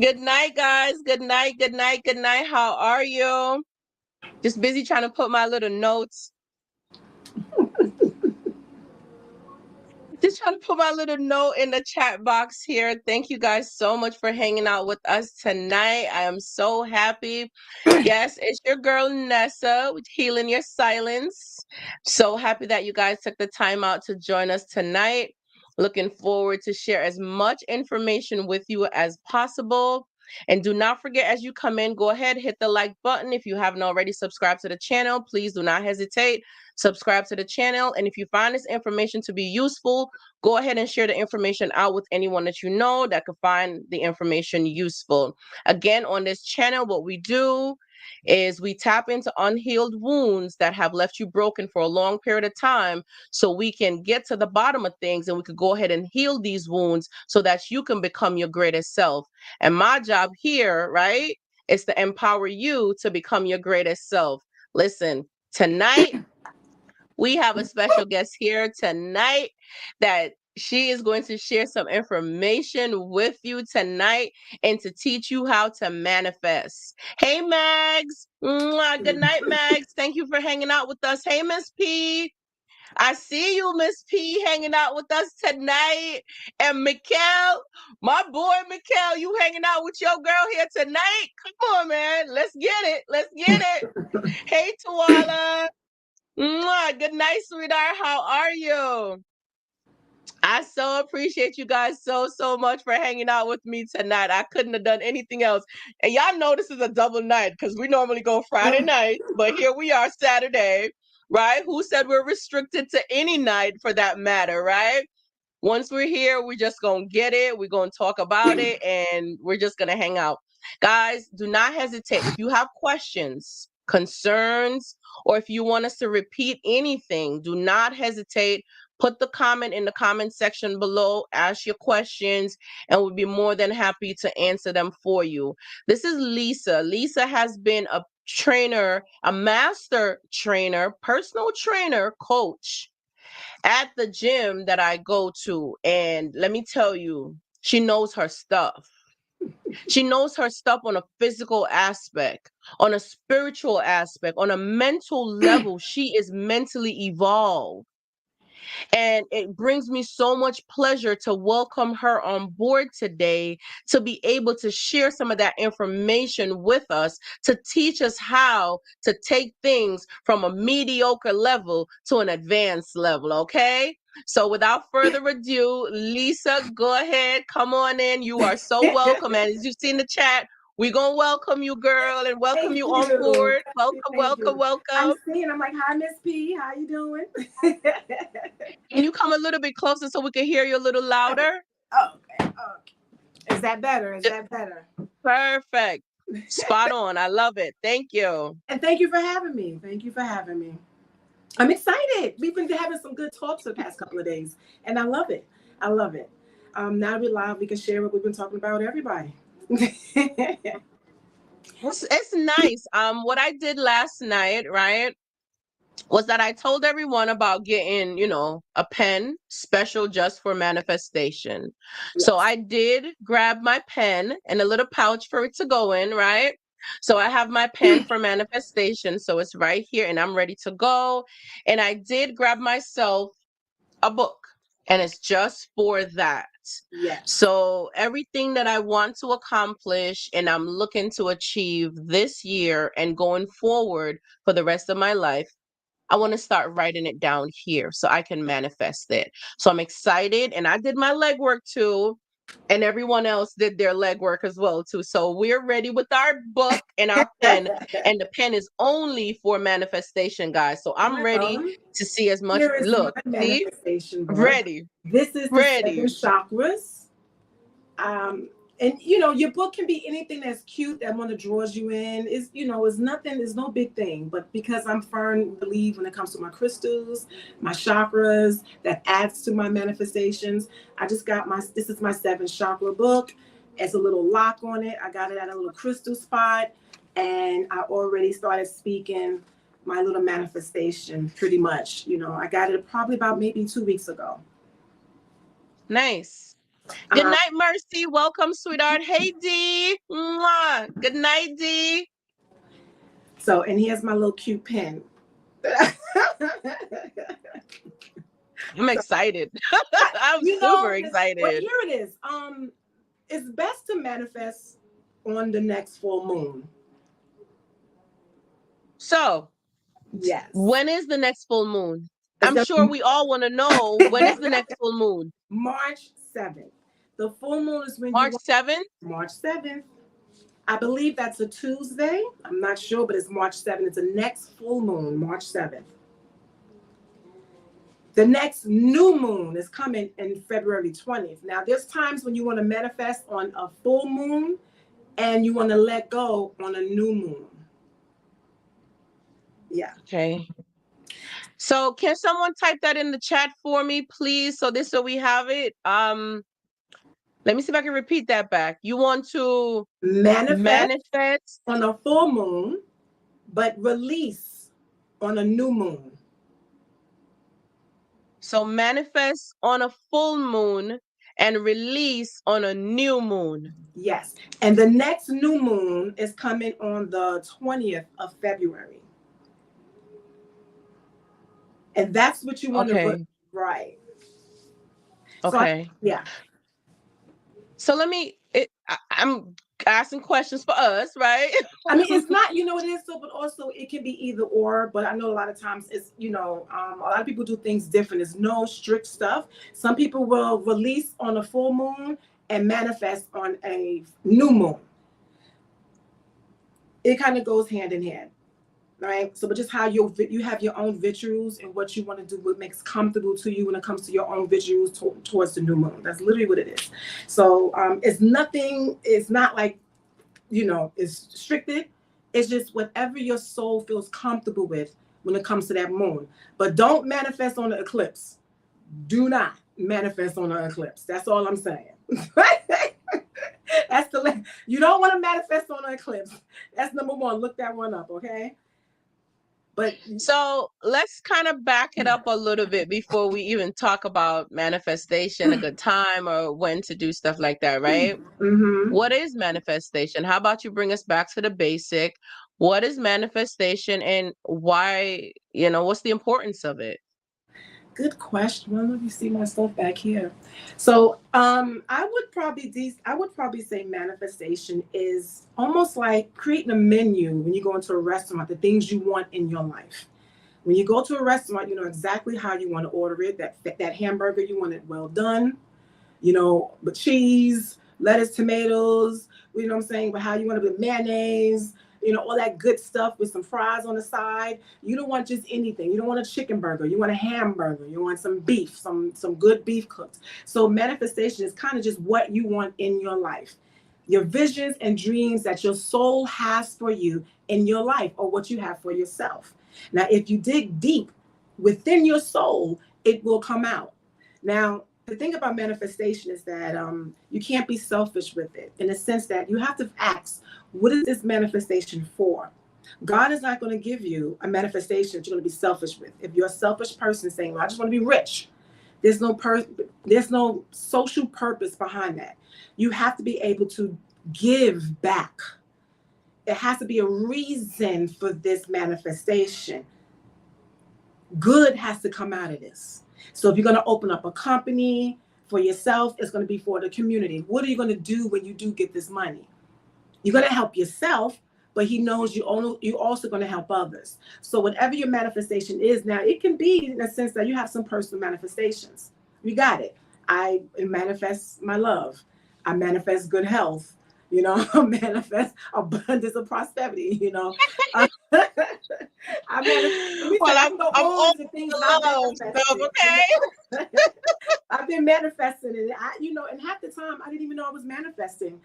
Good night, guys. Good night, good night, good night. How are you? Just busy trying to put my little notes. Just trying to put my little note in the chat box here. Thank you guys so much for hanging out with us tonight. I am so happy. Yes, it's your girl Nessa with Healing Your Silence. So happy that you guys took the time out to join us tonight. Looking forward to share as much information with you as possible. And do not forget, as you come in, go ahead, hit the like button. If you haven't already subscribed to the channel, please do not hesitate. Subscribe to the channel. And if you find this information to be useful, go ahead and share the information out with anyone that you know that could find the information useful. Again, on this channel, what we do is we tap into unhealed wounds that have left you broken for a long period of time, so we can get to the bottom of things and we could go ahead and heal these wounds so that you can become your greatest self. And my job here, right, is to empower you to become your greatest self. Listen, tonight we have a special guest here tonight that she is going to share some information with you tonight and to teach you how to manifest. Hey, Mags. Mwah. Good night, Mags. Thank you for hanging out with us. Hey, Miss P. I see you, Miss P, hanging out with us tonight. And Mikkel, my boy Mikkel, you hanging out with your girl here tonight? Come on, man. Let's get it. Let's get it. Hey, Tawala. Mwah. Good night, sweetheart. How are you? I so appreciate you guys so much for hanging out with me tonight. I couldn't have done anything else. And y'all know this is a double night because we normally go Friday night, but here we are Saturday, right? Who said we're restricted to any night for that matter, right? Once we're here, we're just going to get it. We're going to talk about it and we're just going to hang out. Guys, do not hesitate. If you have questions, concerns, or if you want us to repeat anything, do not hesitate. Put the comment in the comment section below, ask your questions, and we'll be more than happy to answer them for you. This is Lisa. Lisa has been a trainer, a master trainer, personal trainer, coach at the gym that I go to. And let me tell you, she knows her stuff. She knows her stuff on a physical aspect, on a spiritual aspect, on a mental level. She is mentally evolved. And it brings me so much pleasure to welcome her on board today to be able to share some of that information with us, to teach us how to take things from a mediocre level to an advanced level. Okay. So without further ado, Lisa, go ahead. Come on in. You are so welcome. And as you see in the chat, we're going to welcome you, girl, and welcome you on board. Welcome, welcome, welcome. I'm seeing, I'm like, hi, Miss P. How you doing? Can you come a little bit closer so we can hear you a little louder? Okay. Is that better? Is that better? Perfect. Spot on. I love it. Thank you. And thank you for having me. Thank you for having me. I'm excited. We've been having some good talks the past couple of days, and I love it. I love it. Now we're live. We can share what we've been talking about with everybody. It's nice. What I did last night, right, was that I told everyone about getting, a pen special just for manifestation. Yes. So I did grab my pen and a little pouch for it to go in, right? So I have my pen for manifestation. So it's right here and I'm ready to go. And I did grab myself a book and it's just for that. Yes. So everything that I want to accomplish and I'm looking to achieve this year and going forward for the rest of my life, I want to start writing it down here so I can manifest it. So I'm excited and I did my legwork too. And everyone else did their legwork as well too. So we're ready with our book and our pen. And the pen is only for manifestation, guys. So I'm ready to see as much. Here is Look, my manifestation book. Ready. This is the 7 chakras. And your book can be anything that's cute that want to draws you in. Is it's nothing, it's no big thing. But because I'm firm believe when it comes to my crystals, my chakras, that adds to my manifestations. I just got this is my 7 chakra book. It's a little lock on it. I got it at a little crystal spot, and I already started speaking my little manifestation pretty much. I got it probably about maybe 2 weeks ago. Nice. Good night, Mercy. Welcome, sweetheart. Hey, D. Mwah. Good night, D. So, and here's my little cute pen. I'm excited. I'm super excited. Well, here it is. It's best to manifest on the next full moon. So, yes. When is the next full moon? I'm sure we all want to know, when is the next full moon? March 7th. The full moon is when March 7th? March 7th. I believe that's a Tuesday. I'm not sure, but it's March 7th. It's the next full moon, March 7th. The next new moon is coming in February 20th. Now, there's times when you want to manifest on a full moon and you want to let go on a new moon. Yeah. Okay. So can someone type that in the chat for me, please? So we have it. Let me see if I can repeat that back. You want to manifest on a full moon, but release on a new moon. So manifest on a full moon and release on a new moon. Yes. And the next new moon is coming on the 20th of February. And that's what you want to right. Okay. So yeah. So I'm asking questions for us, right? I mean, it's not, it is so, but also it can be either or. But I know a lot of times it's, a lot of people do things different. There's no strict stuff. Some people will release on a full moon and manifest on a new moon. It kind of goes hand in hand. Right. So, but just how you have your own rituals and what you want to do, what makes comfortable to you when it comes to your own rituals towards the new moon. That's literally what it is. So it's nothing. It's not like, it's restricted. It's just whatever your soul feels comfortable with when it comes to that moon. But don't manifest on the eclipse. Do not manifest on the eclipse. That's all I'm saying. You don't want to manifest on the eclipse. That's number one. Look that one up. Okay. But so let's kind of back it up a little bit before we even talk about manifestation, a good time, or when to do stuff like that, right? Mm-hmm. What is manifestation? How about you bring us back to the basic? What is manifestation and why, what's the importance of it? Good question. Well, let me see myself back here. So I would probably say manifestation is almost like creating a menu when you go into a restaurant, the things you want in your life. When you go to a restaurant, you know exactly how you want to order it. That hamburger, you want it well done, with cheese, lettuce, tomatoes, you know what I'm saying, but how you want it with mayonnaise, all that good stuff with some fries on the side. You don't want just anything. You don't want a chicken burger. You want a hamburger. You want some beef, some good beef cooked. So manifestation is kind of just what you want in your life. Your visions and dreams that your soul has for you in your life, or what you have for yourself. Now, if you dig deep within your soul, it will come out. Now, the thing about manifestation is that you can't be selfish with it, in the sense that you have to ask, what is this manifestation for? God is not going to give you a manifestation that you're going to be selfish with. If you're a selfish person saying, well, I just want to be rich, there's no social purpose behind that. You have to be able to give back. There has to be a reason for this manifestation. Good has to come out of this. So if you're going to open up a company for yourself, it's going to be for the community. What are you going to do when you do get this money? You're going to help yourself, but he knows you're also going to help others. So whatever your manifestation is now, it can be in a sense that you have some personal manifestations. You got it. I manifest my love. I manifest good health. I manifest abundance of prosperity. I manifest. I'm all the things love stuff, okay? I've been manifesting it. And half the time I didn't even know I was manifesting.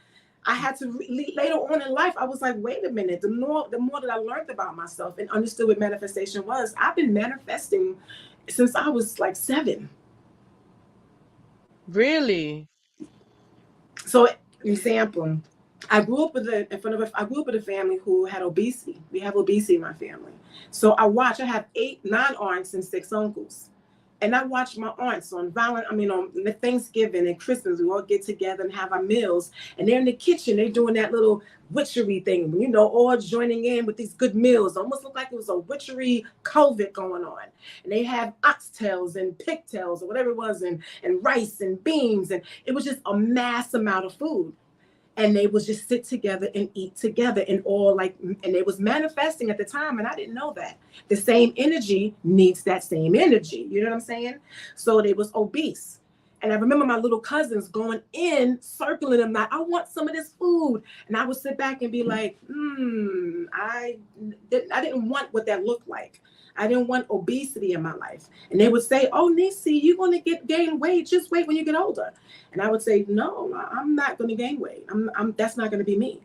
I had to later on in life, I was like, wait a minute. The more that I learned about myself and understood what manifestation was, I've been manifesting since I was like 7. Really? So, example, I grew up with a family who had obesity. We have obesity in my family. So I have 9 aunts and 6 uncles. And I watch my aunts on on Thanksgiving and Christmas. We all get together and have our meals, and they're in the kitchen. They're doing that little witchery thing, all joining in with these good meals. Almost looked like it was a witchery COVID going on. And they have oxtails and pigtails or whatever it was, and rice and beans, and it was just a mass amount of food. And they would just sit together and eat together, and it was manifesting at the time, and I didn't know that the same energy needs that same energy. You know what I'm saying? So they was obese. And I remember my little cousins going in, circling them, like, I want some of this food. And I would sit back and be like, I didn't want what that looked like. I didn't want obesity in my life. And they would say, oh, Nisi, you're going to gain weight. Just wait when you get older. And I would say, no, I'm not going to gain weight. That's not going to be me.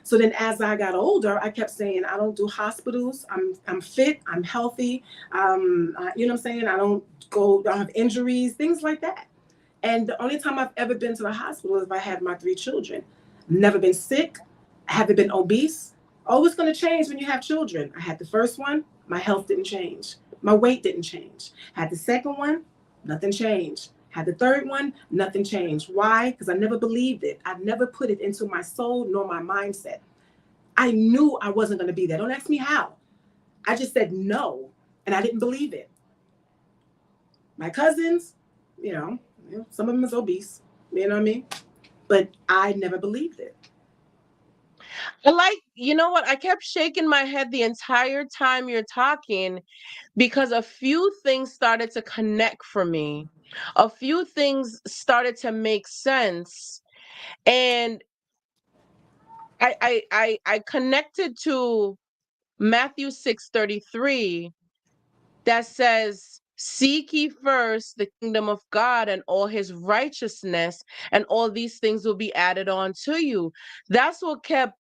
So then as I got older, I kept saying, I don't do hospitals. I'm fit. I'm healthy. You know what I'm saying? I don't have injuries, things like that. And the only time I've ever been to the hospital is if I had my 3 children. Never been sick. I haven't been obese. Oh, it's going to change when you have children. I had the first one. My health didn't change. My weight didn't change. Had the second one. Nothing changed. Had the third one. Nothing changed. Why? Because I never believed it. I never put it into my soul nor my mindset. I knew I wasn't going to be there. Don't ask me how. I just said no, and I didn't believe it. My cousins, some of them is obese. You know what I mean? But I never believed it. You know what? I kept shaking my head the entire time you're talking because a few things started to connect for me. A few things started to make sense. And I connected to Matthew 6:33 that says, seek ye first the kingdom of God and all his righteousness, and all these things will be added on to you. That's what kept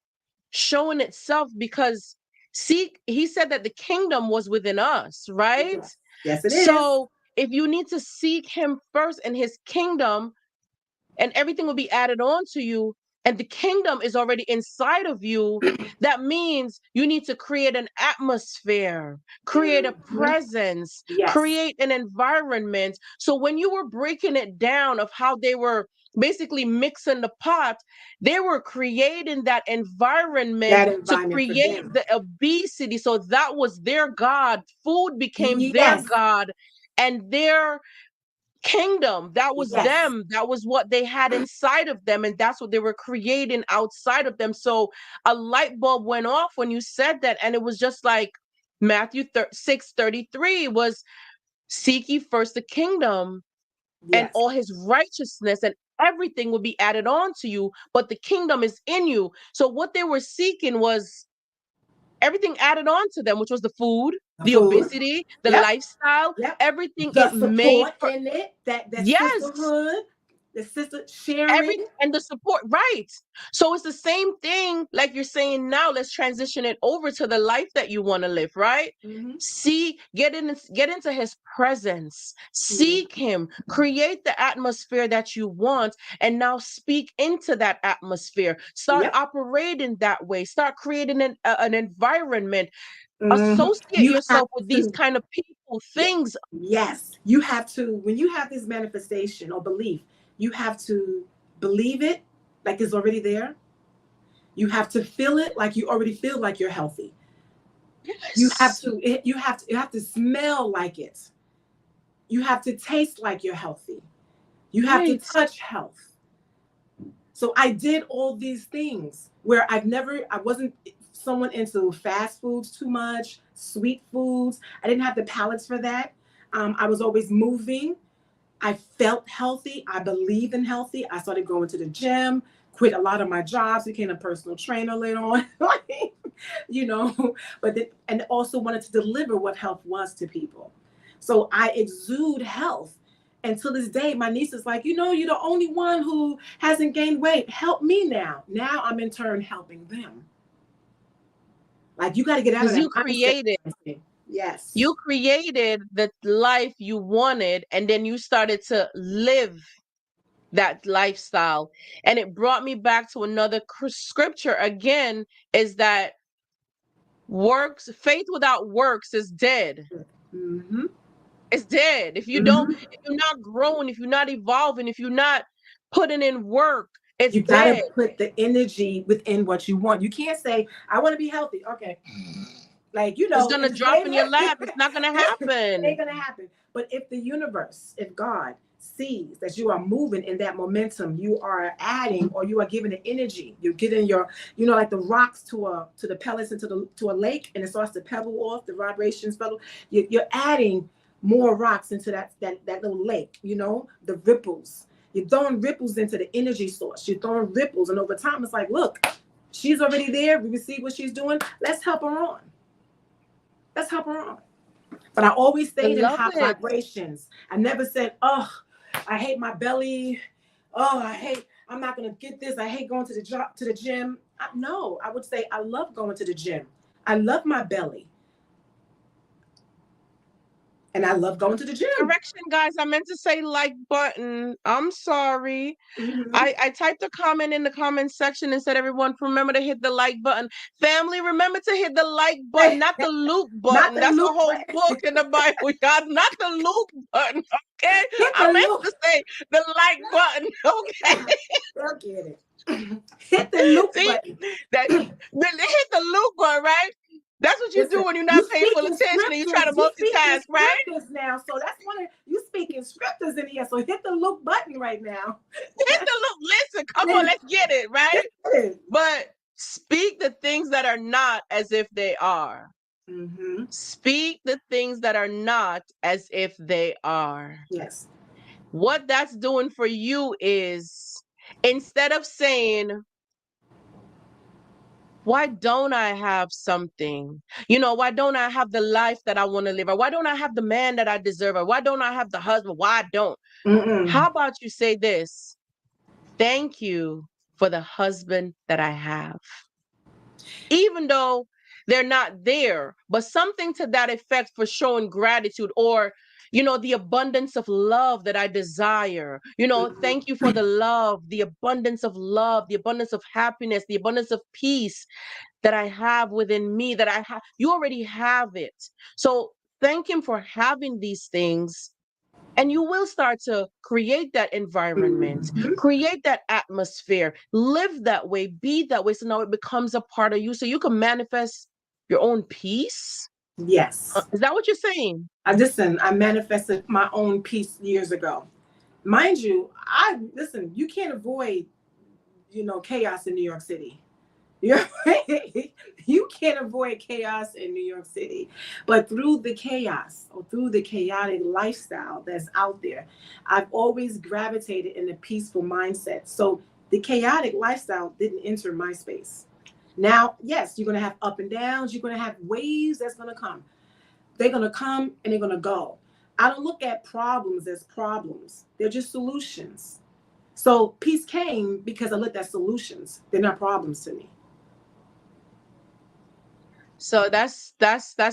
showing itself, because he said that the kingdom was within us, right? Yes, yes it is. So if you need to seek him first and his kingdom, and everything will be added on to you, and the kingdom is already inside of you, that means you need to create an atmosphere, create a Mm-hmm. presence, Yes. create an environment. So when you were breaking it down of how they were basically mixing the pot, they were creating that environment That to environment for create them. the obesity. So that was their God. Food became their Yes. God, and their kingdom, that was Yes. them, that was what they had inside of them, and that's what they were creating outside of them. So a light bulb went off when you said that, and it was just like Matthew 6:33 was, seek ye first the kingdom and Yes. all his righteousness, and everything will be added on to you. But the kingdom is in you. So what they were seeking was everything added on to them, which was the food, The the food. obesity, the Yep. lifestyle, Yep. everything The it made. support in it, that Yes, sisterhood, the sister sharing. and the support, right? So it's the same thing like you're saying now. Let's transition it over to the life that you want to live, right? Mm-hmm. See, get into his presence, Mm-hmm. seek him, create the atmosphere that you want, and now speak into that atmosphere. Start Yep. operating that way, start creating an environment. Mm-hmm. Associate You have yourself with these to. kind of people, Yeah. things. Yes. You have to, when you have this manifestation or belief, you have to believe it like it's already there. You have to feel it like you already feel like you're healthy. You have Yes, to you have to smell like it. You have to taste like you're healthy. You have to right. touch health. So I did all these things where I wasn't someone into fast foods too much, sweet foods. I didn't have the palates for that. I was always moving. I felt healthy. I believed in healthy. I started going to the gym, quit a lot of my jobs, became a personal trainer later on, you know, and also wanted to deliver what health was to people. So I exude health. And to this day, my niece is like, you're the only one who hasn't gained weight. Help me now. Now I'm in turn helping them. Like, you got to get out of Because that mindset. Yes. you created the life you wanted, and then you started to live that lifestyle. And it brought me back to another scripture again, is that faith without works is dead. Mm-hmm. it's dead. If you don't, Mm-hmm. if you're not growing, if you're not evolving, if you're not putting in work, it's You got to dead. put the energy within what you want. You can't say, I want to be healthy. Okay. Like, It's gonna and just drop lay in your lap. there. It's not gonna It ain't happen. going to happen. But if the universe, if God sees that you are moving in that momentum, you are adding, or you are giving the energy, you're getting your, like the rocks to the pellets into to a lake, and it starts to pebble off, the vibrations pebble. You're adding more rocks into that little lake, the ripples. You're throwing ripples into the energy source. You're throwing ripples. And over time, it's like, look, she's already there. We see what she's doing. Let's help her on. Let's help her on. But I always I stayed in love high it. vibrations. I never said, oh, I hate my belly. Oh, I'm not going to get this. I hate going to the gym. No, I would say I love going to the gym. I love my belly. And I love going to the gym. Correction, guys. I meant to say like button. I'm sorry. Mm-hmm. I typed a comment in the comment section and said, everyone, remember to hit the like button. Family, remember to hit the like button, not the Luke Not button. the That's a loop whole button. book in the Bible, y'all. Not the Luke button, okay? Hit I the meant loop. to say the like button, okay? They'll get it. Hit the loop See, button. that hit the Luke button, right? That's what you do Listen, when you're you not paying full speaking attention and you try scriptures. to You speaking multitask, right? scriptures now. So that's one of you speaking scriptures in here. So hit the loop button right now. Hit the Luke. Listen, come on, let's get it, right? But speak the things that are not as if they are. Mm-hmm. Speak the things that are not as if they are. Yes. What that's doing for you is, instead of saying, why don't I have something? Why don't I have the life that I want to live? Or why don't I have the man that I deserve? Or why don't I have the husband? Why don't? Mm-mm. How about you say this? Thank you for the husband that I have. Even though they're not there, but something to that effect, for showing gratitude, or the abundance of love that I desire. Mm-hmm. Thank you for the love, the abundance of love, the abundance of happiness, the abundance of peace that I have within me, that I have. You already have it. So thank him for having these things. And you will start to create that environment, Mm-hmm. create that atmosphere, live that way, be that way. So now it becomes a part of you. So you can manifest your own peace. Yes. Is that what you're saying? I manifested my own peace years ago. Mind you, you can't avoid, chaos in New York City. You're right. You can't avoid chaos in New York City. But through the chaos, or through the chaotic lifestyle that's out there, I've always gravitated in a peaceful mindset. So the chaotic lifestyle didn't enter my space. Now, yes, you're going to have up and downs. You're going to have waves that's going to come. They're going to come and they're going to go. I don't look at problems as problems. They're just solutions. So peace came because I looked at solutions. They're not problems to me. So that's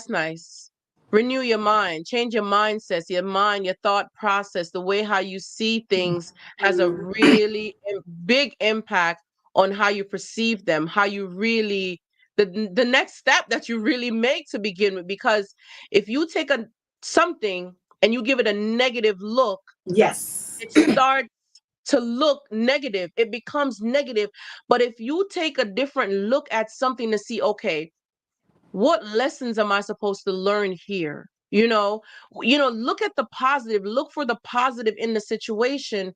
nice. Renew your mind, change your mindsets, your mind, your thought process, the way how you see things has a really big impact on how you perceive them, how you really, the next step that you really make to begin with. Because if you take something and you give it a negative look, Yes. it starts to look negative. It becomes negative. But if you take a different look at something to see, okay, what lessons am I supposed to learn here? Look at the positive, look for the positive in the situation.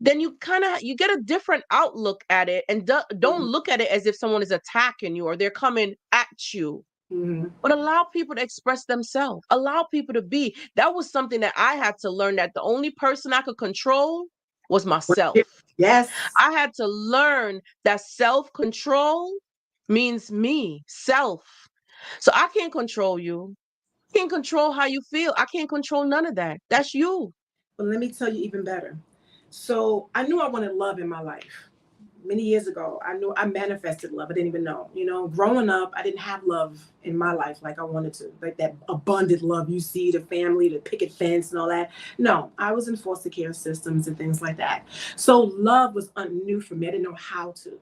Then you get a different outlook at it, and don't look at it as if someone is attacking you or they're coming at you. Mm-hmm. But allow people to express themselves, allow people to be. That was something that I had to learn, that the only person I could control was myself. Yes. I had to learn that self-control means me, self. So I can't control you. I can't control how you feel. I can't control none of that. That's you. But let me tell you even better. So I knew I wanted love in my life. Many years ago, I knew I manifested love. I didn't even know. Growing up, I didn't have love in my life like I wanted to, like that abundant love you see, the family, the picket fence, and all that. No, I was in foster care systems and things like that. So love was new for me. I didn't know how to.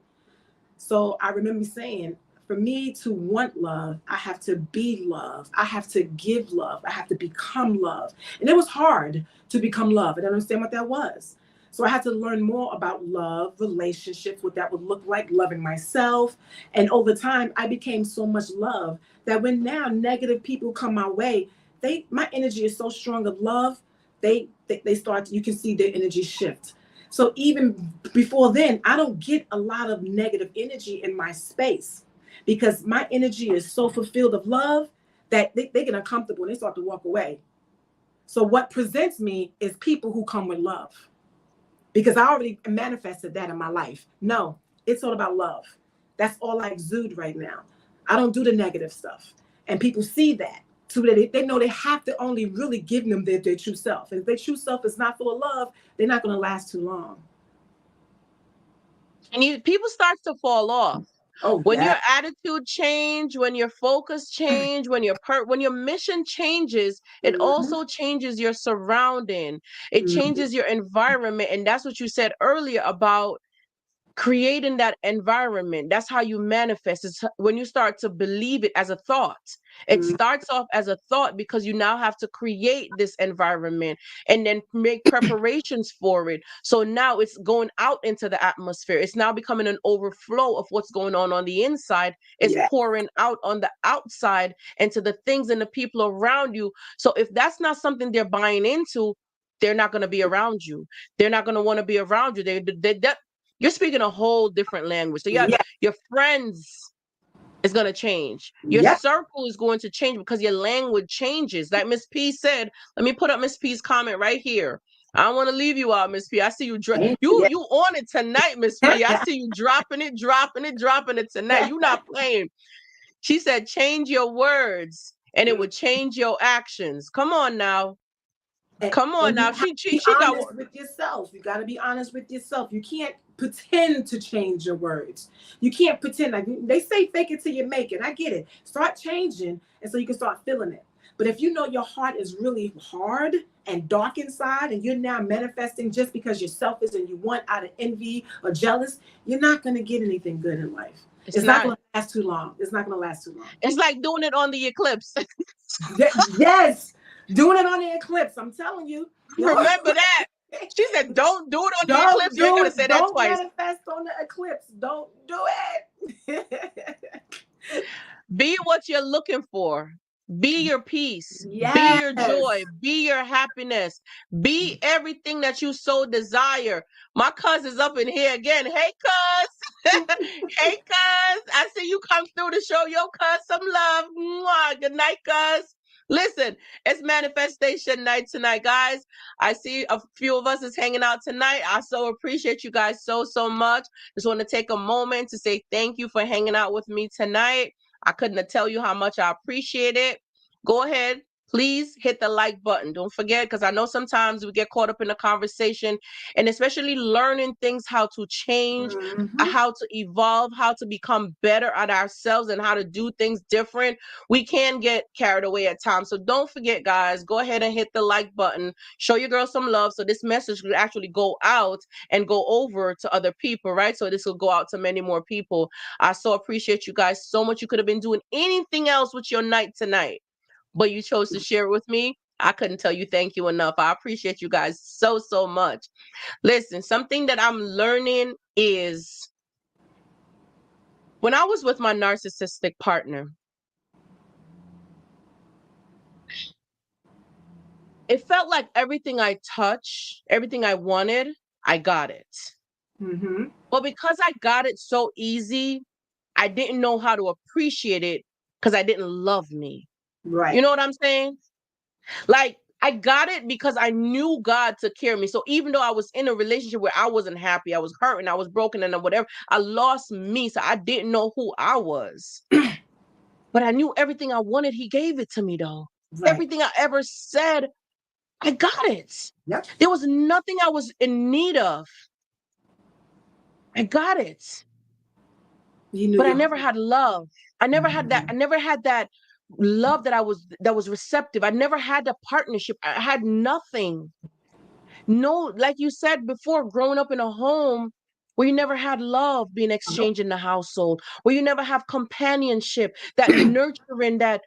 So I remember saying, for me to want love, I have to be love. I have to give love. I have to become love. And it was hard to become love. I didn't understand what that was. So I had to learn more about love, relationships, what that would look like, loving myself. And over time, I became so much love that when now negative people come my way, my energy is so strong of love, they start, you can see their energy shift. So even before then, I don't get a lot of negative energy in my space because my energy is so fulfilled of love that they get uncomfortable and they start to walk away. So what presents me is people who come with love because I already manifested that in my life. No, it's all about love. That's all I exude right now. I don't do the negative stuff. And people see that. So that they know they have to only really give them their true self. And if their true self is not full of love, they're not going to last too long. And people start to fall off. Oh, When yeah. your attitude change, when your focus change, when your mission changes, it also changes your surrounding. It changes your environment. And that's what you said earlier about creating that environment. That's how you manifest. It's when you start to believe it as a thought. It starts off as a thought because you now have to create this environment and then make preparations for it. So now it's going out into the atmosphere. It's now becoming an overflow of what's going on the inside. It's pouring out on the outside into the things and the people around you. So if that's not something they're buying into, they're not going to be around you. They're not going to want to be around you. You're speaking a whole different language. So your friends is going to change. Your circle is going to change because your language changes. Like Miss P said, let me put up Miss P's comment right here. I don't want to leave you out, Miss P. I see you you on it tonight, Miss P. I see you dropping it tonight. You not playing. She said, change your words and it would change your actions. Come on now. Come on now. She got honest with yourself. You got to be honest with yourself. You can't pretend to change your words. You can't pretend. Like they say, fake it till you make it. I get it. Start changing, and so you can start feeling it. But if you know your heart is really hard and dark inside, and you're now manifesting just because you're selfish and you want out of envy or jealous, you're not going to get anything good in life. It's not going to last too long. It's not going to last too long. It's like doing it on the eclipse. Yes. Doing it on the eclipse. I'm telling you. Remember that. She said, don't do it on the eclipse. You ain't going to say that twice. Don't manifest on the eclipse. Don't do it. Be what you're looking for. Be your peace. Yes. Be your joy. Be your happiness. Be everything that you so desire. My cousin's up in here again. Hey, cuz. Hey, cuz. I see you come through to show your cuz some love. Mwah. Good night, cuz. Listen, it's manifestation night tonight, guys. I see a few of us is hanging out tonight. I so appreciate you guys so much. Just want to take a moment to say thank you for hanging out with me tonight. I couldn't tell you how much I appreciate it. Go ahead. Please hit the like button. Don't forget, because I know sometimes we get caught up in the conversation, and especially learning things, how to change, how to evolve, how to become better at ourselves and how to do things different. We can get carried away at times. So don't forget, guys, go ahead and hit the like button. Show your girl some love so this message will actually go out and go over to other people, right? So this will go out to many more people. I so appreciate you guys so much. You could have been doing anything else with your night tonight, but you chose to share it with me. I couldn't tell you thank you enough. I appreciate you guys so much. Listen, something that I'm learning is when I was with my narcissistic partner, it felt like everything I touched, everything I wanted, I got it. But because I got it so easy, I didn't know how to appreciate it because I didn't love me. Right. You know what I'm saying? Like, I got it because I knew God took care of me. So even though I was in a relationship where I wasn't happy, I was hurting, I was broken and whatever, I lost me. So I didn't know who I was. But I knew everything I wanted, he gave it to me though. Right. Everything I ever said, I got it. Yep. There was nothing I was in need of. I got it. But I never had love. I never had that. I never had that love that was receptive. I never had the partnership. I had nothing. No, like you said before, growing up in a home where you never had love being exchanged in the household, where you never have companionship, that nurturing, that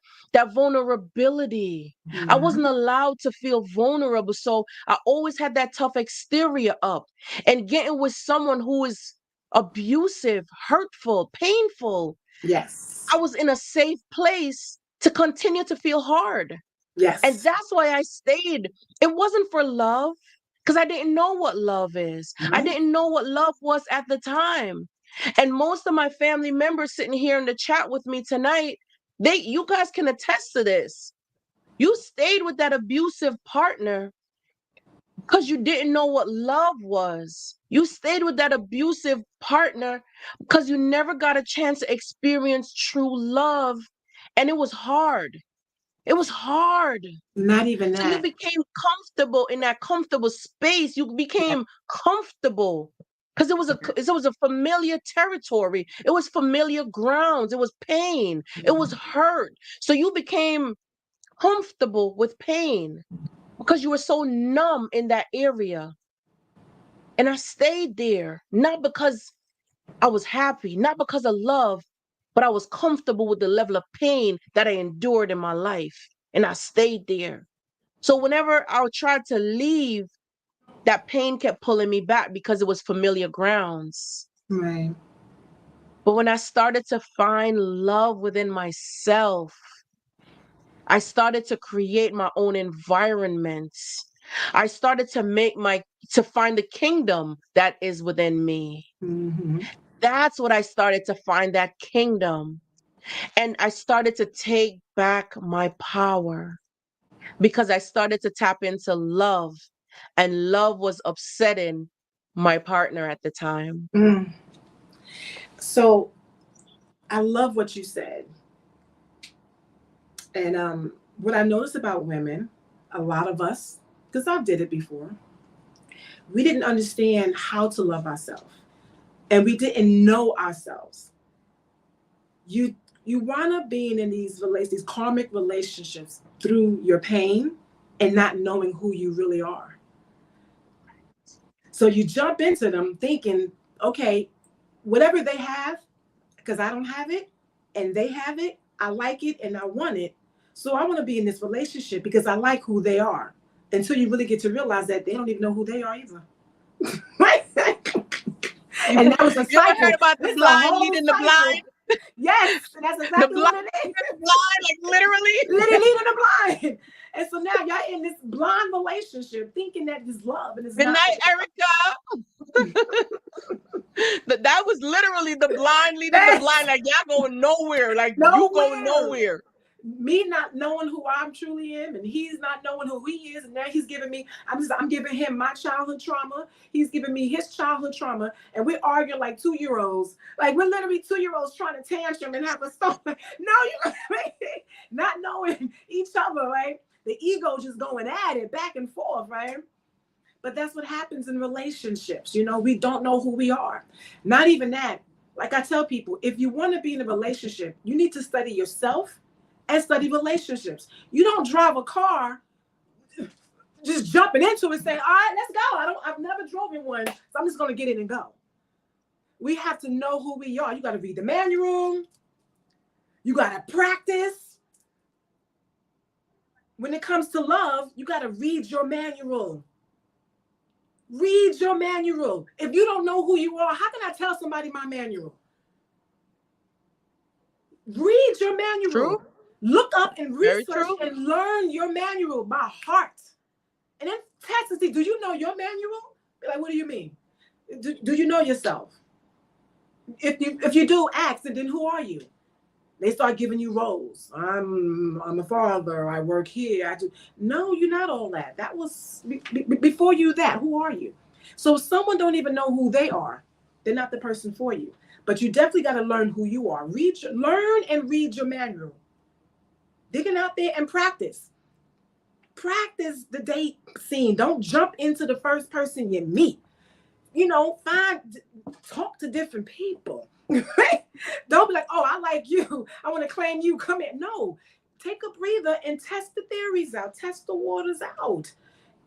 vulnerability. I wasn't allowed to feel vulnerable. So I always had that tough exterior up, and getting with someone who is abusive, hurtful, painful. Yes. I was in a safe place to continue to feel hard. Yes. And that's why I stayed. It wasn't for love, because I didn't know what love is. I didn't know what love was at the time. And most of my family members sitting here in the chat with me tonight, you guys can attest to this. You stayed with that abusive partner because you didn't know what love was. You stayed with that abusive partner because you never got a chance to experience true love. And it was hard. It was hard. Not even that. So you became comfortable in that comfortable space. You became comfortable because it was a familiar territory. It was familiar grounds. It was pain. It was hurt. So you became comfortable with pain because you were so numb in that area. And I stayed there, not because I was happy, not because of love, but I was comfortable with the level of pain that I endured in my life. And I stayed there. So whenever I tried to leave, that pain kept pulling me back because it was familiar grounds. Right. But when I started to find love within myself, I started to create my own environment. I started to find the kingdom that is within me. That's what I started to find, that kingdom. And I started to take back my power because I started to tap into love, and love was upsetting my partner at the time. So I love what you said. And what I noticed about women, a lot of us, because I've did it before, we didn't understand how to love ourselves. And we didn't know ourselves. You wind up being in these karmic relationships through your pain and not knowing who you really are. So you jump into them thinking, okay, whatever they have, because I don't have it and they have it, I like it and I want it. So I want to be in this relationship because I like who they are, until you really get to realize that they don't even know who they are either. Right? And that was a cycle. You ever heard about the blind leading the blind? Yes, that's exactly what it is. The blind, like literally leading the blind. And so now y'all in this blind relationship thinking that this love and it's Good night, Erica. That was literally the blind leading the blind. Like, y'all going nowhere. Like, you go nowhere. Me not knowing who I'm truly am, and he's not knowing who he is, and now he's giving me, I'm giving him my childhood trauma, he's giving me his childhood trauma, and we're arguing like 2-year-olds. Like, we're literally 2-year-olds trying to tantrum and have a storm. No, you not knowing each other, right? The ego just going at it back and forth, right? But that's what happens in relationships. You know, we don't know who we are. Not even that. Like I tell people, if you want to be in a relationship, you need to study yourself and study relationships. You don't drive a car just jumping into it saying, all right, let's go. I've never drove in one, so I'm just going to get in and go. We have to know who we are. You got to read the manual. You got to practice. When it comes to love, you got to read your manual. Read your manual. If you don't know who you are, how can I tell somebody my manual? Read your manual. True. Look up and research and learn your manual by heart. And then text and see, do you know your manual? Like, what do you mean? Do you know yourself? If you do, ask, and then who are you? They start giving you roles. I'm a father. I work here. I do. No, you're not all that. That was before you. That who are you? So if someone don't even know who they are, they're not the person for you. But you definitely got to learn who you are. Learn and read your manual. Digging out there and practice. Practice the date scene. Don't jump into the first person you meet. You know, talk to different people. Don't be like, oh, I like you. I want to claim you. Come in. No, take a breather and test the theories out. Test the waters out.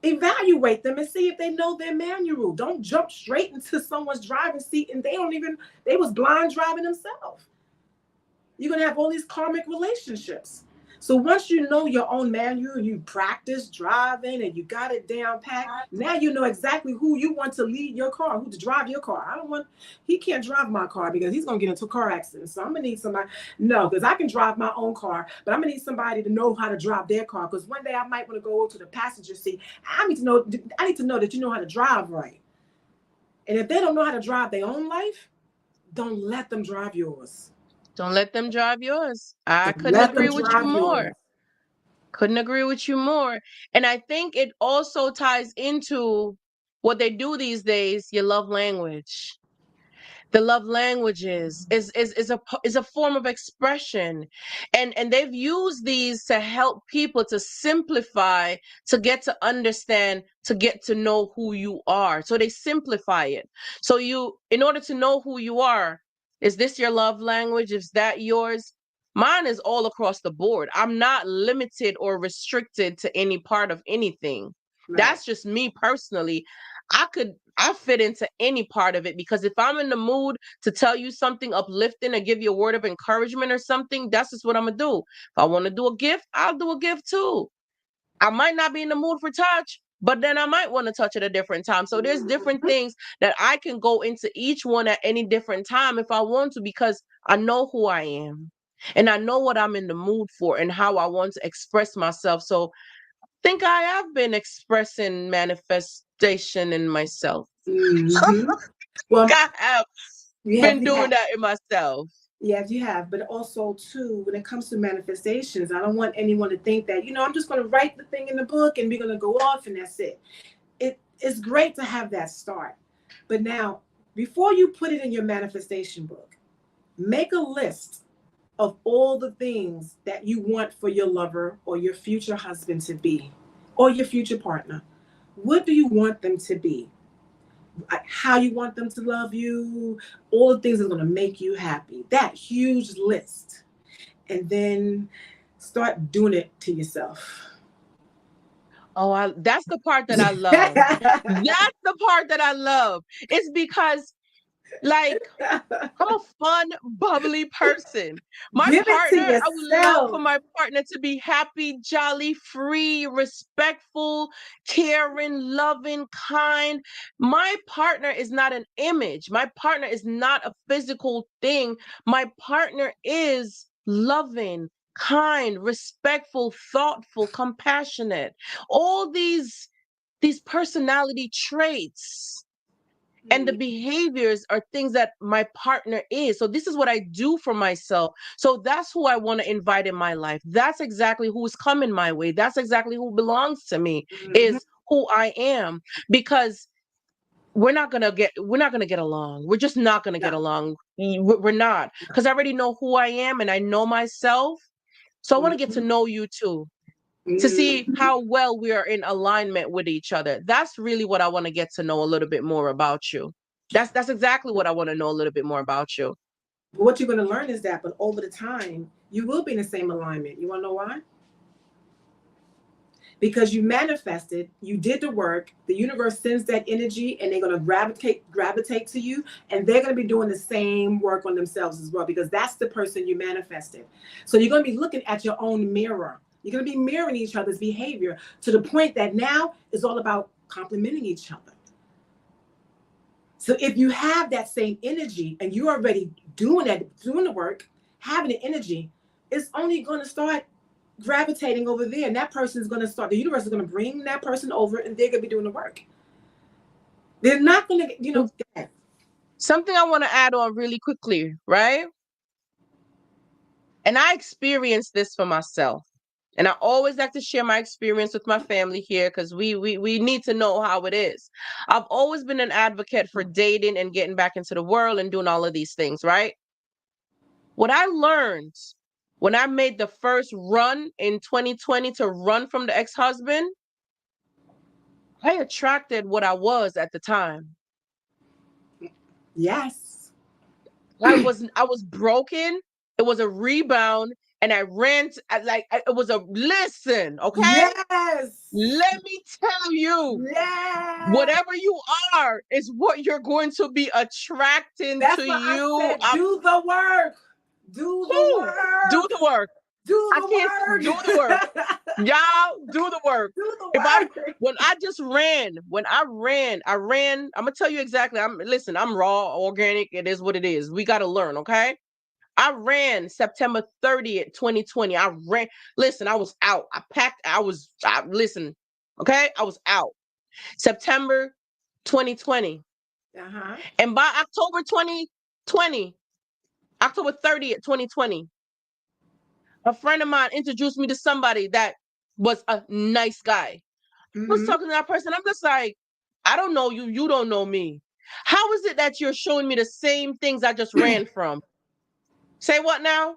Evaluate them and see if they know their manual. Don't jump straight into someone's driving seat and they was blind driving themselves. You're going to have all these karmic relationships. So once you know your own manual, you practice driving and you got it down packed. Now you know exactly who you want to lead your car, who to drive your car. He can't drive my car because he's going to get into a car accident. So I'm going to need somebody. No, because I can drive my own car, but I'm going to need somebody to know how to drive their car. Because one day I might want to go to the passenger seat. I need to know that you know how to drive right. And if they don't know how to drive their own life, don't let them drive yours. Don't let them drive yours. I Don't couldn't let them agree with you drive more. yours. Couldn't agree with you more. And I think it also ties into what they do these days, your love language. The love languages is a form of expression, and they've used these to help people to simplify, to get to understand, to get to know who you are. So they simplify it. So you, in order to know who you are, is this your love language? Is that yours? Mine is all across the board. I'm not limited or restricted to any part of anything. Right. That's just me personally. I fit into any part of it, because if I'm in the mood to tell you something uplifting or give you a word of encouragement or something, that's just what I'm gonna do. If I want to do a gift, I'll do a gift too. I might not be in the mood for touch, but then I might want to touch at a different time. So there's different things that I can go into each one at any different time if I want to, because I know who I am and I know what I'm in the mood for and how I want to express myself. So think I have been expressing manifestation in myself. Mm-hmm. Well, I have been you doing have. that in myself. Yes, you have. But also, too, when it comes to manifestations, I don't want anyone to think that, I'm just going to write the thing in the book and we're going to go off and that's it. It's great to have that start. But now, before you put it in your manifestation book, make a list of all the things that you want for your lover or your future husband to be, or your future partner. What do you want them to be? How you want them to love you, all the things that are going to make you happy. That huge list. And then start doing it to yourself. Oh, that's the part that I love. That's the part that I love. It's because, like, I'm a fun, bubbly person. My Give it to partner, I would love for yourself. my partner to be happy, jolly, free, respectful, caring, loving, kind. My partner is not an image. My partner is not a physical thing. My partner is loving, kind, respectful, thoughtful, compassionate. All these personality traits and the behaviors are things that my partner is. So this is what I do for myself. So that's who I want to invite in my life. That's exactly who's coming my way. That's exactly who belongs to me, Mm-hmm. is who I am. Because we're not gonna get along. We're just not gonna get No. along. We're not. Because I already know who I am and I know myself. So I want to get to Mm-hmm. know you too, to see Mm-hmm. how well we are in alignment with each other. That's really what I want to get to know a little bit more about you. That's exactly what I want to know a little bit more about you. But what you're going to learn is that, but over the time, you will be in the same alignment. You want to know why? Because you manifested, you did the work, the universe sends that energy and they're going to gravitate to you, and they're going to be doing the same work on themselves as well, because that's the person you manifested. So you're going to be looking at your own mirror. You're going to be mirroring each other's behavior to the point that now it's all about complimenting each other. So if you have that same energy and you're already doing the work, having the energy, it's only going to start gravitating over there, and that person is going to start. The universe is going to bring that person over, and they're going to be doing the work. They're not going to, Something I want to add on really quickly, right? And I experienced this for myself. And I always like to share my experience with my family here, because we need to know how it is. I've always been an advocate for dating and getting back into the world and doing all of these things, right? What I learned when I made the first run in 2020 to run from the ex-husband, I attracted what I was at the time. yes. I was broken. It was a rebound, and I ran. It was a listen, okay? Yes. Let me tell you, Yes. whatever you are is what you're going to be attracting to That's why I you. said, do the work. Do the Whew, do work. the work. Do I the can't work. do the work. Y'all do the work. Do the If I work. when I just ran, I ran. I'm gonna tell you exactly. I'm raw, organic. It is what it is. We gotta learn, okay? I ran September 30th, 2020. I ran. Listen, I was out. I packed. Listen, okay? I was out. September 2020. Uh-huh. And by October 2020, October 30th, 2020, a friend of mine introduced me to somebody that was a nice guy. I was Mm-hmm. talking to that person. I'm just like, I don't know you. You don't know me. How is it that you're showing me the same things I just ran from? Say what now?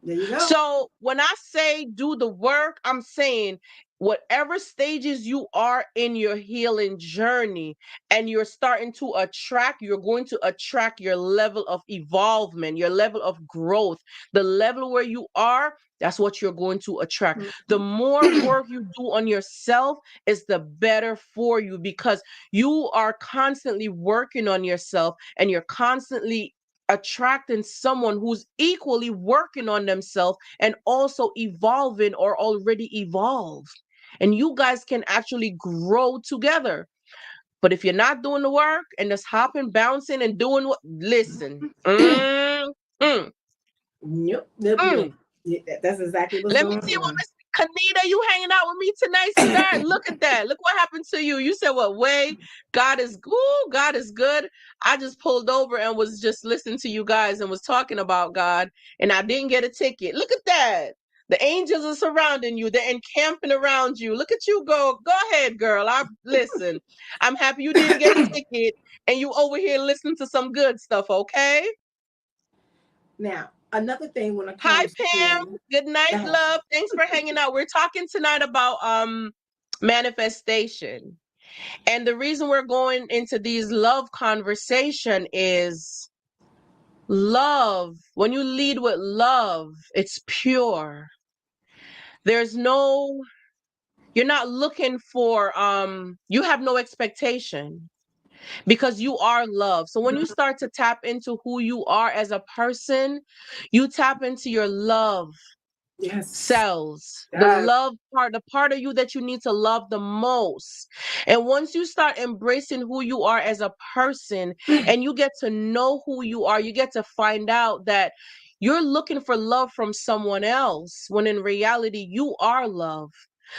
There you go. So when I say do the work, I'm saying whatever stages you are in your healing journey and you're going to attract your level of evolvement, your level of growth, the level where you are. That's what you're going to attract. The more work you do on yourself is the better for you because you are constantly working on yourself and you're constantly attracting someone who's equally working on themselves and also evolving or already evolved. And you guys can actually grow together. But if you're not doing the work and just hopping, bouncing, and doing what, listen, mm, Nope. Nope. Nope. mm. Yeah, that's exactly what's Let me going see what on. Miss Kanita, you hanging out with me tonight, sweetheart. Look at that. Look what happened to you. You said what way? God is good. I just pulled over and was just listening to you guys and was talking about God, and I didn't get a ticket. Look at that. The angels are surrounding you. They're encamping around you. Look at you go. Go ahead, girl. I listen. I'm happy you didn't get a ticket and you over here listening to some good stuff, okay? Now, another thing when it Hi, comes Pam. to Good night, love. Thanks for hanging out. We're talking tonight about manifestation. And the reason we're going into these love conversation is love. When you lead with love, it's pure. There's no you're not looking for you have no expectation because you are love. So when you start to tap into who you are as a person, you tap into your love yes, cells, the yes. love part, the part of you that you need to love the most. And once you start embracing who you are as a person and you get to know who you are, you get to find out that you're looking for love from someone else when in reality you are love.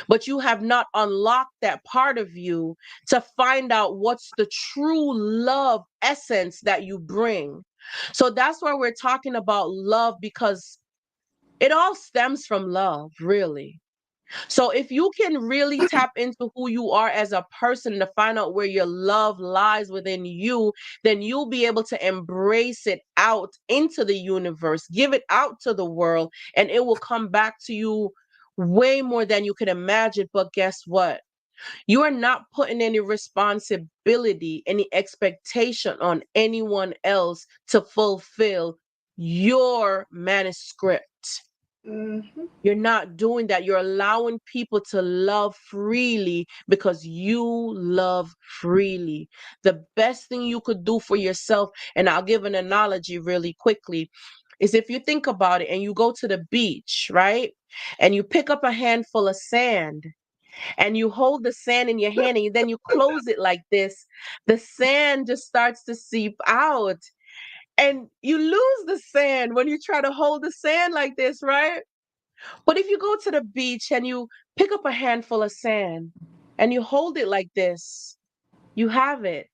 But you have not unlocked that part of you to find out what's the true love essence that you bring. So that's why we're talking about love because it all stems from love, really. So if you can really tap into who you are as a person to find out where your love lies within you, then you'll be able to embrace it out into the universe, give it out to the world, and it will come back to you way more than you could imagine. But guess what? You are not putting any responsibility, any expectation on anyone else to fulfill your manuscript. Mm-hmm. You're not doing that. You're allowing people to love freely because you love freely. The best thing you could do for yourself, and I'll give an analogy really quickly, is if you think about it and you go to the beach, right? And you pick up a handful of sand and you hold the sand in your hand and then you close it like this, the sand just starts to seep out. And you lose the sand when you try to hold the sand like this, right? But if you go to the beach and you pick up a handful of sand and you hold it like this, you have it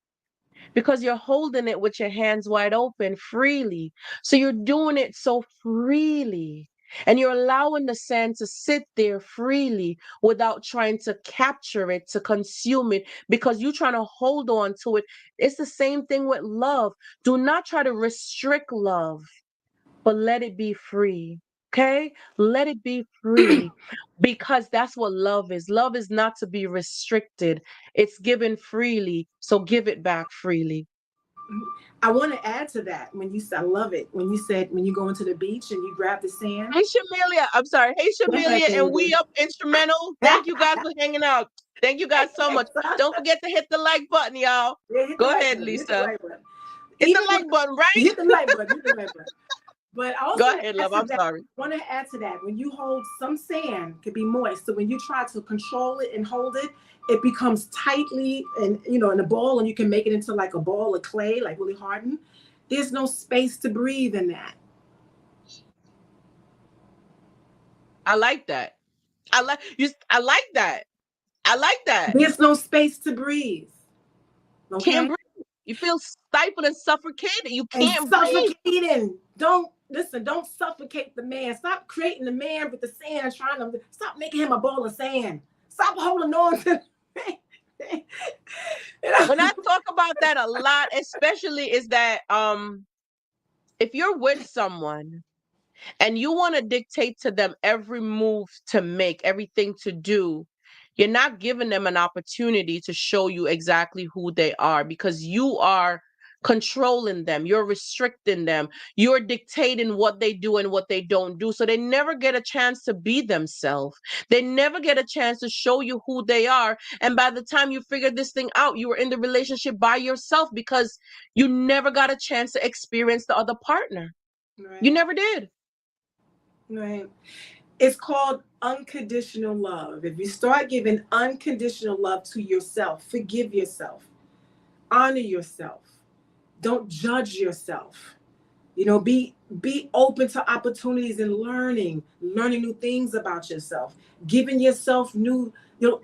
because you're holding it with your hands wide open freely. So you're doing it so freely. And you're allowing the sand to sit there freely without trying to capture it, to consume it, because you're trying to hold on to it. It's the same thing with love. Do not try to restrict love, but let it be free. Okay? Let it be free because that's what love is. Love is not to be restricted, it's given freely. So give it back freely. I want to add to that when you said, I love it when you said when you go into the beach and you grab the sand. Hey Shamelia, I'm sorry. Hey Go ahead, Shamelia and baby. We Up Instrumental. Thank you guys for hanging out. Thank you guys so much. Don't forget to hit the like button, y'all. Yeah, hit the Go like ahead, button. Hit the Lisa. like button. Hit the Even with like button, right? hit the like button. Hit the like button. But I Go also ahead, add love. to I'm that. sorry. I want to add to that. When you hold some sand, could be moist. So when you try to control it and hold it, it becomes tightly and in a ball, and you can make it into like a ball of clay, like really hardened. There's no space to breathe in that. I like that. I like you. I like that. I like that. There's no space to breathe. Can't Okay. breathe. You feel stifled and suffocated. You And can't breathe. suffocating. Don't listen. Don't suffocate the man. Stop creating the man with the sand. Trying to stop making him a ball of sand. Stop holding on to. When I talk about that a lot, especially is that if you're with someone and you want to dictate to them every move to make, everything to do, you're not giving them an opportunity to show you exactly who they are because you are controlling them, you're restricting them, you're dictating what they do and what they don't do. So they never get a chance to be themselves. They never get a chance to show you who they are. And by the time you figure this thing out, you were in the relationship by yourself because you never got a chance to experience the other partner. You Right. never did. Right. It's called unconditional love. If you start giving unconditional love to yourself, forgive yourself, honor yourself, don't judge yourself. Be open to opportunities and learning new things about yourself, giving yourself new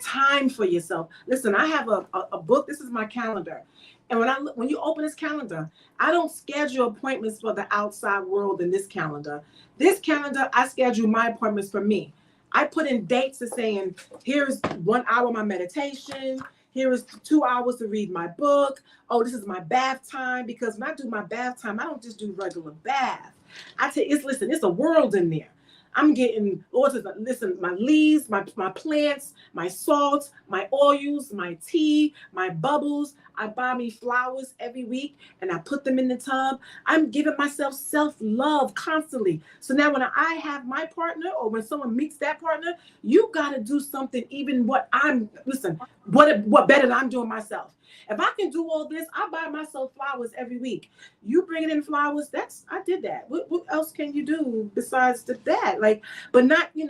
time for yourself. Listen, I have a book. This is my calendar, and when you open this calendar, I don't schedule appointments for the outside world in this calendar. This calendar, I schedule my appointments for me. I put in dates of saying, here's 1 hour my meditation, here is 2 hours to read my book. Oh, this is my bath time, because when I do my bath time, I don't just do regular bath. I tell you, it's a world in there. I'm getting listen, my leaves, my plants, my salts, my oils, my tea, my bubbles. I buy me flowers every week and I put them in the tub. I'm giving myself self-love constantly. So now when I have my partner or when someone meets that partner, you got to do something even what better than I'm doing myself. If I can do all this, I buy myself flowers every week. You bringing in flowers, I did that. What else can you do besides that? Like, but not, you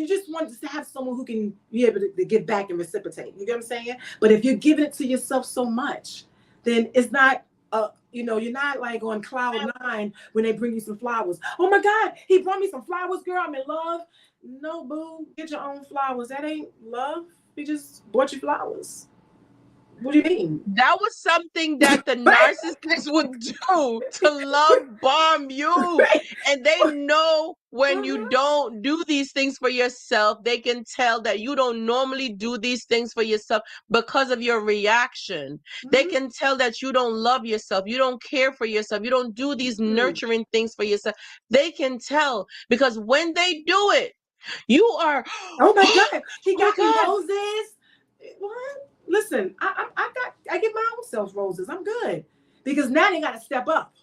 just want to have someone who can be able to give back and reciprocate. You get what I'm saying? But if you're giving it to yourself so much, then it's not, you're not like on cloud 9 when they bring you some flowers. Oh my God, he brought me some flowers, girl. I'm in love. No, boo, get your own flowers. That ain't love. He just bought you flowers. What do you mean? That was something that the narcissist would do to love bomb you. Right. And they know when you Uh-huh. don't do these things for yourself, they can tell that you don't normally do these things for yourself because of your reaction. They Mm-hmm. can tell that you don't love yourself, you don't care for yourself, you don't do these Mm-hmm. nurturing things for yourself. They can tell because when they do it, you are, Oh my oh God, he my got me God, roses. What? Listen, I give my own self roses. I'm good because now they got to step up.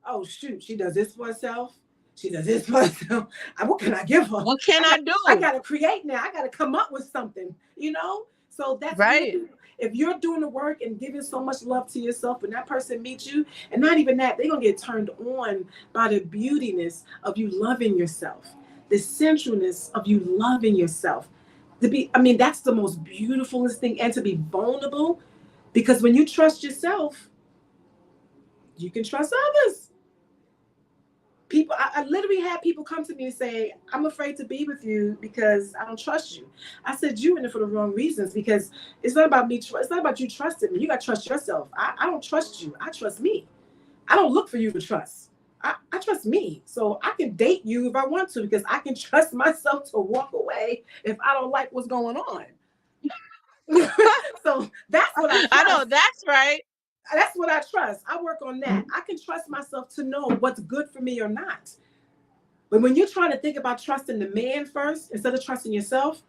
Oh shoot, she does this for herself. She does this for herself. What can I give her? what can I I do? got to create now. I got to come up with something. So that's Right. really, if you're doing the work and giving so much love to yourself, when that person meets you, and not even that, they're gonna get turned on by the beautiness of you loving yourself, the sensualness of you loving yourself. That's the most beautifulest thing, and to be vulnerable, because when you trust yourself, you can trust others. People, I literally had people come to me and say, I'm afraid to be with you because I don't trust you. I said, you in it for the wrong reasons, because it's not about me. It's not about you trusting me. You got to trust yourself. I don't trust you. I trust me. I don't look for you to trust. I trust me. So I can date you if I want to, because I can trust myself to walk away if I don't like what's going on. So that's what I I know trust. that's right. That's what I trust. I work on that. I can trust myself to know what's good for me or not. But when you're trying to think about trusting the man first instead of trusting yourself,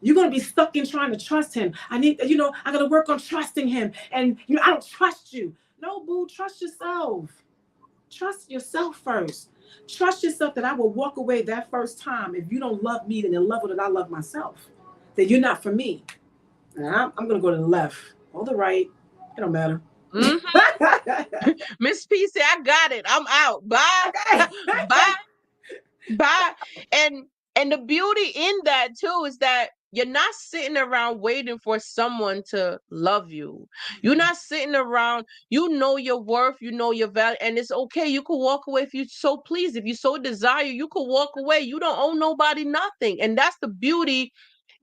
you're going to be stuck in trying to trust him. I got to work on trusting him. And I don't trust you. No, boo, trust yourself. Trust yourself first. Trust yourself that I will walk away that first time. If you don't love me in the level that I love myself, that you're not for me. And I'm going to go to the left or the right. It don't matter. Miss PC, I got it. I'm out. Bye. Bye. Bye. And the beauty in that too is that you're not sitting around waiting for someone to love you. You're not sitting around, you know your worth, you know your value, and it's okay. You could walk away if you so please. If you so desire, you could walk away. You don't owe nobody nothing. And that's the beauty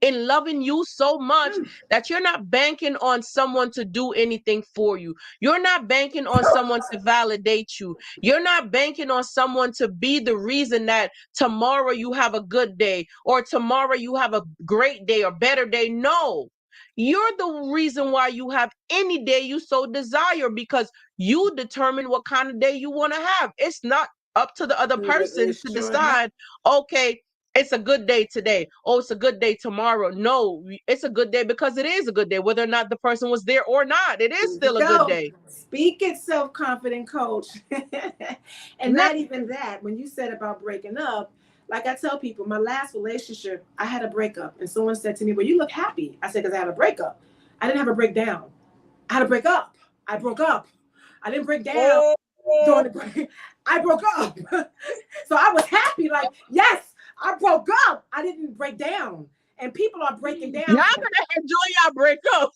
in loving you so much that you're not banking on someone to do anything for you. You're not banking on someone to validate you. You're not banking on someone to be the reason that tomorrow you have a good day or tomorrow you have a great day or better day. No. You're the reason why you have any day you so desire, because you determine what kind of day you want to have. It's not up to the other person to decide, okay, it's a good day today. Oh, it's a good day tomorrow. No, it's a good day because it is a good day, whether or not the person was there or not. It is still a good day. Speak it, self-confident coach. And not even that. When you said about breaking up, like I tell people, my last relationship, I had a breakup. And someone said to me, well, you look happy. I said, because I had a breakup. I didn't have a breakdown. I had a break up. I broke up. I didn't break down during the break. I broke up. So I was happy, like, yes, I broke up. I didn't break down. And people are breaking down. Y'all gonna enjoy y'all breakup.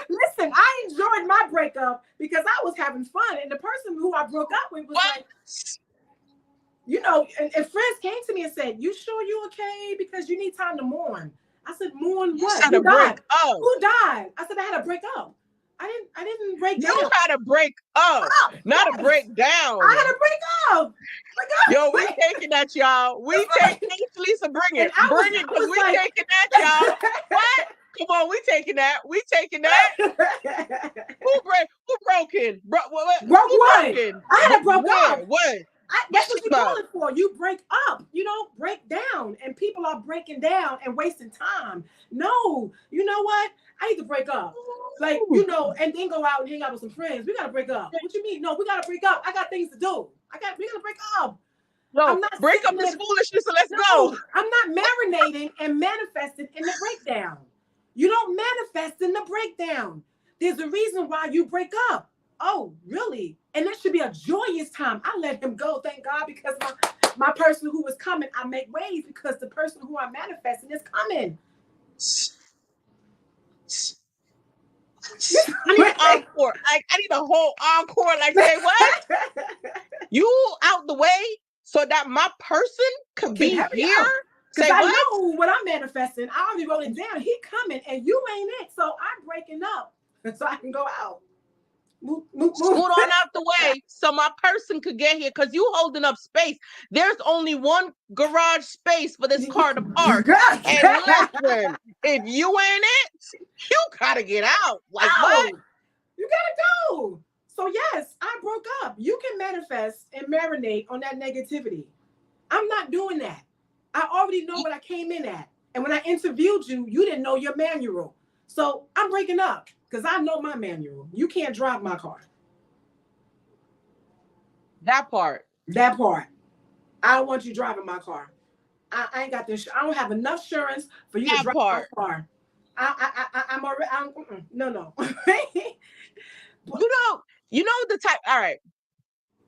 Listen, I enjoyed my breakup because I was having fun. And the person who I broke up with was like, you know, and friends came to me and said, you sure you okay? Because you need time to mourn. I said, mourn what? Who died? Who died? I said, I had to break up. I didn't break down. You had to break up, not a break down. I had to break up. Yo, we taking that, y'all. We taking Lisa, bring it. Bring it, because we like, taking that, y'all. What? Come on, we taking that. We taking that. Who broken? Broke what? Broken. I had to broke up. What? That's what you call it for. You break up. You don't break down. And people are breaking down and wasting time. No. You know what? I need to break up. Like, you know, and then go out and hang out with some friends. We got to break up. What you mean? No, we got to break up. I got things to do. We got to break up. No, I'm not break up this foolishness and let's go. I'm not marinating and manifesting in the breakdown. You don't manifest in the breakdown. There's a reason why you break up. Oh, really? And that should be a joyous time. I let him go, thank God, because my person who was coming, I make ways because the person who I'm manifesting is coming. I need an encore. Like, I need a whole encore. Like, say what? You out the way so that my person could be here? Because I know what I'm manifesting. I already wrote it down. He coming and you ain't it. So I'm breaking up so I can go out. Move. Scoot on out the way so my person could get here, because you holding up space. There's only one garage space for this car to park. And listen, if you ain't it, you gotta get out. Like, what? You gotta go. So yes, I broke up. You can manifest and marinate on that negativity. I'm not doing that. I already know what I came in at. And when I interviewed you, you didn't know your manual. So I'm breaking up. Because I know my manual. You can't drive my car. That part. I don't want you driving my car. I ain't got this. I don't have enough insurance for you to drive my car. I'm already. No. You know the type. All right.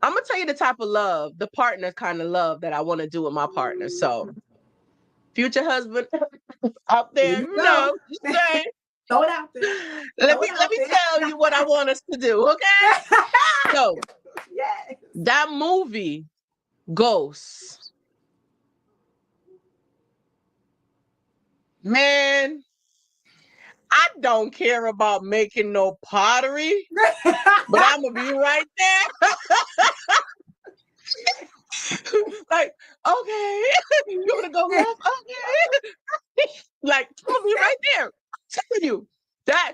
I'm gonna tell you the type of love, the partner kind of love that I want to do with my partner. So, future husband up there, you know, just saying. Throw it out there. Let me tell you what I want us to do, okay? So, that movie, Ghosts. Man, I don't care about making no pottery, but I'm gonna be right there. Like, okay, you want to go left? Okay. Like, I'll be right there. I'm telling you that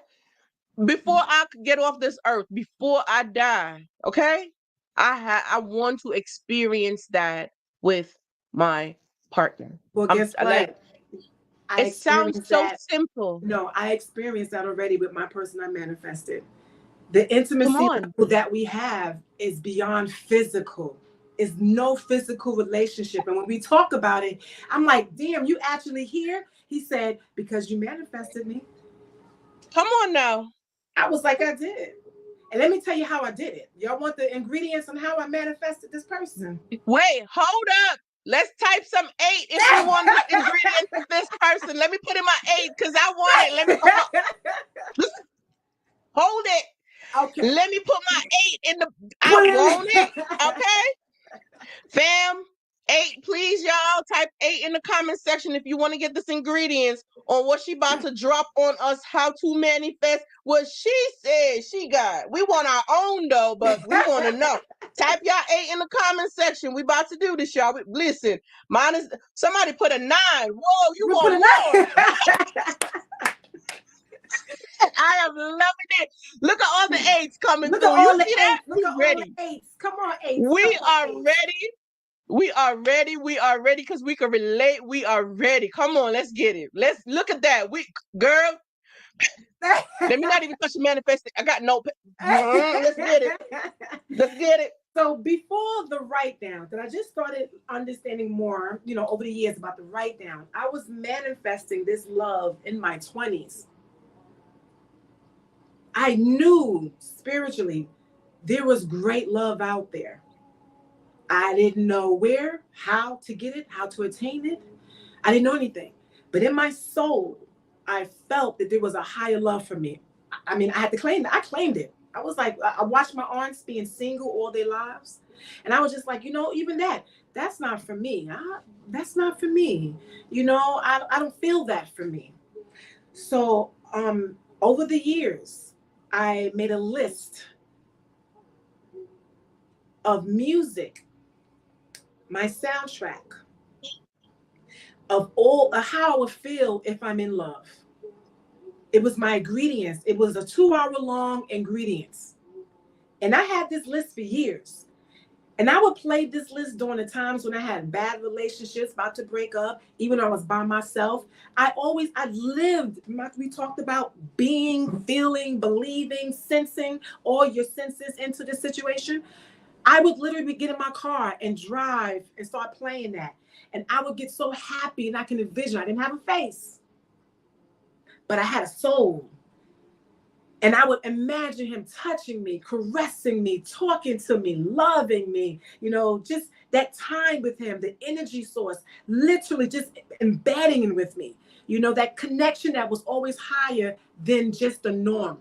before I could get off this earth, before I die, okay, I want to experience that with my partner. Well, guess what? Like, it sounds so simple. No, I experienced that already with my person I manifested. The Come intimacy on. level that we have is beyond physical. Is no physical relationship. And when we talk about it, I'm like, damn, you actually here? He said, because you manifested me. Come on now. I was like, I did. And let me tell you how I did it. Y'all want the ingredients on how I manifested this person? Wait, hold up. Let's type some 8 if you want the ingredients of this person. Let me put in my 8 because I want it. Let me hold it. Okay. Let me put my 8 in the. I Put want it. it. Okay, fam. 8, please, y'all. Type 8 in the comment section if you want to get this ingredients on what she about to drop on us. How to manifest what she said she got. We want our own though, but we want to know. Type y'all 8 in the comment section. We about to do this, y'all. Listen, mine is somebody put a 9. Whoa, you We put want it more? I am loving it. Look at all the 8s coming Look at through. You all the see that? eights. Look We at all the ready. eights. Come on, eights. Come We on, are eights. ready. We are ready. We are ready because we can relate. We are ready. Come on, let's get it. Let's look at that. Girl, let me not even touch the manifesting. I got no. Let's get it. Let's get it. So before the write down, that I just started understanding more, over the years about the write down, I was manifesting this love in my 20s. I knew spiritually there was great love out there. I didn't know where, how to get it, how to attain it. I didn't know anything. But in my soul, I felt that there was a higher love for me. I mean, I had to claim it. I claimed it. I was like, I watched my aunts being single all their lives. And I was just like, even that's not for me. That's not for me. I don't feel that for me. So over the years, I made a list of music, my soundtrack, of how I would feel if I'm in love. It was my ingredients. It was a 2-hour long ingredients. And I had this list for years. And I would play this list during the times when I had bad relationships, about to break up, even though I was by myself. I lived, we talked about being, feeling, believing, sensing all your senses into the situation. I would literally get in my car and drive and start playing that. And I would get so happy, and I can envision, I didn't have a face, but I had a soul. And I would imagine him touching me, caressing me, talking to me, loving me, just that time with him, the energy source, literally just embedding with me, that connection that was always higher than just the norm.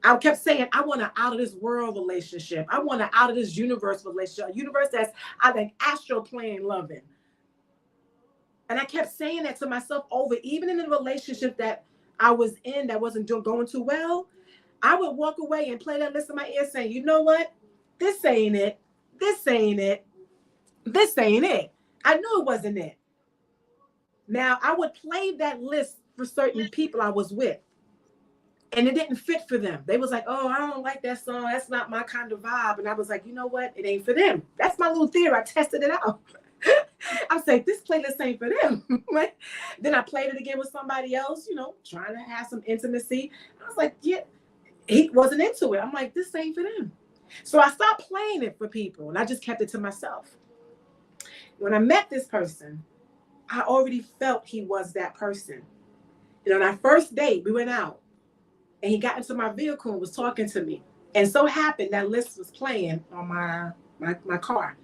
I kept saying, I want an out of this world relationship. I want an out of this universe relationship, a universe that's, I think, astral plane loving. And I kept saying that to myself over, even in the relationship that I was in that wasn't going too well. I would walk away and play that list in my ear saying, you know what? This ain't it. This ain't it. This ain't it. I knew it wasn't it. Now, I would play that list for certain people I was with, and it didn't fit for them. They was like, oh, I don't like that song. That's not my kind of vibe. And I was like, you know what? It ain't for them. That's my little theory. I tested it out. I said, this playlist ain't for them. Then I played it again with somebody else, trying to have some intimacy. I was like, yeah, he wasn't into it. I'm like, this ain't for them. So I stopped playing it for people, and I just kept it to myself. When I met this person, I already felt he was that person. On our first date, we went out, and he got into my vehicle and was talking to me. And so happened that list was playing on my car.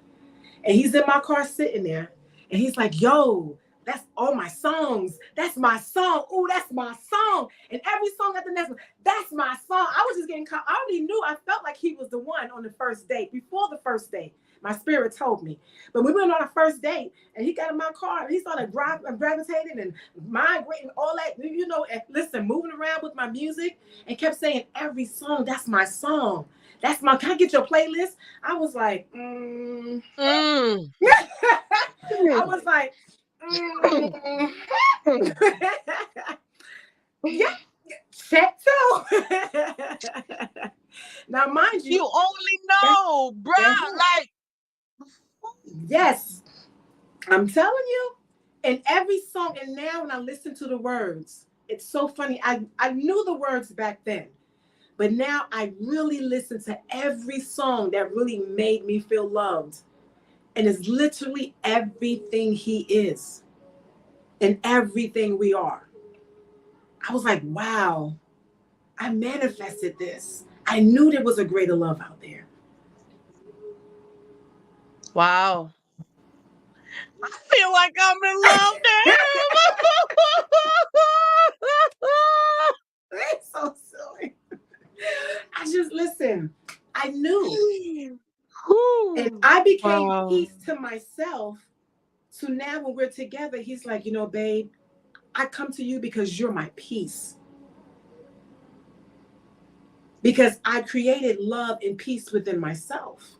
And he's in my car sitting there, and he's like, yo, that's all my songs. That's my song. Oh, that's my song. And every song at the next one, that's my song. I was just getting caught. I already knew. I felt like he was the one on the first date. Before the first date, my spirit told me. But we went on a first date, and he got in my car, and he started gravitating and migrating, all that, and listen, moving around with my music, and kept saying, every song, that's my song. Can I get your playlist? I was like, I was like, yeah, check too. Now, mind you, You only know, bruh. Like, yes, I'm telling you. And every song, and now when I listen to the words, it's so funny. I knew the words back then, But now I really listen to every song that really made me feel loved. And it's literally everything he is and everything we are. I was like, wow, I manifested this. I knew there was a greater love out there. Wow. I feel like I'm in love It's so silly. I just listen. I knew. And now. I became Wow. peace to myself. So now when we're together, he's like, babe, I come to you because you're my peace. Because I created love and peace within myself.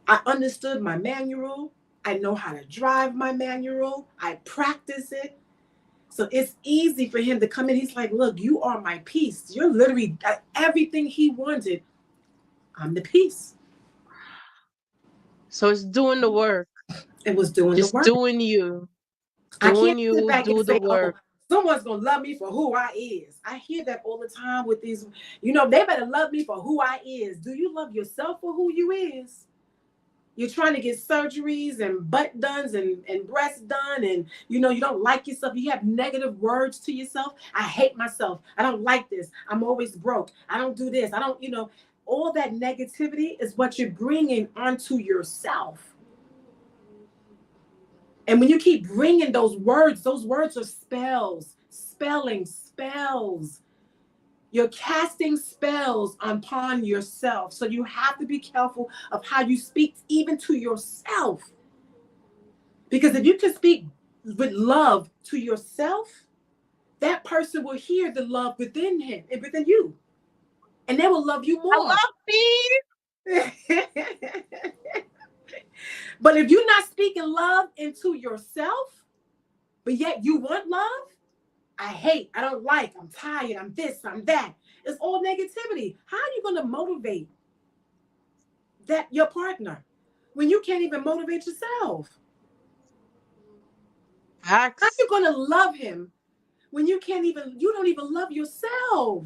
I understood my manual. I know how to drive my manual. I practice it. So it's easy for him to come in. He's like, look, you are my peace. You're literally everything he wanted. I'm the peace. So it's doing the work. It was doing the Just work. doing you. I Doing can't sit you, back and do the say, oh, work. someone's going to love me for who I is. I hear that all the time with these, they better love me for who I is. Do you love yourself for who you is? You're trying to get surgeries and butt done and breasts done. And, you don't like yourself. You have negative words to yourself. I hate myself. I don't like this. I'm always broke. I don't do this. I don't, all that negativity is what you're bringing onto yourself. And when you keep bringing those words are spells, spells. You're casting spells upon yourself. So you have to be careful of how you speak even to yourself. Because if you can speak with love to yourself, that person will hear the love within him and within you. And they will love you I more. love me. But if you're not speaking love into yourself, but yet you want love, I hate, I don't like, I'm tired, I'm this, I'm that. It's all negativity. How are you going to motivate your partner when you can't even motivate yourself? How are Facts. you going to love him when you don't even love yourself?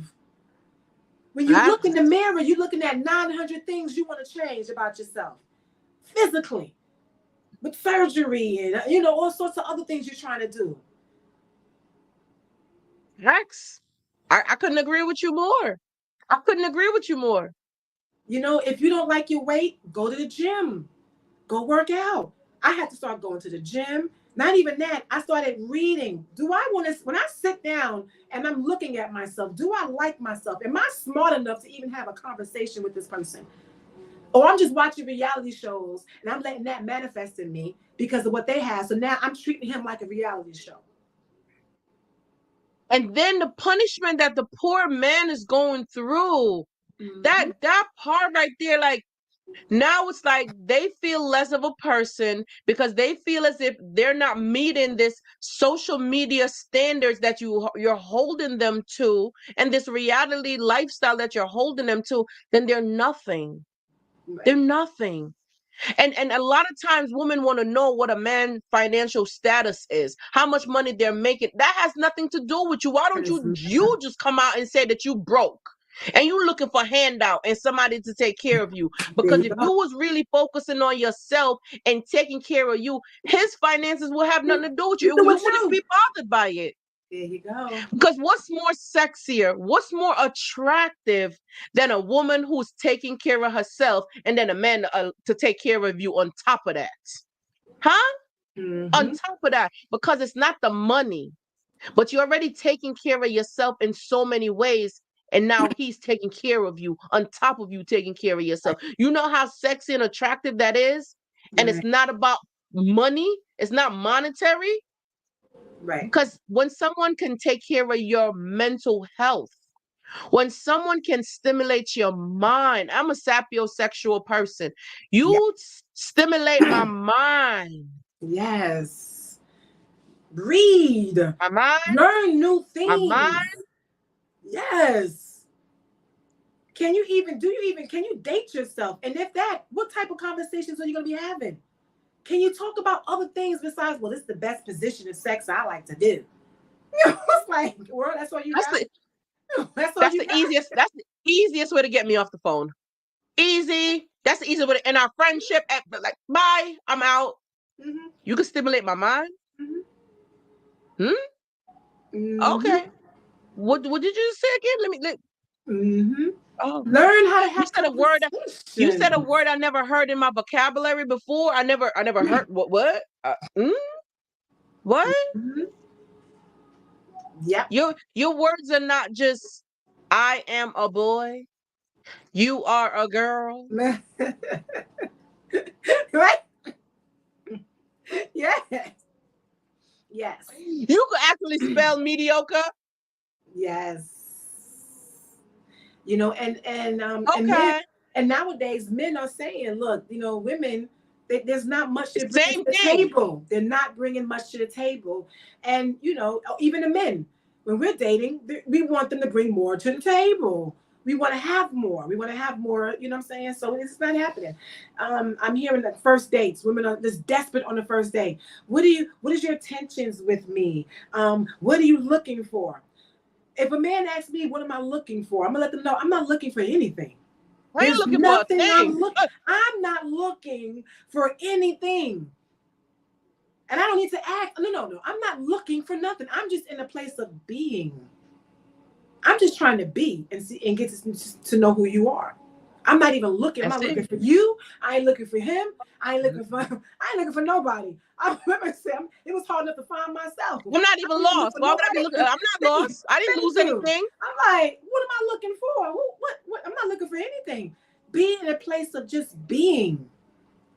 When you look in Facts. the mirror, you're looking at 900 things you want to change about yourself physically, with surgery and, all sorts of other things you're trying to do. Facts. I couldn't agree with you more. I couldn't agree with you more. If you don't like your weight, go to the gym. Go work out. I had to start going to the gym. Not even that. I started reading. Do I want to, when I sit down and I'm looking at myself, do I like myself? Am I smart enough to even have a conversation with this person? Or I'm just watching reality shows and I'm letting that manifest in me because of what they have. So now I'm treating him like a reality show. And then the punishment that the poor man is going through, Mm-hmm. that part right there, like, now it's like they feel less of a person because they feel as if they're not meeting this social media standards that you're holding them to, and this reality lifestyle that you're holding them to. Then they're nothing. Right. They're nothing. And a lot of times women want to know what a man's financial status is, how much money they're making. That has nothing to do with you. Why don't you just come out and say that you broke and you looking for handout and somebody to take care of you? Because if you was really focusing on yourself and taking care of you, his finances will have nothing to do with you. You wouldn't be bothered by it. There you go. Because what's more sexier, what's more attractive than a woman who's taking care of herself and then a man to take care of you on top of that? Huh? Mm-hmm. On top of that, because it's not the money, but you're already taking care of yourself in so many ways. And now he's taking care of you on top of you taking care of yourself. You know how sexy and attractive that is? And it's not about money. It's not monetary. Right. Because when someone can take care of your mental health, when someone can stimulate your mind, I'm a sapiosexual person. You stimulate my mind. Yes. Read. My mind. Learn new things. My mind. Yes. Can you date yourself? And if that, what type of conversations are you going to be having? Can you talk about other things besides, well, this is the best position of sex I like to do? It's like, well, that's what you got. That's all you got. That's the easiest way to get me off the phone. Easy. That's the easiest way to end our friendship. Like, bye, I'm out. Mm-hmm. You can stimulate my mind. Mm-hmm. Hmm? Mm-hmm. Okay. What did you say again? Mm-hmm. Oh, Learn how to you have said a word. You said a conversations. word I never heard in my vocabulary before. I never heard what? What? Mm-hmm. Yep. Your words are not just I am a boy. You are a girl. Right? Yes. Yes. You could actually spell mediocre. Yes. You know, and men, Okay. and nowadays men are saying, look, you know, women, there's not much to bring to Same the thing. table. They're not bringing much to the table. And you know, even the men, when we're dating, we want them to bring more to the table. We want to have more. We want to have more. You know what I'm saying? So it's not happening. I'm hearing that first dates, women are just desperate on the first date. What is your intentions with me? What are you looking for? If a man asks me, what am I looking for? I'm gonna let them know I'm not looking for anything. I ain't There's looking for a nothing thing. I'm not looking for anything. And I don't need to act. No, no, no. I'm not looking for nothing. I'm just in a place of being. I'm just trying to be and see and get to know who you are. I'm not even looking. I'm That's not it. looking for you. I ain't looking for him. I ain't looking for. I ain't looking for nobody. I remember saying it was hard enough to find myself. I'm not I even don't even look lost. for Why would I be nobody. looking? I'm not Thank lost. I didn't lose you. anything. I'm like, what am I looking for? What? I'm not looking for anything. Be in a place of just being.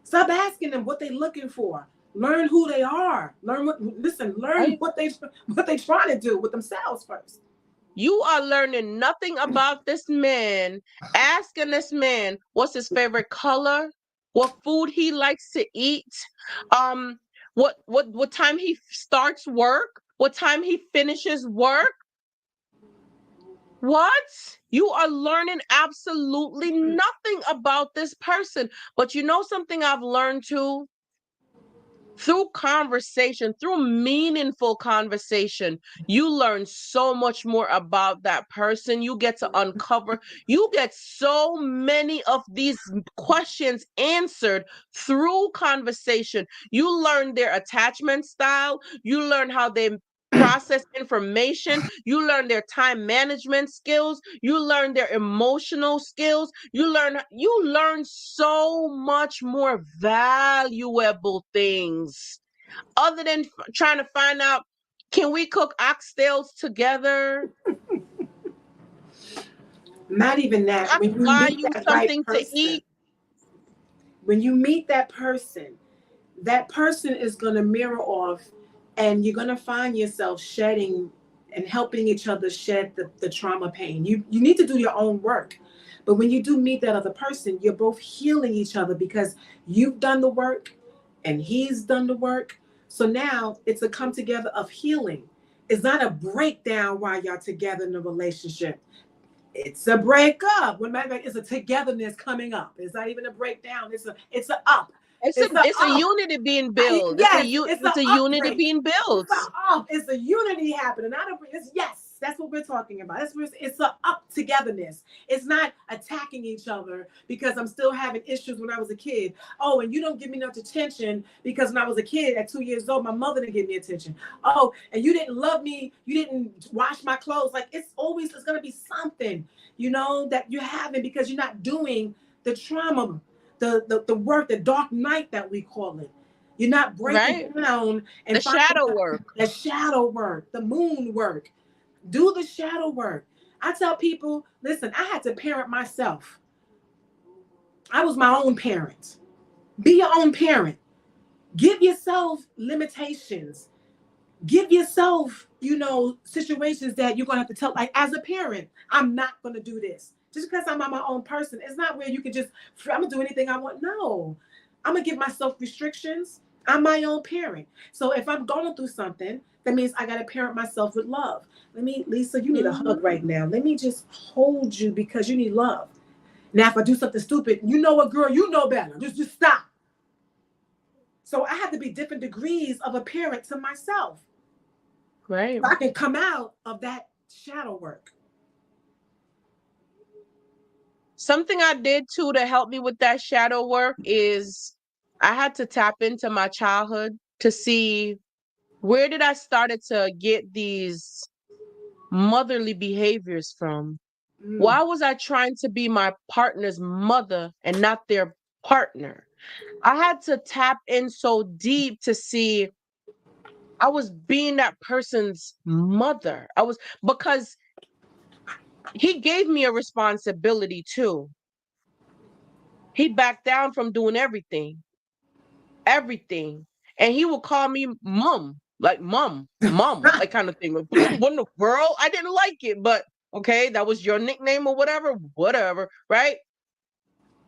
Stop asking them what they're looking for. Learn who they are. Learn what. Listen. Learn Right? what they trying to do with themselves first. You are learning nothing about this man, asking this man what's his favorite color, what food he likes to eat, um, what time he starts work, what time he finishes work. What? You are learning absolutely nothing about this person. But you know something I've learned too? Through conversation, through meaningful conversation, you learn so much more about that person. You get to uncover, you get so many of these questions answered through conversation. You learn their attachment style, you learn how they process information, you learn their time management skills, you learn their emotional skills, you learn so much more valuable things other than trying to find out, can we cook oxtails together? Not even that. I When can you buy meet you that right something to person, eat. when you meet that person is going to mirror off, and you're going to find yourself shedding and helping each other shed the trauma pain. You need to do your own work. But when you do meet that other person, you're both healing each other because you've done the work and he's done the work. So now it's a come together of healing. It's not a breakdown while y'all together in a relationship. It's a breakup. When matter of fact, it's a togetherness coming up. It's not even a breakdown. It's a up. It's a It's a up. unity being built. Yes, it's It's an a unity upgrade. being built. It's a up. It's a unity happening. Not a. It's yes. That's what we're talking about. It's a up togetherness. It's not attacking each other because I'm still having issues when I was a kid. Oh, and you don't give me enough attention because when I was a kid at 2 years old, my mother didn't give me attention. Oh, and you didn't love me. You didn't wash my clothes. Like it's gonna be something, that you're having because you're not doing the trauma, the work, the dark night that we call it. You're not breaking Right? down The and finding shadow work. the shadow work, the moon work. Do the shadow work. I tell people, listen, I had to parent myself. I was my own parent. Be your own parent. Give yourself limitations. Give yourself, situations that you're going to have to tell. Like, as a parent, I'm not going to do this. Just because I'm my own person, it's not where you can just, I'm going to do anything I want. No, I'm going to give myself restrictions. I'm my own parent. So if I'm going through something, that means I got to parent myself with love. Lisa, you need a hug Mhm. right now. Let me just hold you because you need love. Now, if I do something stupid, you know what, girl, you know better. Just stop. So I have to be different degrees of a parent to myself. Right. So I can come out of that shadow work. Something I did too to help me with that shadow work is I had to tap into my childhood to see where did I started to get these motherly behaviors from. Mm. Why was I trying to be my partner's mother and not their partner? I had to tap in so deep to see I was being that person's mother. I was, because he gave me a responsibility too. He backed down from doing everything, everything. And he would call me mom, like mom, like kind of thing. What in the world? I didn't like it, but okay, that was your nickname or whatever, right?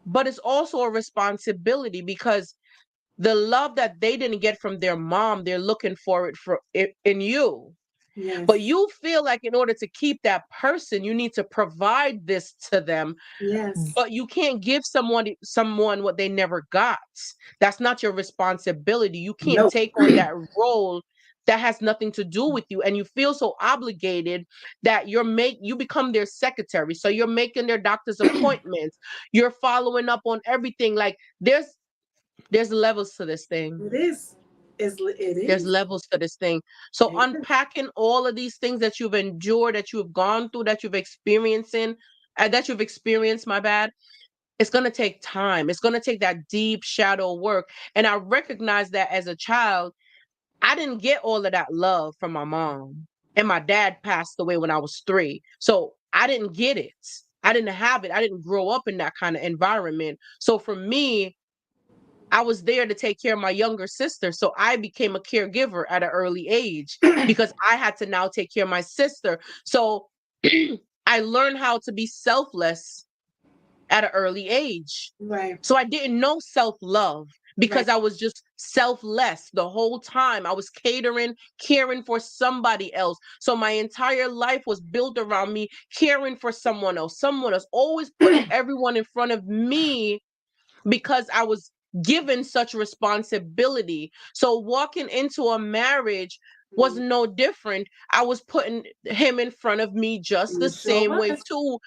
But it's also a responsibility because the love that they didn't get from their mom, they're looking for it in you. But Yes. you feel like in order to keep that person, you need to provide this to them, Yes. but you can't give someone what they never got. That's not your responsibility. You can't Nope. take on that role that has nothing to do with you, and you feel so obligated that you become their secretary, so you're making their doctor's appointments, you're following up on everything. Like there's levels to this thing. It is. It There's is. levels to this thing. So It is. unpacking all of these things that you've endured, that you've gone through, that you've experienced, my bad, it's going to take time. It's going to take that deep shadow work. And I recognize that as a child, I didn't get all of that love from my mom. And my dad passed away when I was 3. So I didn't get it. I didn't have it. I didn't grow up in that kind of environment. So for me, I was there to take care of my younger sister. So I became a caregiver at an early age because I had to now take care of my sister. So I learned how to be selfless at an early age. Right. So I didn't know self-love Right. because I was just selfless the whole time. I was catering, caring for somebody else. So my entire life was built around me caring for someone else, always putting everyone in front of me because I was given such responsibility. So walking into a marriage was no different. I was putting him in front of me just the You sure same way was. too.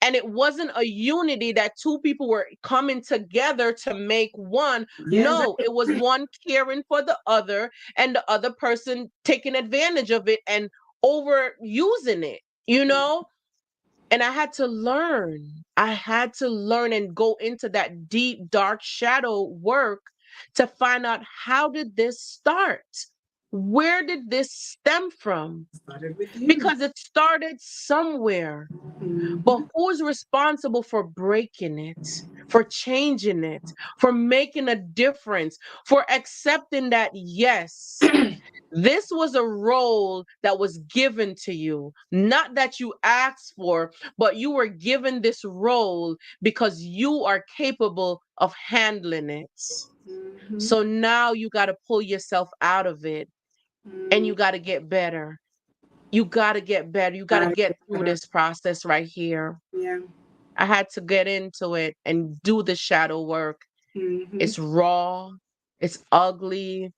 And it wasn't a unity that two people were coming together to make one. Yeah. No, it was one caring for the other and the other person taking advantage of it and overusing it, you know? And I had to learn. I had to learn and go into that deep, dark shadow work to find out, how did this start? Where did this stem from? Started with you. Because it started somewhere. But Mhm. who's responsible for breaking it, for changing it, for making a difference, for accepting that, yes, this was a role that was given to you, not that you asked for, but you were given this role because you are capable of handling it. Mhm. So now you got to pull yourself out of it and Mm. you got to get better. You got to get better. You got to Gotta get get through better. this process right here. Yeah. I had to get into it and do the shadow work. Mhm. It's raw, it's ugly,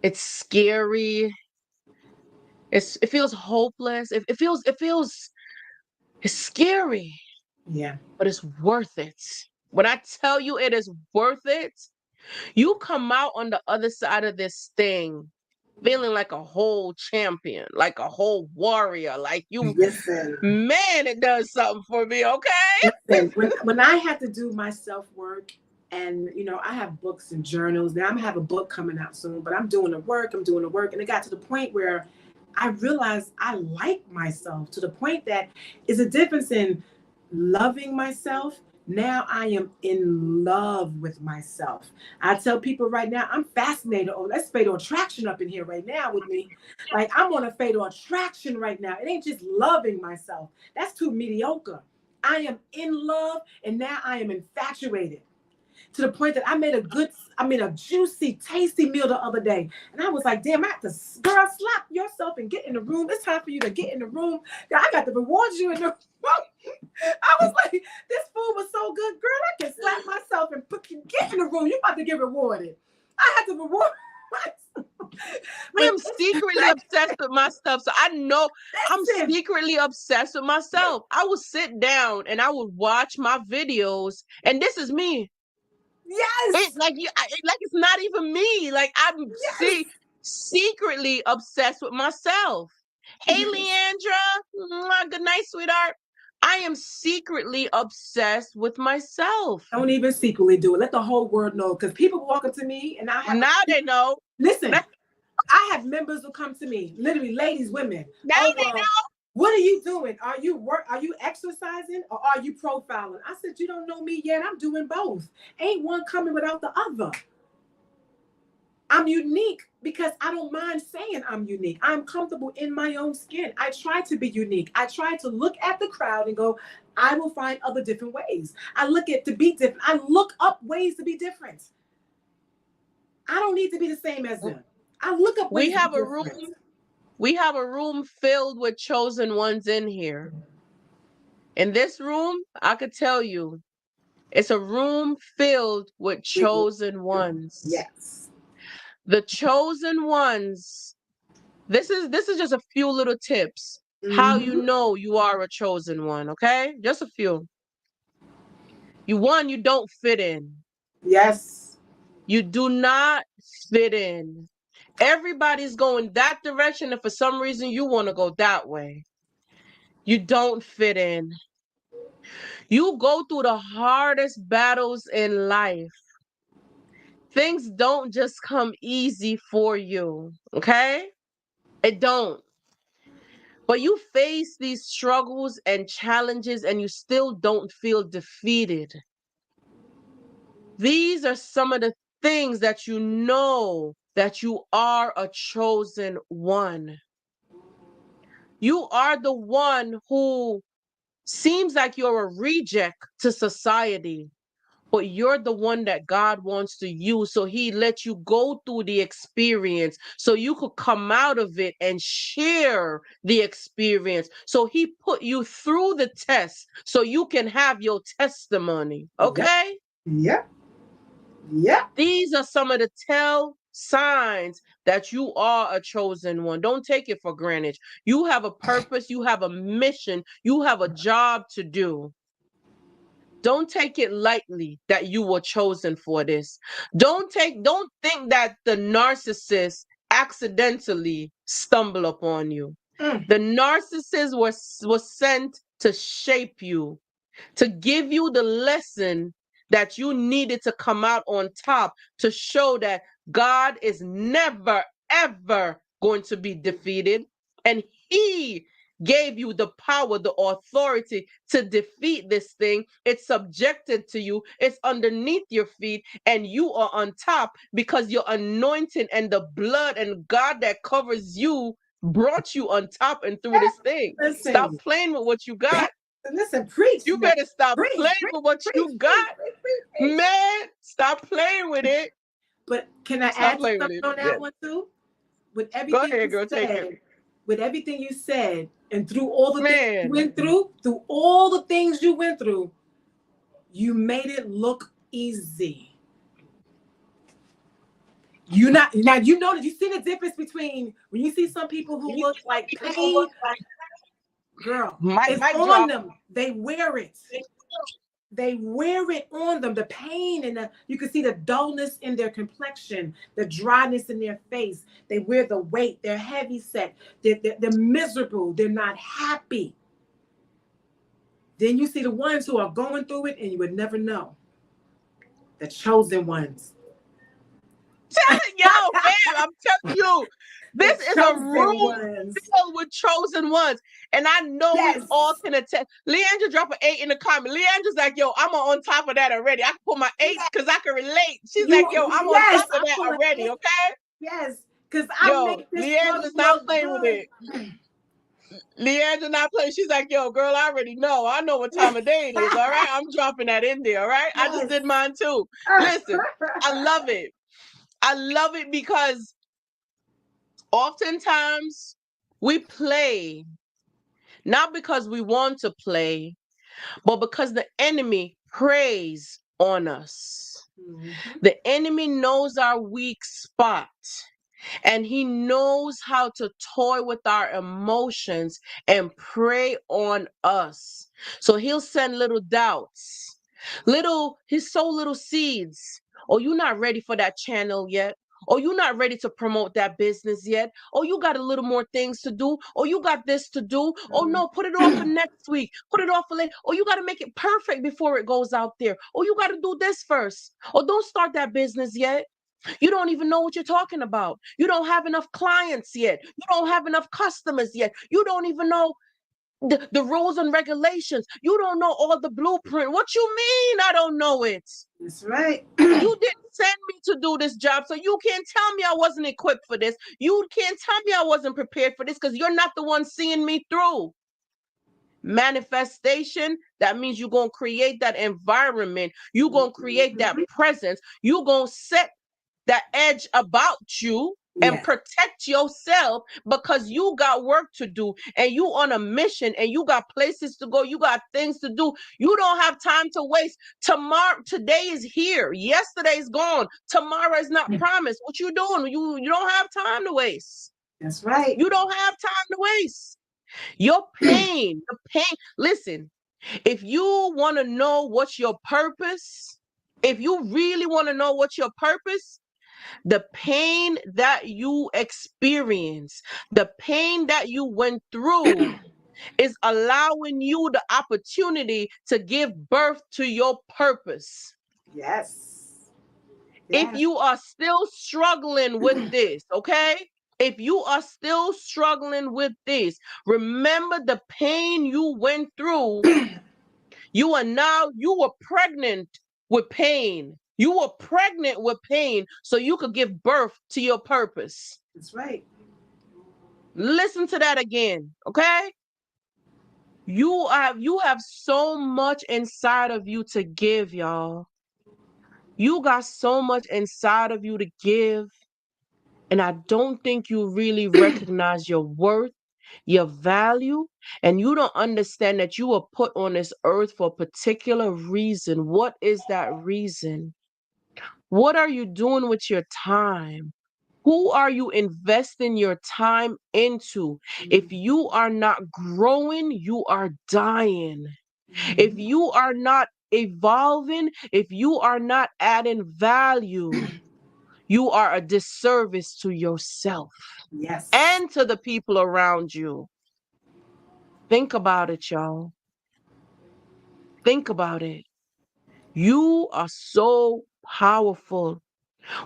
it's scary, it feels hopeless. It's scary, Yeah. but it's worth it. When I tell you it is worth it, you come out on the other side of this thing feeling like a whole champion, like a whole warrior, like you, Listen. man, it does something for me, okay? Listen. When I had to do my self work, and I have books and journals. Now I'm gonna have a book coming out soon, but I'm doing the work. I'm doing the work, and it got to the point where I realized I like myself to the point that is a difference in loving myself. Now I am in love with myself. I tell people right now, I'm fascinated. Oh, let's fatal attraction up in here right now with me. Like I'm on a fatal attraction right now. It ain't just loving myself. That's too mediocre. I am in love and now I am infatuated to the point that I made a juicy, tasty meal the other day. And I was like, damn, I have to, girl, slap yourself and get in the room. It's time for you to get in the room. I got to reward you in the room. I was like, this food was so good, girl. I can slap myself and get in the room. You about to get rewarded. I had to reward myself. I am secretly obsessed with myself. So I know I'm Listen. secretly obsessed with myself. I will sit down and I will watch my videos, and this is me. Yes. Like it's not even me. Like I'm Yes. secretly obsessed with myself. Hey, Yes. Leandra. Good night, sweetheart. I am secretly obsessed with myself. Don't even secretly do it. Let the whole world know. Because people walk up to me and I have Now they know. listen, I have members who come to me, literally ladies, women. Now Oh, they well, what are you doing? Are you exercising or are you profiling? I said, you don't know me yet. I'm doing both. Ain't one coming without the other. I'm unique because I don't mind saying I'm unique. I'm comfortable in my own skin. I try to be unique. I try to look at the crowd and go, I will find other different ways. I look at to be different. I look up ways to be different. I don't need to be the same as them. I look up we ways to be have a different. room. We have a room filled with chosen ones in here. In this room, I could tell you, it's a room filled with chosen ones. Yes. The chosen ones. This is just a few little tips how you Mm-hmm. know you are a chosen one, okay? Just a few. You don't fit in. Yes. You do not fit in. Everybody's going that direction, and for some reason you want to go that way. You don't fit in. You go through the hardest battles in life. Things don't just come easy for you, okay? It don't. But you face these struggles and challenges and you still don't feel defeated. These are some of the things that you know that you are a chosen one. You are the one who seems like you're a reject to society, but you're the one that God wants to use. So he let you go through the experience so you could come out of it and share the experience. So he put you through the test so you can have your testimony. Yep. Okay? Yep. Yep. These are some of the tell signs that you are a chosen one. Don't take it for granted. You have a purpose, you have a mission, you have a job to do. Don't take it lightly that you were chosen for this. Don't think that the narcissist accidentally stumble upon you. Mm. The narcissist was sent to shape you, to give you the lesson that you needed to come out on top, to show that God is never, ever going to be defeated. And he gave you the power, the authority to defeat this thing. It's subjected to you, it's underneath your feet, and you are on top because your anointing and the blood and God that covers you brought you on top and through this thing. Stop Listen. playing with what you got. Listen, preach You now. better stop Preach, playing preach, with what preach, you preach, got. preach, preach, preach. Man, stop playing with it. But can I Stop add playing with something it. on that Yes. one too? With Go everything ahead, you girl. Take it. said, with everything you said, and through all the things you Man. went through all the things you went through, you made it look easy. You not now you know that you see the difference between when you see some people who look like pain, girl, it's Mic on drop. them. They wear it. They wear it on them. The pain and you can see the dullness in their complexion, the dryness in their face. They wear the weight. They're heavy set. They're miserable. They're not happy. Then you see the ones who are going through it, and you would never know. The chosen ones. Telling y'all, man, I'm telling you, The this is a chosen room ones. filled with chosen ones. And I know we Yes. all can attest. Leandra drop an 8 in the comment. Leandra's like, yo, I'm on top of that already. I can put my 8s Yes. because I can relate. She's like, You yo, I'm on yes, top of I'm that pulling already, it. okay? Yes. Because I Yo, make this struggle Leandra's not look playing with it. good. Leandra not playing. She's like, yo, girl, I already know. I know what time of day it is. All right. I'm dropping that in there. All right. I just Yes. did mine too. Listen, I love it. I love it because oftentimes we play not because we want to play, but because the enemy preys on us. Mhm. The enemy knows our weak spot. And he knows how to toy with our emotions and prey on us. So he'll send little doubts, he's sow little seeds. Oh, you're not ready for that channel yet. Oh, you're not ready to promote that business yet. Oh, you got a little more things to do. Oh, you got this to do. Oh, no, put it off for next week. Put it off for later. Oh, you got to make it perfect before it goes out there. Oh, you got to do this first. Oh, don't start that business yet. You don't even know what you're talking about. You don't have enough clients yet. You don't have enough customers yet. You don't even know the rules and regulations. You don't know all the blueprint. What you mean I don't know it? That's right. You didn't send me to do this job, so you can't tell me I wasn't equipped for this. You can't tell me I wasn't prepared for this because you're not the one seeing me through. Manifestation, that means you're going to create that environment. You're going to create that presence. You're going to set that edge about you and protect yourself because you got work to do and you on a mission and you got places to go. You got things to do. You don't have time to waste. Today is here. Yesterday's gone. Tomorrow is not promised. What you doing? You don't have time to waste. That's right. You don't have time to waste. Your pain, listen, if you want to know what's your purpose, if you really want to know what's your purpose, the pain that you experience, the pain that you went through is allowing you the opportunity to give birth to your purpose. Yes. If you are still struggling with this, okay? If you are still struggling with this, remember the pain you went through. You were pregnant with pain. You were pregnant with pain so you could give birth to your purpose. That's right. Listen to that again, okay? You have so much inside of you to give, y'all. You got so much inside of you to give. And I don't think you really recognize your worth, your value, and you don't understand that you were put on this earth for a particular reason. What is that reason? What are you doing with your time? Who are you investing your time into? If you are not growing, you are dying. If you are not evolving, if you are not adding value, you are a disservice to yourself and to the people around you. Think about it, y'all. Think about it. You are so powerful.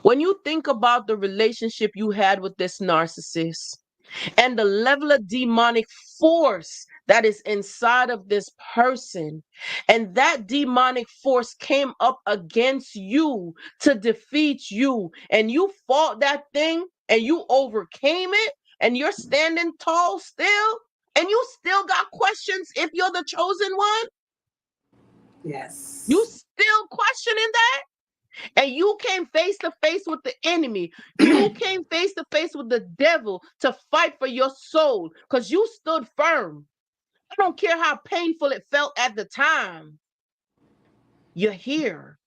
When you think about the relationship you had with this narcissist and the level of demonic force that is inside of this person, and that demonic force came up against you to defeat you, and you fought that thing and you overcame it, and you're standing tall still, and you still got questions if you're the chosen one. Yes. You still questioning that? And you came face to face with the enemy. You came face to face with the devil to fight for your soul because you stood firm. I don't care how painful it felt at the time. You're here.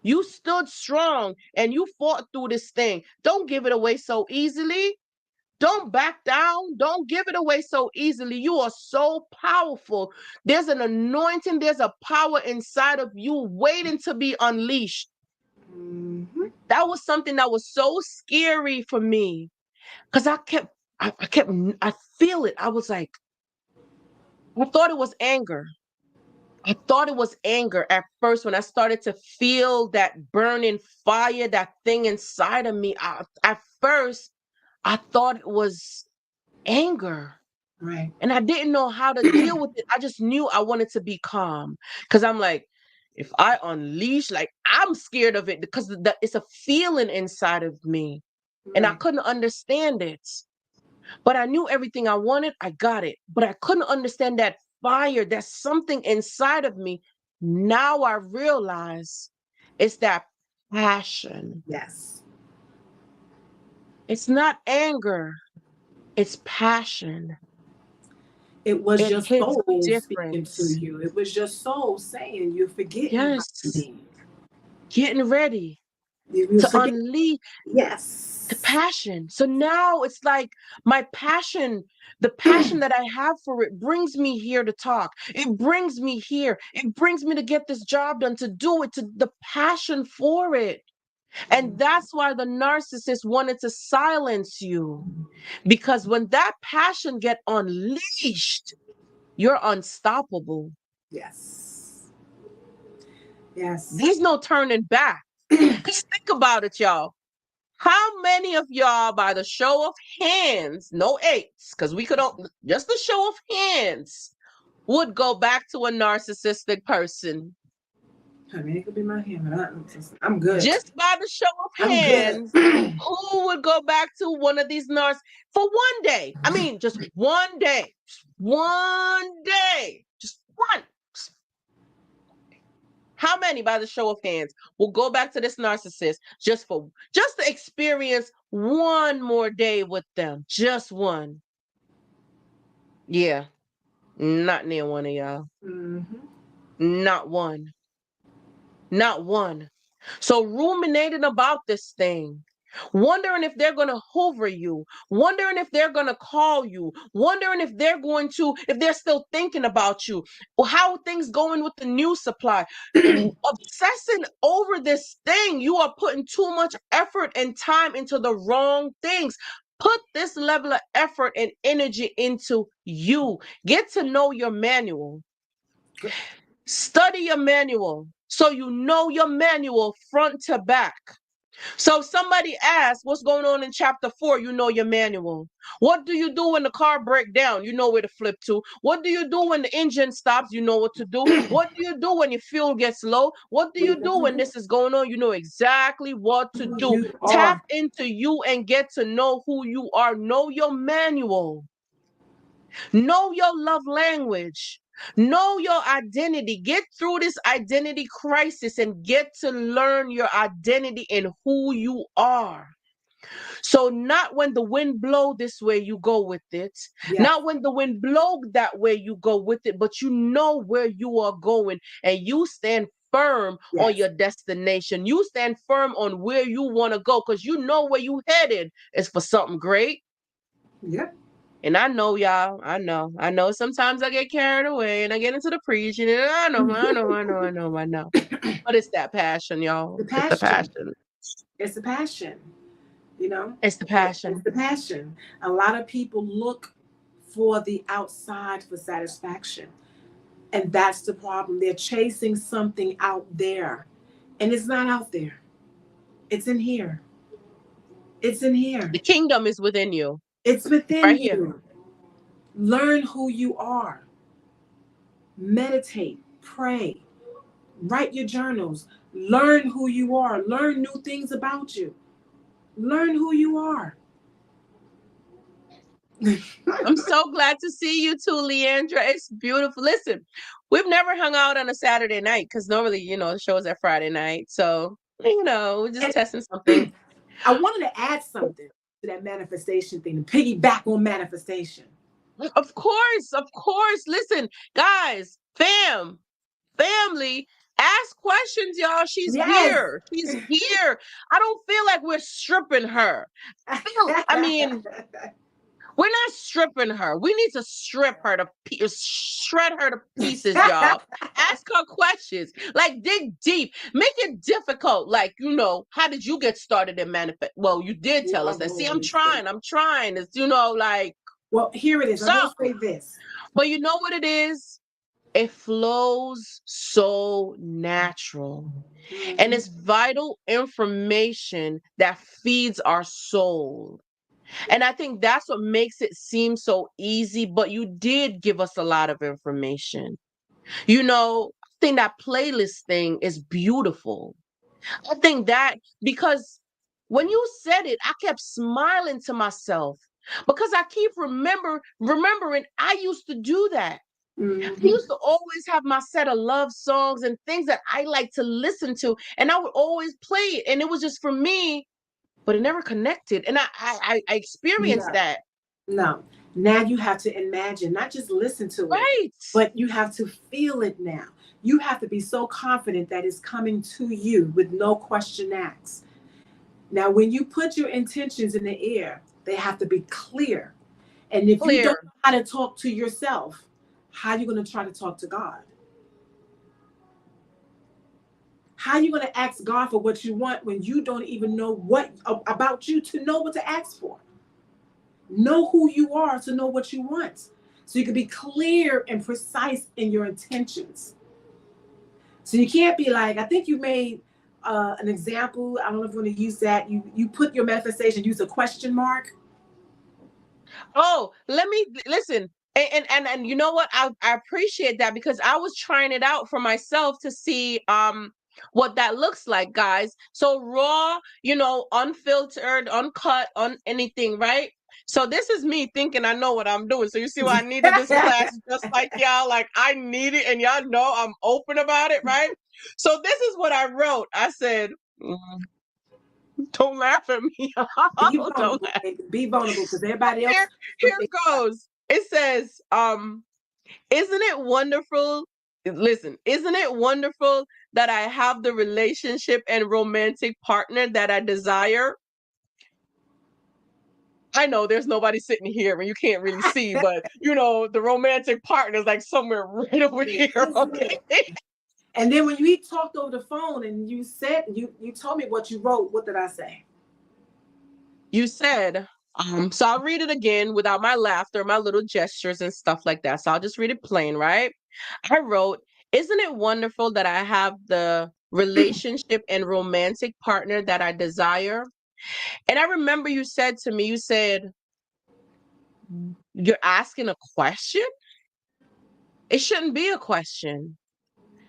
You stood strong and you fought through this thing. Don't give it away so easily. Don't back down. Don't give it away so easily. You are so powerful. There's an anointing, there's a power inside of you waiting to be unleashed. That was something that was so scary for me because I feel it. I was like, I thought it was anger. I thought it was anger at first when I started to feel that burning fire, that thing inside of me. At first, I thought it was anger. Right. And I didn't know how to deal with it. I just knew I wanted to be calm because I'm like, if I unleash, like I'm scared of it because it's a feeling inside of me. And I couldn't understand it. But I knew everything I wanted, I got it. But I couldn't understand that fire, that's something inside of me. Now I realize it's that passion. Yes. It's not anger, it's passion. It was It your hits soul speaking to different. you. It was your soul saying, "You're forgetting about Yes. me." Getting ready. to unleash Yes. the passion. So now it's like my passion, the passion that I have for it brings me here to talk. It brings me here. It brings me to get this job done, to do it, to the passion for it. And that's why the narcissist wanted to silence you. Because when that passion get unleashed, you're unstoppable. Yes. Yes. There's no turning back. Because think about it, y'all. How many of y'all, by the show of hands, no eights, because we could just the show of hands, would go back to a narcissistic person? I mean, it could be my hand, but I'm good. Just by the show of I'm hands, good. who would go back to one of these narcissists for one day? I mean, just one day. Just one day. Just one. How many, by the show of hands, will go back to this narcissist just to experience one more day with them? Just one. Yeah, not near one of y'all. Not one. Not one. So ruminating about this thing, wondering if they're going to hoover you, wondering if they're going to call you, wondering if they're still thinking about you, how things going with the new supply, obsessing over this thing. You are putting too much effort and time into the wrong things. Put this level of effort and energy into you. Get to know your manual. Study your manual so you know your manual front to back. So if somebody asks what's going on in chapter 4, you know your manual. What do you do when the car breaks down? You know where to flip to. What do you do when the engine stops? You know what to do. What do you do when your fuel gets low? What do you do when this is going on? You know exactly what to do. Tap into you and get to know who you are. Know your manual. Know your love language. Know your identity. Get through this identity crisis and get to learn your identity and who you are. So not when the wind blow this way, you go with it. Yeah. Not when the wind blow that way, you go with it, but you know where you are going and you stand firm on your destination. You stand firm on where you want to go because you know where you headed is for something great. Yep. And I know, y'all, I know sometimes I get carried away and I get into the preaching and I know. But it's that passion, y'all. It's the passion. It's the passion, you know? It's the passion. It's the passion. A lot of people look for the outside for satisfaction. And that's the problem. They're chasing something out there. And it's not out there. It's in here. It's in here. The kingdom is within you. It's within you. Here. Learn who you are. Meditate, pray, write your journals. Learn who you are. Learn new things about you. Learn who you are. I'm so glad to see you too, Leandra. It's beautiful. Listen, we've never hung out on a Saturday night because normally, the show is at Friday night. So, we're just testing something. I wanted to add something to that manifestation thing, to piggyback on manifestation. Of course. Listen, guys, family, ask questions, y'all. She's here. She's here. I don't feel like we're stripping her. I mean, we're not stripping her. We need to strip her to shred her to pieces, y'all. Ask her questions. Like, dig deep. Make it difficult. Like, how did you get started in manifest? Well, you did tell us that. See, I'm trying. It's, like. Well, here it is. I will say this. But you know what it is? It flows so natural. Mm-hmm. And it's vital information that feeds our soul. And I think that's what makes it seem so easy, but you did give us a lot of information. I think that playlist thing is beautiful. I think that because when you said it, I kept smiling to myself because I keep remembering I used to do that. Mm-hmm. I used to always have my set of love songs and things that I like to listen to, and I would always play it, and it was just for me. But it never connected. And I experienced that. No. Now you have to imagine, not just listen to it, but you have to feel it now. You have to be so confident that it's coming to you with no question asked. Now, when you put your intentions in the air, they have to be clear. And if you don't Clear. know how to talk to yourself, how are you going to try to talk to God? How are you going to ask God for what you want when you don't even know what about you to know what to ask for? Know who you are to know what you want. So you can be clear and precise in your intentions. So you can't be like, I think you made an example. I don't know if you want to use that. You put your manifestation, use a question mark. Oh, let me listen. And you know what? I appreciate that because I was trying it out for myself to see what that looks like, guys. So raw, unfiltered, uncut, on anything, right? So this is me thinking I know what I'm doing. So you see why I needed this class just like y'all. Like I need it, and y'all know I'm open about it, right? So this is what I wrote. I said, don't laugh at me. Be Don't vulnerable, laugh. baby. Be vulnerable because everybody else Here, will here think about goes. It says, isn't it wonderful? Listen, isn't it wonderful that I have the relationship and romantic partner that I desire? I know there's nobody sitting here and you can't really see, it. but the romantic partner is like somewhere right over here. Isn't Okay. it? And then when we talked over the phone and you said you told me what you wrote, what did I say? You said, so I'll read it again without my laughter, my little gestures and stuff like that. So I'll just read it plain, right? I wrote, isn't it wonderful that I have the relationship and romantic partner that I desire? And I remember you said to me, you said, you're asking a question? It shouldn't be a question.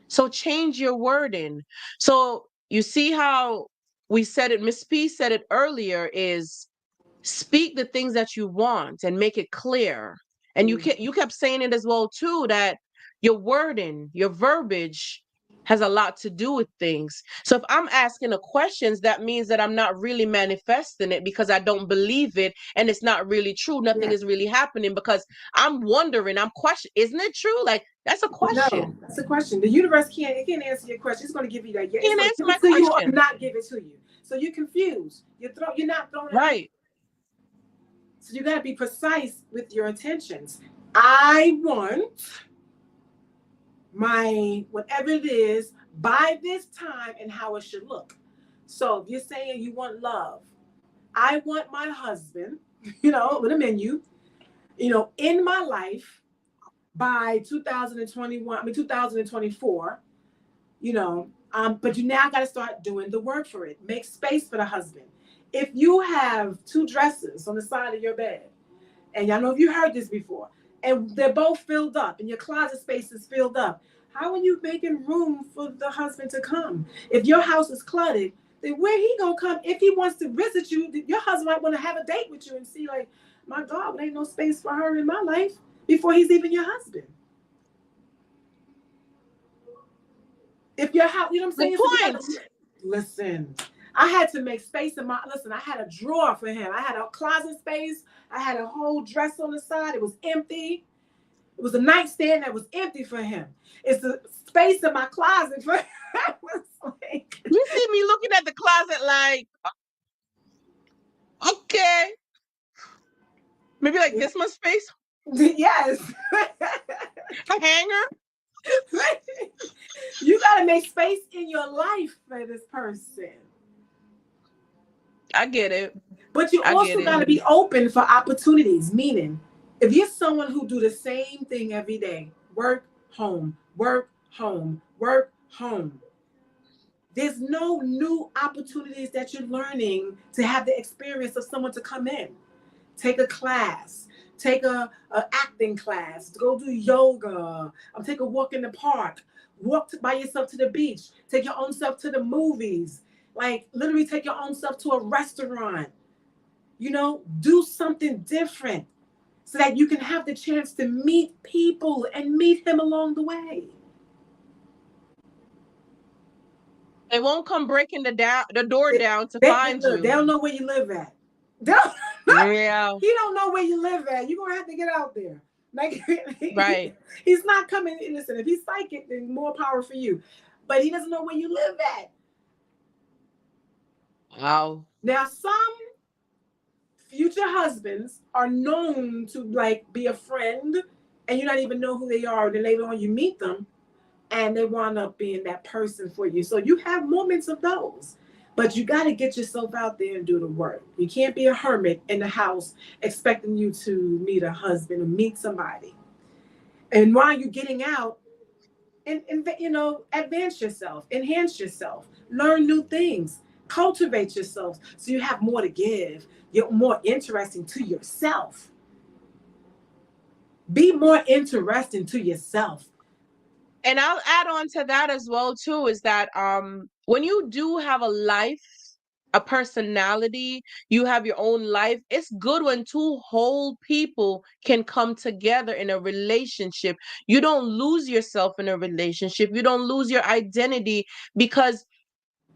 So change your wording. So you see how we said it, Miss P said it earlier, is speak the things that you want and make it clear. And you kept saying it as well too, that your wording, your verbiage has a lot to do with things. So if I'm asking a questions, that means that I'm not really manifesting it because I don't believe it and it's not really true. Nothing Yeah. is really happening because I'm wondering, I'm questioning, isn't it true? Like that's a No, question. that's a question. The universe can't answer your question. It's going to give you that. Yeah, it's Can't going to answer give my it to you or question. not give it to you. So you're confused. You're not throwing it out. Right. So you got to be precise with your intentions. I want my whatever it is by this time and how it should look. So if you're saying you want love, I want my husband, with a menu, in my life by 2021, I mean 2024, but you now got to start doing the work for it. Make space for the husband. If you have two dresses on the side of your bed, and y'all know if you heard this before, and they're both filled up, and your closet space is filled up, how are you making room for the husband to come? If your house is cluttered, then where he gonna come if he wants to visit you? Your husband might want to have a date with you and see, like, my God, there ain't no space for her in my life before he's even your husband. If your house, you know what I'm Good saying? So you point. gotta listen. I had to make space in I had a drawer for him. I had a closet space. I had a whole dresser on the side. It was empty. It was a nightstand that was empty for him. It's the space in my closet for him. You see me looking at the closet like, okay, maybe like this much space, Yes. a hanger. You got to make space in your life for this person. I get it. But you I get also it. got to be open for opportunities. Meaning, if you're someone who do the same thing every day, work, home, work, home, work, home, there's no new opportunities that you're learning to have the experience of someone to come in, take a class, take a acting class, go do yoga, take a walk in the park, by yourself to the beach, take your own self to the movies, like literally take your own self to a restaurant. Do something different so that you can have the chance to meet people and meet him along the way. They won't come breaking the door They, down to they find look, they you. don't know where you live at. They don't, Yeah, he don't know where you live at. You're gonna have to get out there. Like right. he's not coming. Listen, if he's psychic, then more power for you. But he doesn't know where you live at. Wow. Now, some future husbands are known to like be a friend and you not even know who they are. Then later on you meet them and they wind up being that person for you. So you have moments of those. But you got to get yourself out there and do the work. You can't be a hermit in the house expecting you to meet a husband or meet somebody. And while you're getting out, and advance yourself, enhance yourself, learn new things, cultivate yourself so you have more to give. You're more interesting to yourself. Be more interesting to yourself. And I'll add on to that as well too, is that when you do have a life, a personality, you have your own life, it's good when two whole people can come together in a relationship. You don't lose yourself in a relationship. You don't lose your identity because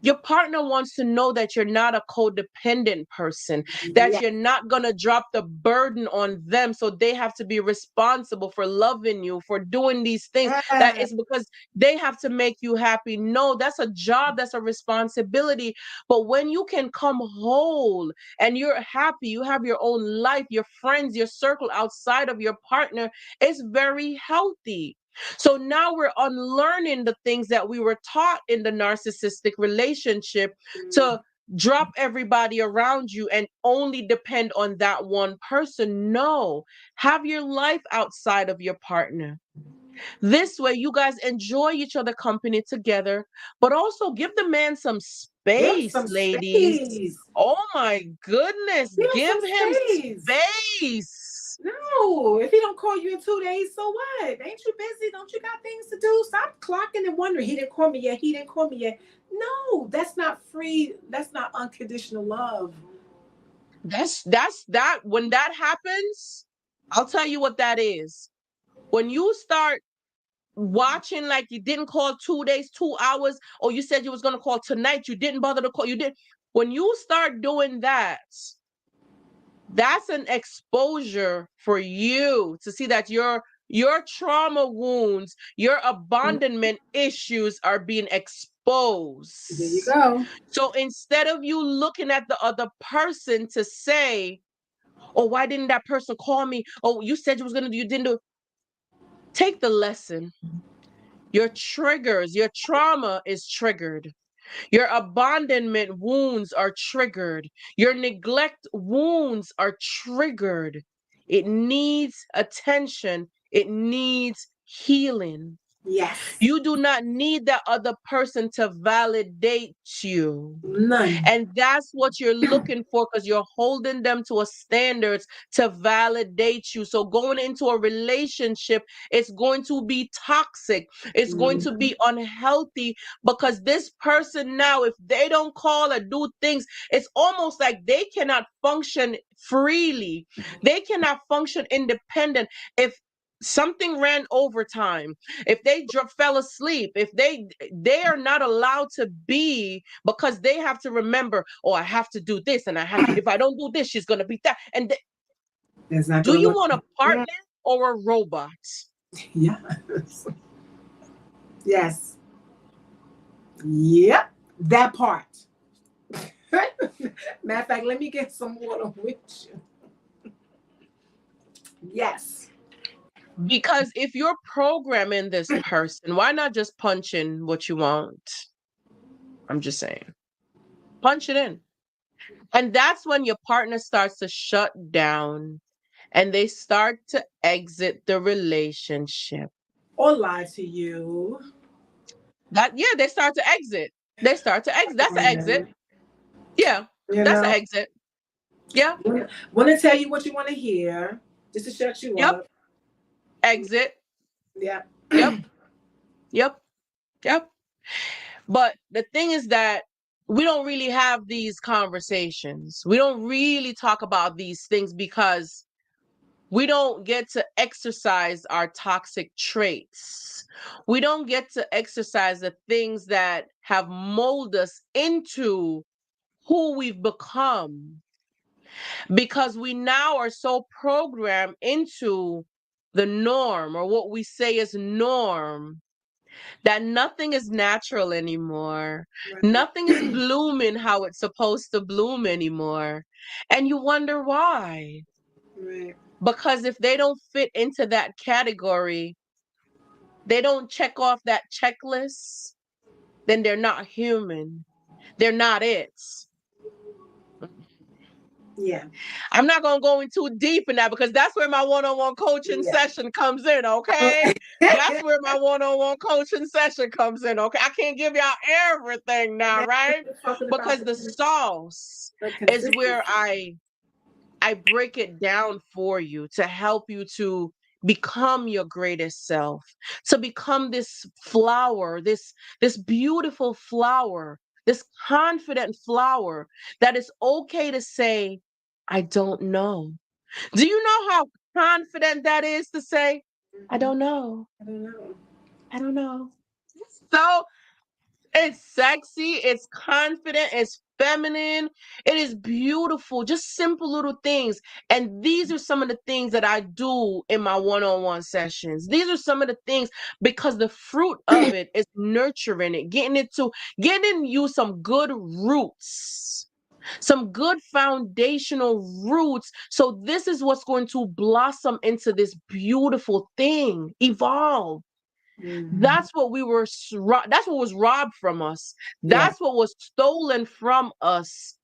your partner wants to know that you're not a codependent person, that Yes. you're not going to drop the burden on them. So they have to be responsible for loving you, for doing these things. That Ah, is because they have to make you happy. No, that's a job, that's a responsibility. But when you can come whole and you're happy, you have your own life, your friends, your circle outside of your partner, it's very healthy. So now we're unlearning the things that we were taught in the narcissistic relationship to drop everybody around you and only depend on that one person. No, have your life outside of your partner. This way, you guys enjoy each other company together, but also give the man some give space, some ladies. space. Oh my goodness, Give him give some him space. space. No, if he don't call you in 2 days, so what? Ain't you busy? Don't you got things to do? Stop clocking and wondering. He didn't call me yet. He didn't call me yet. No, that's not free. That's not unconditional love. That's that when that happens, I'll tell you what that is. When you start watching like you didn't call 2 days, 2 hours, or you said you was gonna call tonight, you didn't bother to call, you did. When you start doing that, that's an exposure for you to see that your trauma wounds, your abandonment issues are being There you exposed. go. So instead of you looking at the other person to say, oh, why didn't that person call me? Oh, you said you was gonna do, you didn't do. Take the lesson. Your triggers, your trauma is triggered. Your abandonment wounds are triggered. Your neglect wounds are triggered. It needs attention. It needs healing. Yes. You do not need that other person to validate you. None. And that's what you're looking for because you're holding them to a standards to validate you. So going into a relationship, it's going to be toxic. It's going to be unhealthy because this person now, if they don't call or do things, it's almost like they cannot function freely. They cannot function independent. If something ran overtime, if they fell asleep, if they are not allowed to be, because they have to remember, oh, I have to do this, and I have, if I don't do this, she's gonna be that. And It's not do gonna you work. want a partner or a robot? Yes. Yes. Yep. That part. Matter of fact, let me get some water with you. Yes. Because if you're programming this person, why not just punch in what you want? I'm just saying, punch it in. And that's when your partner starts to shut down and they start to exit the relationship. Or lie to you. That, yeah, they start to exit. They start to exit. That's an exit. And, Yeah, you that's an know, exit. Yeah, want to tell you what you want to hear just to shut you yep, up. exit. Yeah. Yep, yep, yep. But the thing is that we don't really have these conversations. We don't really talk about these things because we don't get to exercise our toxic traits. We don't get to exercise the things that have molded us into who we've become because we now are so programmed into the norm or what we say is norm that nothing is natural anymore. Right. Nothing is blooming how it's supposed to bloom anymore. And you wonder why. Right. Because if they don't fit into that category, they don't check off that checklist, then they're not human. They're not it. Yeah. I'm not going to go in too deep in that because that's where my one-on-one coaching Yeah. session comes in, okay? That's where my one-on-one coaching session comes in, okay? I can't give y'all everything And now, that's what right? we're talking about, Because the sauce the is where consistency. I break it down for you to help you to become your greatest self, to become this flower, this beautiful flower, this confident flower that is okay to say, I don't know. Do you know how confident that is to say, I Mhm. don't know. I don't know. I don't know. So it's sexy, it's confident, it's feminine, it is beautiful, just simple little things. And these are some of the things that I do in my one-on-one sessions. These are some of the things because the fruit of it is nurturing it, getting you some good roots. Some good foundational roots. So, this is what's going to blossom into this beautiful thing, evolve. Mhm. That's what that's what was robbed from us. Yeah. That's what was stolen from us,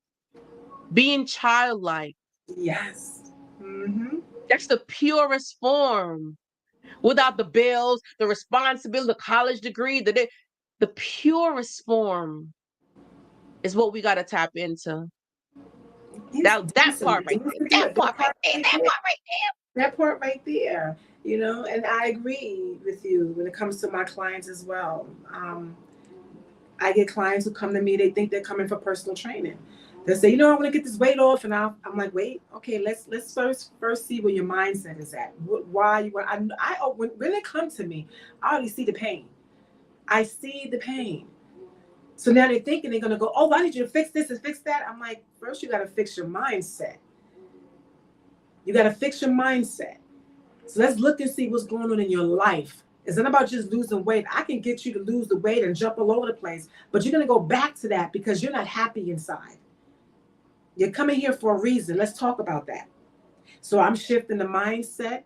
being childlike. Yes. Hmm. That's the purest form. Without the bills, the responsibility, the college degree, the purest form is what we got to tap into. That part right there. That part That right part there. right That there. part right That part right there. And I agree with you when it comes to my clients as well. I get clients who come to me, they think they're coming for personal training. They say, I want to get this weight off, and I'm like, wait, okay, let's first see where your mindset is at. Why you want? When they come to me, I already see the pain. I see the pain. So now they're thinking they're gonna go, oh, I need you to fix this and fix that. I'm like, first you got to fix your mindset. You got to fix your mindset. So let's look and see what's going on in your life. It's not about just losing weight. I can get you to lose the weight and jump all over the place, but you're going to go back to that because you're not happy inside. You're coming here for a reason. Let's talk about that. So I'm shifting the mindset,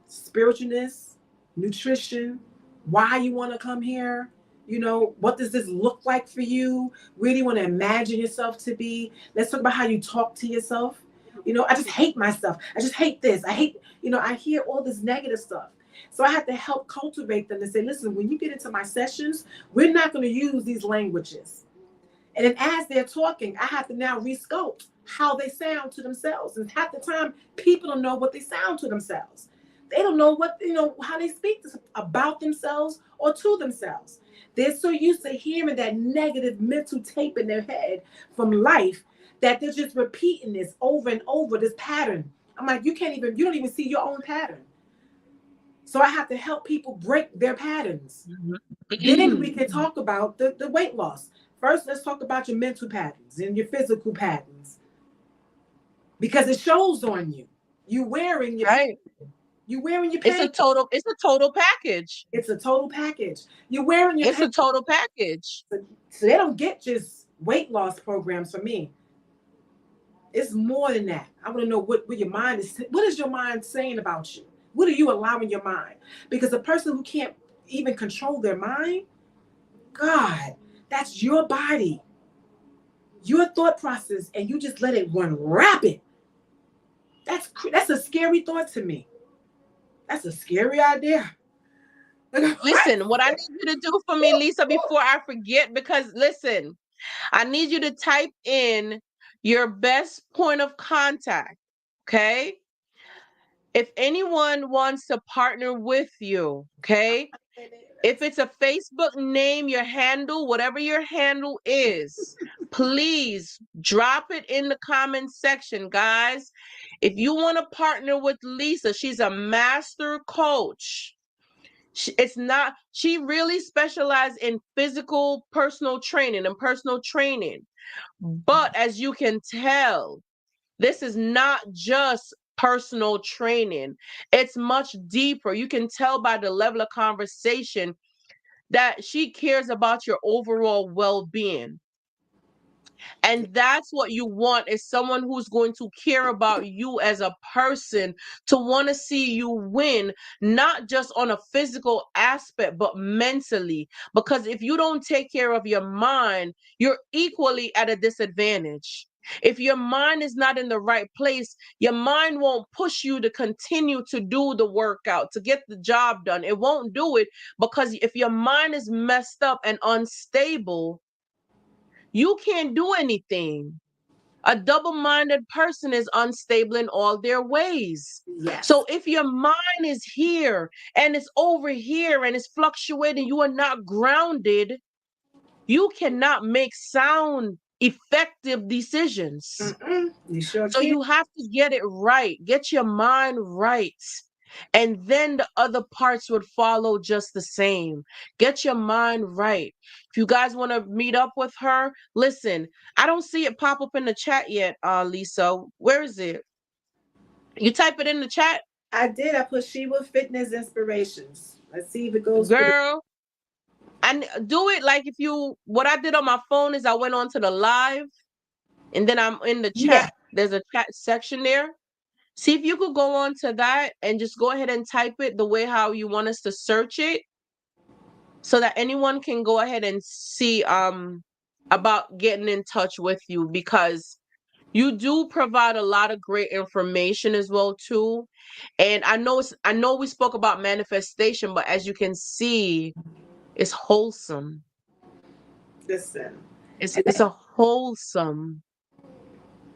spiritualness, nutrition, why you want to come here. What does this look like for you? Where do you want to imagine yourself to be? Let's talk about how you talk to yourself. I just hate myself. I just hate this. I hear all this negative stuff. So I have to help cultivate them to say, listen, when you get into my sessions, we're not going to use these languages. And then as they're talking, I have to now resculpt how they sound to themselves. And half the time, people don't know what they sound to themselves. They don't know how they speak about themselves or to themselves. They're so used to hearing that negative mental tape in their head from life that they're just repeating this over and over, this pattern. I'm like, you don't even see your own pattern. So I have to help people break their patterns. Then we there. can talk about the weight loss. First, let's talk about your mental patterns and your physical patterns because it shows on you. You wearing your pain. Right. You wearing your It's pain. it's a total package. It's a total package. You're wearing your It's pain. a total package. So they don't get just weight loss programs from me. It's more than that. I want to know what your mind is. What is your mind saying about you? What are you allowing your mind? Because a person who can't even control their mind, God, that's your body, your thought process, and you just let it run rapid. That's a scary thought to me. That's a scary idea. Like, what? Listen, what I need you to do for me, Lisa, before I forget, because listen, I need you to type in your best point of contact. Okay. If anyone wants to partner with you, okay, if it's a Facebook name, your handle, whatever your handle is, please drop it in the comment section, guys. If you want to partner with Lisa, she's a master coach. She really specialized in physical personal training and personal training. But as you can tell, this is not just personal training. It's much deeper. You can tell by the level of conversation. that she cares about your overall well-being. And that's what you want, is someone who's going to care about you as a person, to want to see you win, not just on a physical aspect, but mentally. Because if you don't take care of your mind, you're equally at a disadvantage. If your mind is not in the right place, your mind won't push you to continue to do the workout, to get the job done. It won't do it, because if your mind is messed up and unstable, you can't do anything. A double-minded person is unstable in all their ways. Yes. So if your mind is here and it's over here and it's fluctuating, you are not grounded, you cannot make sound, effective decisions. You sure So can. you have to get it right, get your mind right. And then the other parts would follow just the same. Get your mind right. If you guys want to meet up with her, listen, I don't see it pop up in the chat yet, Lisa. Where is it? You type it in the chat? I did. I put Sheba Fitness Inspirations. Let's see if it goes through. Girl, and do it like if you, what I did on my phone is I went on to the live and then I'm in the Yeah. chat. There's a chat section there. See if you could go on to that and just go ahead and type it the way how you want us to search it, so that anyone can go ahead and see about getting in touch with you, because you do provide a lot of great information as well too. And I know we spoke about manifestation, but as you can see, it's wholesome. Listen. It's a wholesome.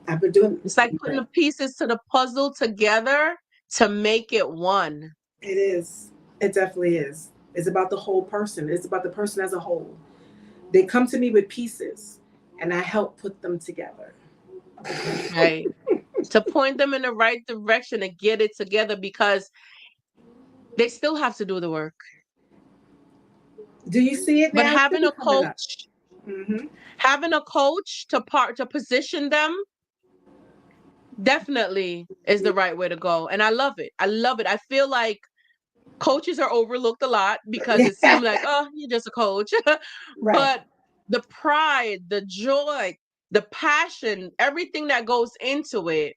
I've been doing. It's like putting the pieces to the puzzle together to make it one. It is. It definitely is. It's about the whole person. It's about the person as a whole. They come to me with pieces, and I help put them together. Right. To point them in the right direction and get it together, because they still have to do the work. Do you see it But now? having a Coming up. coach, Mm-hmm. having a coach to position them definitely is the right way to go. And I love it. I love it. I feel like coaches are overlooked a lot because it seems like, oh, you're just a coach. Right. But the pride, the joy, the passion, everything that goes into it,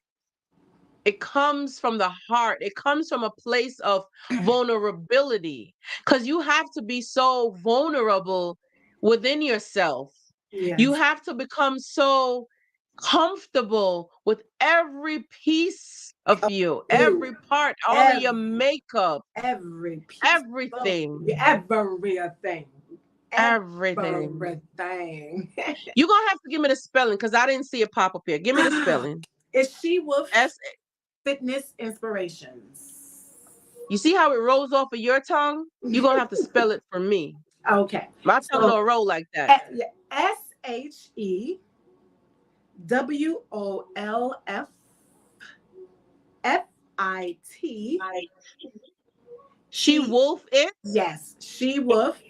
it comes from the heart. It comes from a place of vulnerability, because you have to be so vulnerable within yourself. You Yes. have to become so comfortable with every piece of you, You. every part, all of your Every, makeup, every piece of everything, everything. everything. Everything. You're going to have to give me the spelling, because I didn't see it pop up here. Give me the spelling. Is She Wolf S. Fitness Inspirations. You see how it rolls off of your tongue? You're going to have to spell it for me. Okay. My tongue So don't roll like that. SHEWOLFFIT. She wolf it. Yes, She Wolf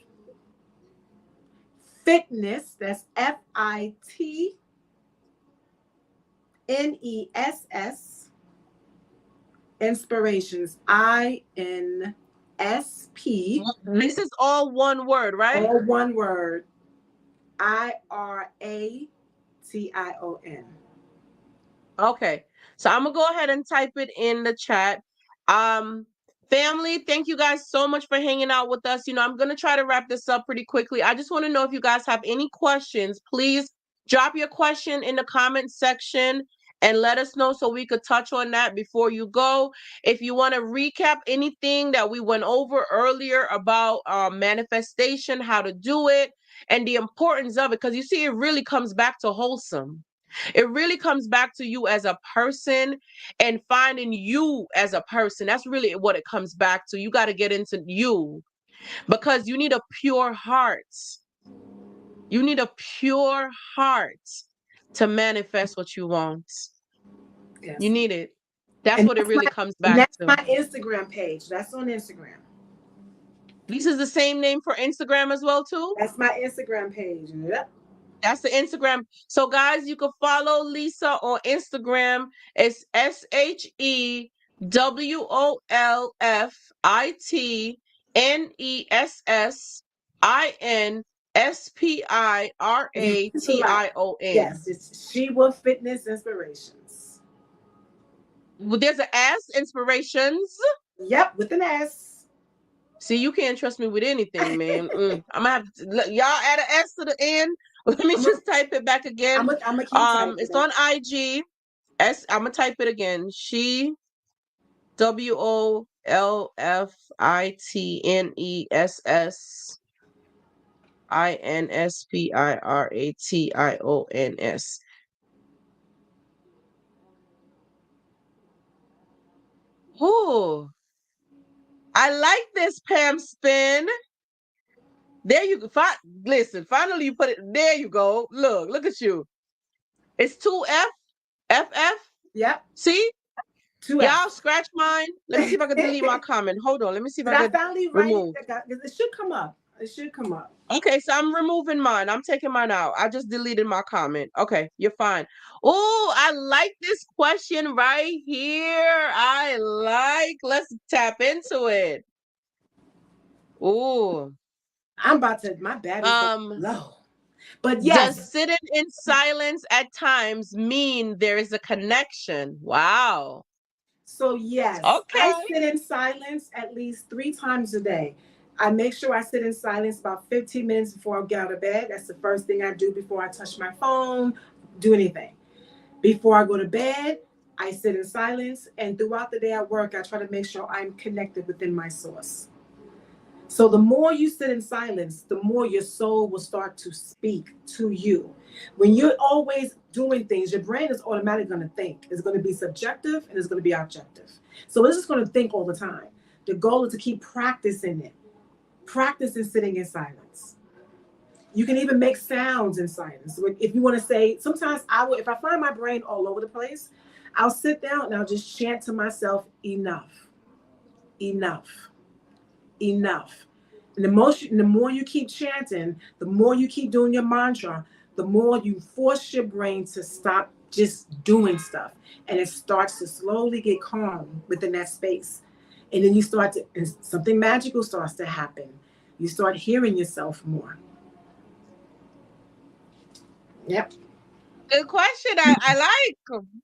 Fitness. That's FITNESS. Inspirations. INSP. This is all one word, right? All one word. IRATION. Okay. So I'm gonna go ahead and type it in the chat. Family, thank you guys so much for hanging out with us. I'm gonna try to wrap this up pretty quickly. I just want to know if you guys have any questions. Please drop your question in the comment section and let us know so we could touch on that before you go. If you want to recap anything that we went over earlier about manifestation, how to do it, and the importance of it, because you see, it really comes back to wholesome. It really comes back to you as a person and finding you as a person. That's really what it comes back to. You got to get into you, because you need a pure heart. You need a pure heart to manifest what you want. Yes. You need it. That's And what it really comes and back that's to. my Instagram page. That's on Instagram. Lisa's the same name for Instagram as well, too? That's my Instagram page. Yep. That's the Instagram. So, guys, you can follow Lisa on Instagram. It's SHEWOLFITNESS. INSPIRATION. Yes, it's Sheba Fitness Inspirations. Well, there's an S, inspirations. Yep, with an S. See, you can't trust me with anything, man. I'm gonna have to y'all add an S to the end. Let me I'm just type it back again. gonna keep typing It's it. on IG. I'm gonna type it again. She WOLFITNESSINSPIRATIONS. Oh, I like this, Pam Spin. There you go. Listen, finally you put it. There you go. Look at you. It's 2F. Yep, See? 2F. Y'all scratch mine. Let me see if I can delete my comment. Hold on. Let me see if Did I I could finally write it? remove. It should come up. It should come up. Okay, so I'm removing mine. I'm taking mine out. I just deleted my comment. Okay, you're fine. Oh, I like this question right here. Let's tap into it. Oh, My battery's going um, low. But does yes, sitting in silence at times mean there is a connection? Wow. so yes, I Okay. sit in silence at least 3 times a day. I make sure I sit in silence about 15 minutes before I get out of bed. That's the first thing I do before I touch my phone, do anything. Before I go to bed, I sit in silence. And throughout the day at work, I try to make sure I'm connected within my source. So the more you sit in silence, the more your soul will start to speak to you. When you're always doing things, your brain is automatically going to think. It's going to be subjective and it's going to be objective. So it's just going to think all the time. The goal is to keep practicing it. Practicing sitting in silence. You can even make sounds in silence. If you want to say, sometimes if I find my brain all over the place, I'll sit down and I'll just chant to myself, enough, enough, enough. And the more you keep chanting, the more you keep doing your mantra, the more you force your brain to stop just doing stuff. And it starts to slowly get calm within that space. And then and something magical starts to happen. You start hearing yourself more. Yep. Good question. I like.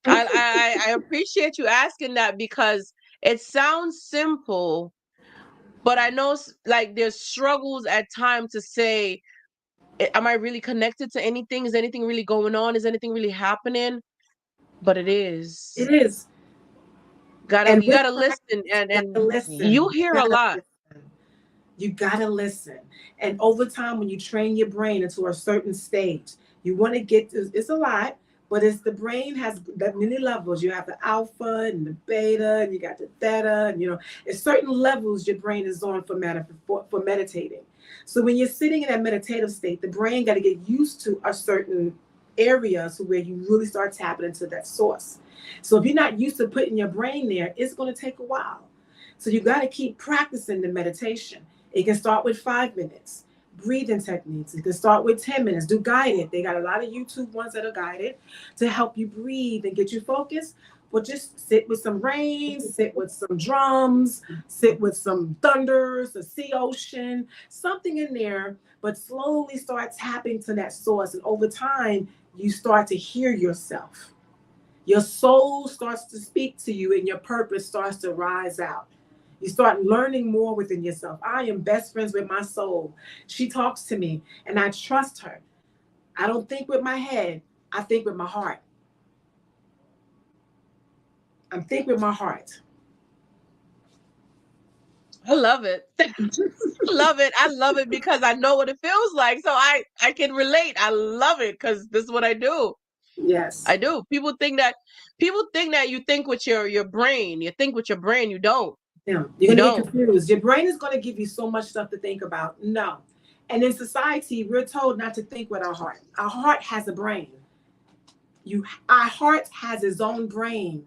I appreciate you asking that because it sounds simple, but I know like there's struggles at times to say, am I really connected to anything? Is anything really going on? Is anything really happening? But it is. It is. And You with gotta practice, listen, you and gotta you listen. hear a lot. You gotta listen. And over time, when you train your brain into a certain stage, you want to get to, it's a lot, but it's the brain has many levels. You have the alpha and the beta, and you got the theta, and it's certain levels your brain is on for meditating. So when you're sitting in that meditative state, the brain got to get used to a certain area so where you really start tapping into that source. So if you're not used to putting your brain there, it's going to take a while. So you got to keep practicing the meditation. It can start with 5 minutes. Breathing techniques. It can start with 10 minutes. Do guided. They got a lot of YouTube ones that are guided to help you breathe and get you focused. But just sit with some rain, sit with some drums, sit with some thunders, a sea ocean, something in there, but slowly start tapping to that source. And over time, you start to hear yourself. Your soul starts to speak to you and your purpose starts to rise out. You start learning more within yourself. I am best friends with my soul. She talks to me and I trust her. I don't think with my head, I think with my heart. I'm thinking with my heart. I love it. Love it. I love it because I know what it feels like. So I can relate. I love it because this is what I do. Yes. I do. People think that you think with your brain. You think with your brain. You don't. Yeah. You're You going to get don't. confused. Your brain is going to give you so much stuff to think about. No. And in society, we're told not to think with our heart. Our heart has a brain. Our heart has its own brain,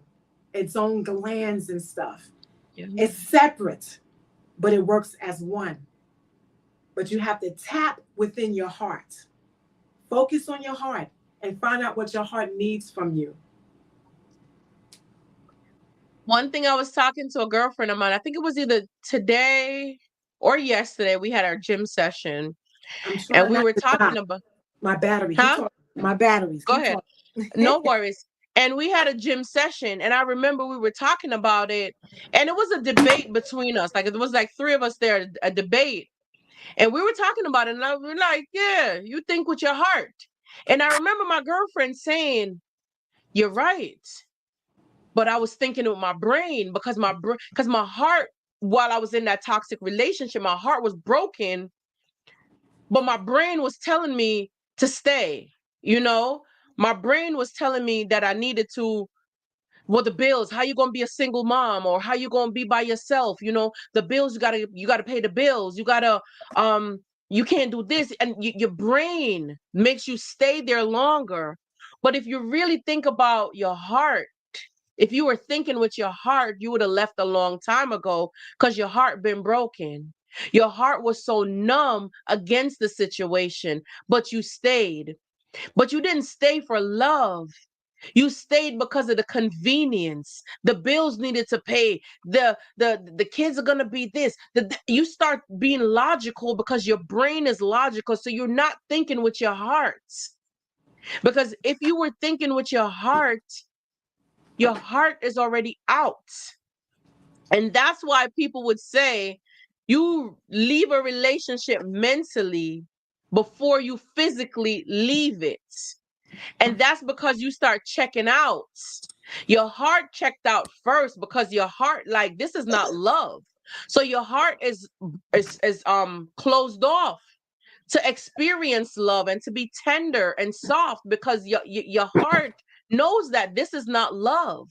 its own glands and stuff. Yeah. It's separate, but it works as one. But you have to tap within your heart. Focus on your heart and find out what your heart needs from you. One thing I was talking to a girlfriend of mine, I think it was either today or yesterday, we had our gym session. I'm And trying we not were to die. talking about, My battery. Keep huh? talking. My batteries. Go Keep ahead. talking. No worries. And we had a gym session, and I remember we were talking about it, and it was a debate between us. Like it was like three of us there, a debate, and we were talking about it, and I was like, "Yeah, you think with your heart." And I remember my girlfriend saying, "You're right," but I was thinking with my brain because because my heart, while I was in that toxic relationship, my heart was broken, but my brain was telling me to stay. You know, my brain was telling me that I needed to, well, the bills, how you gonna be a single mom, or how you gonna be by yourself, the bills, you gotta pay the bills, um you can't do this, and your brain makes you stay there longer. But if you really think about your heart, if you were thinking with your heart, you would have left a long time ago, because your heart been broken. Your heart was so numb against the situation, but you stayed. But you didn't stay for love. You stayed because of the convenience. The bills needed to pay. The kids are gonna be this. You start being logical because your brain is logical. So you're not thinking with your heart. Because if you were thinking with your heart is already out. And that's why people would say you leave a relationship mentally before you physically leave it. And that's because you start checking out. Your heart checked out first, because your heart, like, this is not love. So your heart is closed off to experience love and to be tender and soft, because your heart knows that this is not love.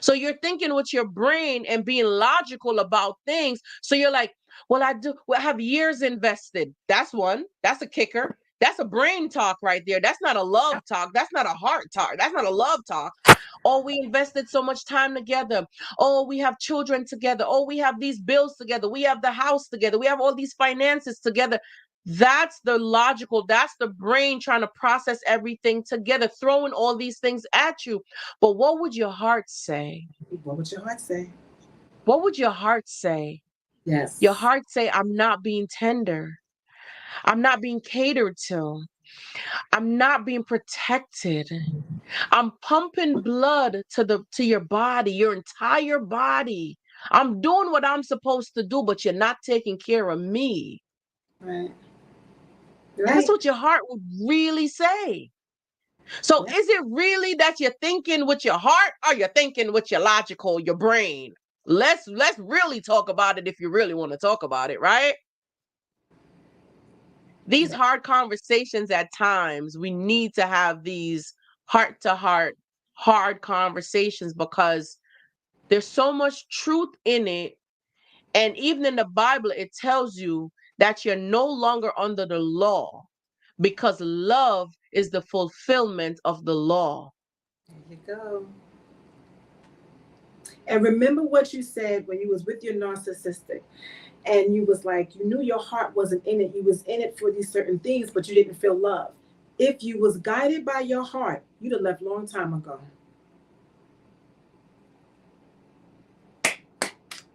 So you're thinking with your brain and being logical about things. So you're like, well, I have years invested. That's one. That's a kicker. That's a brain talk right there. That's not a love talk. That's not a heart talk. That's not a love talk. Oh, we invested so much time together. Oh, we have children together. Oh, we have these bills together. We have the house together. We have all these finances together. That's the logical, that's the brain trying to process everything together, throwing all these things at you. But what would your heart say? What would your heart say? What would your heart say? Your Yes. heart say, I'm not being tender. I'm not being catered to. I'm not being protected. I'm pumping blood to your body, your entire body. I'm doing what I'm supposed to do, but you're not taking care of me. Right. That's Right. what your heart would really say. So Yeah. is it really that you're thinking with your heart, or you're thinking with your logical, your brain? Let's really talk about it if you really want to talk about it, right? These Yeah. hard conversations, at times we need to have these heart to heart hard conversations, because there's so much truth in it. And even in the Bible, it tells you that you're no longer under the law, because love is the fulfillment of the law. There you go. And remember what you said when you was with your narcissistic, and you was like, you knew your heart wasn't in it. You was in it for these certain things, but you didn't feel love. If you was guided by your heart, you'd have left long time ago.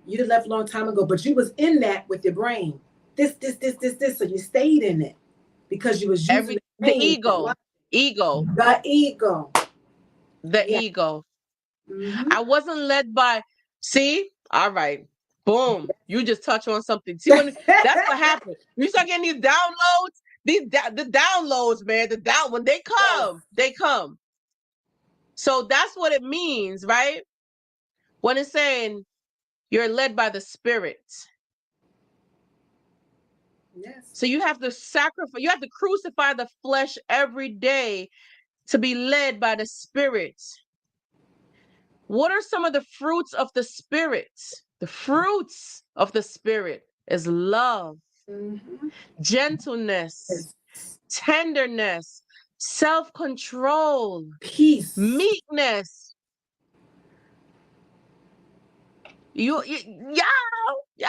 You'd have left long time ago, but you was in that with your brain. This. So you stayed in it because you was using the The brain. ego, ego, The ego. the Yeah. ego. Mm-hmm. I wasn't led by, see, all right, boom, you just touch on something. See, when that's what happened. You start getting these downloads, the downloads, man, when they Yes. come, they come. So that's what it means, right? When it's saying you're led by the spirit. Yes. So you have to sacrifice, you have to crucify the flesh every day to be led by the spirit. What are some of the fruits of the spirit? The fruits of the spirit is love, Mm-hmm. gentleness, Yes. tenderness, self-control, Peace. meekness. You yeah, yeah.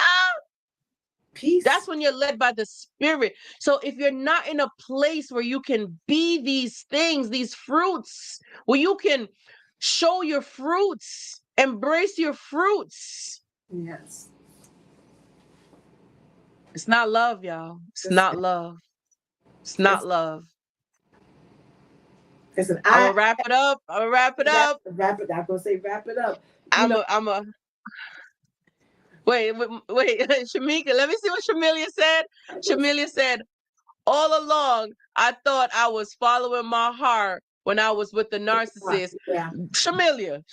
Peace. That's when you're led by the spirit. So if you're not in a place where you can be these things, these fruits, where you can show your fruits, embrace your fruits, Yes. it's not love, y'all. It's This not love. It's not love. Listen, I'm gonna wrap it up. wrap it. I'm gonna say wrap it up. I'm a wait. Shamika, let me see what Shamilia said. Shamilia said, all along, I thought I was following my heart when I was with the narcissist. Yeah. Shamilia,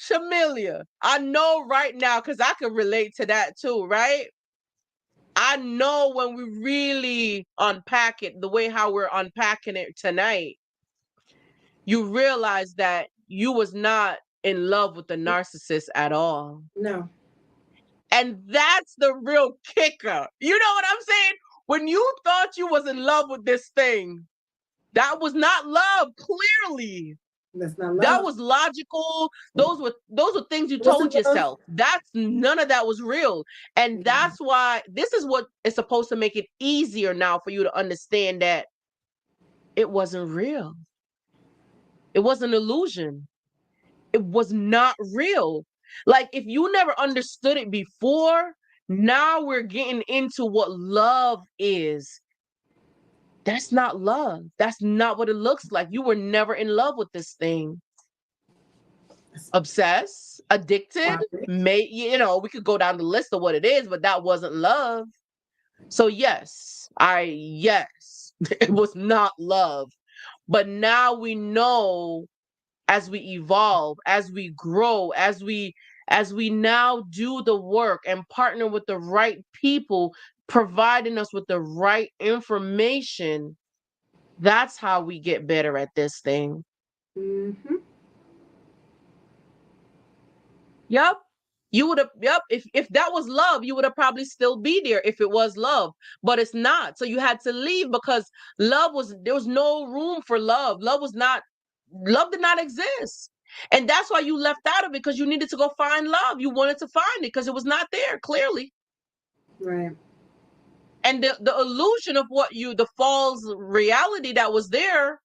I know right now, because I could relate to that too, right? I know when we really unpack it, the way how we're unpacking it tonight, you realize that you was not in love with the narcissist at all. No. And that's the real kicker. You know what I'm saying? When you thought you was in love with this thing, that was not love, clearly. That's not love. That was logical. Those were things you told yourself. None of that was real. And that's why this is what is supposed to make it easier now for you to understand that it wasn't real. It was an illusion. It was not real. Like, if you never understood it before, now we're getting into what love is. That's not love. That's not what it looks like. You were never in love with this thing. Obsessed, addicted, we could go down the list of what it is, but that wasn't love. So yes, it was not love. But now we know, as we evolve, as we grow, as we now do the work and partner with the right people, providing us with the right information, that's how we get better at this thing. Mm-hmm. Yep. You would have, if that was love, you would have probably still be there if it was love, but it's not. So you had to leave because there was no room for love. Love did not exist. And that's why you left out of it, because you needed to go find love. You wanted to find it because it was not there, clearly. Right. And the illusion of the false reality that was there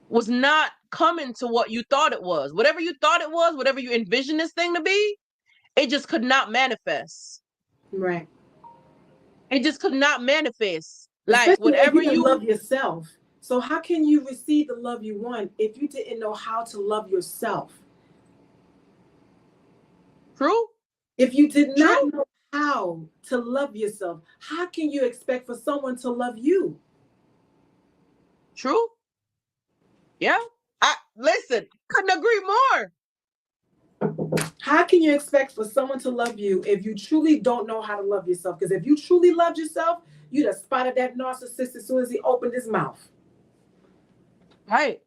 was not coming to what you thought it was. Whatever you thought it was, whatever you envisioned this thing to be, it just could not manifest. Right. It just could not manifest. Especially Like, whatever you love yourself. So how can you receive the love you want if you didn't know how to love yourself? True. If you did not know how to love yourself, how can you expect for someone to love you? True. Yeah. Listen, couldn't agree more. How can you expect for someone to love you if you truly don't know how to love yourself? Because if you truly loved yourself, you'd have spotted that narcissist as soon as he opened his mouth. Right.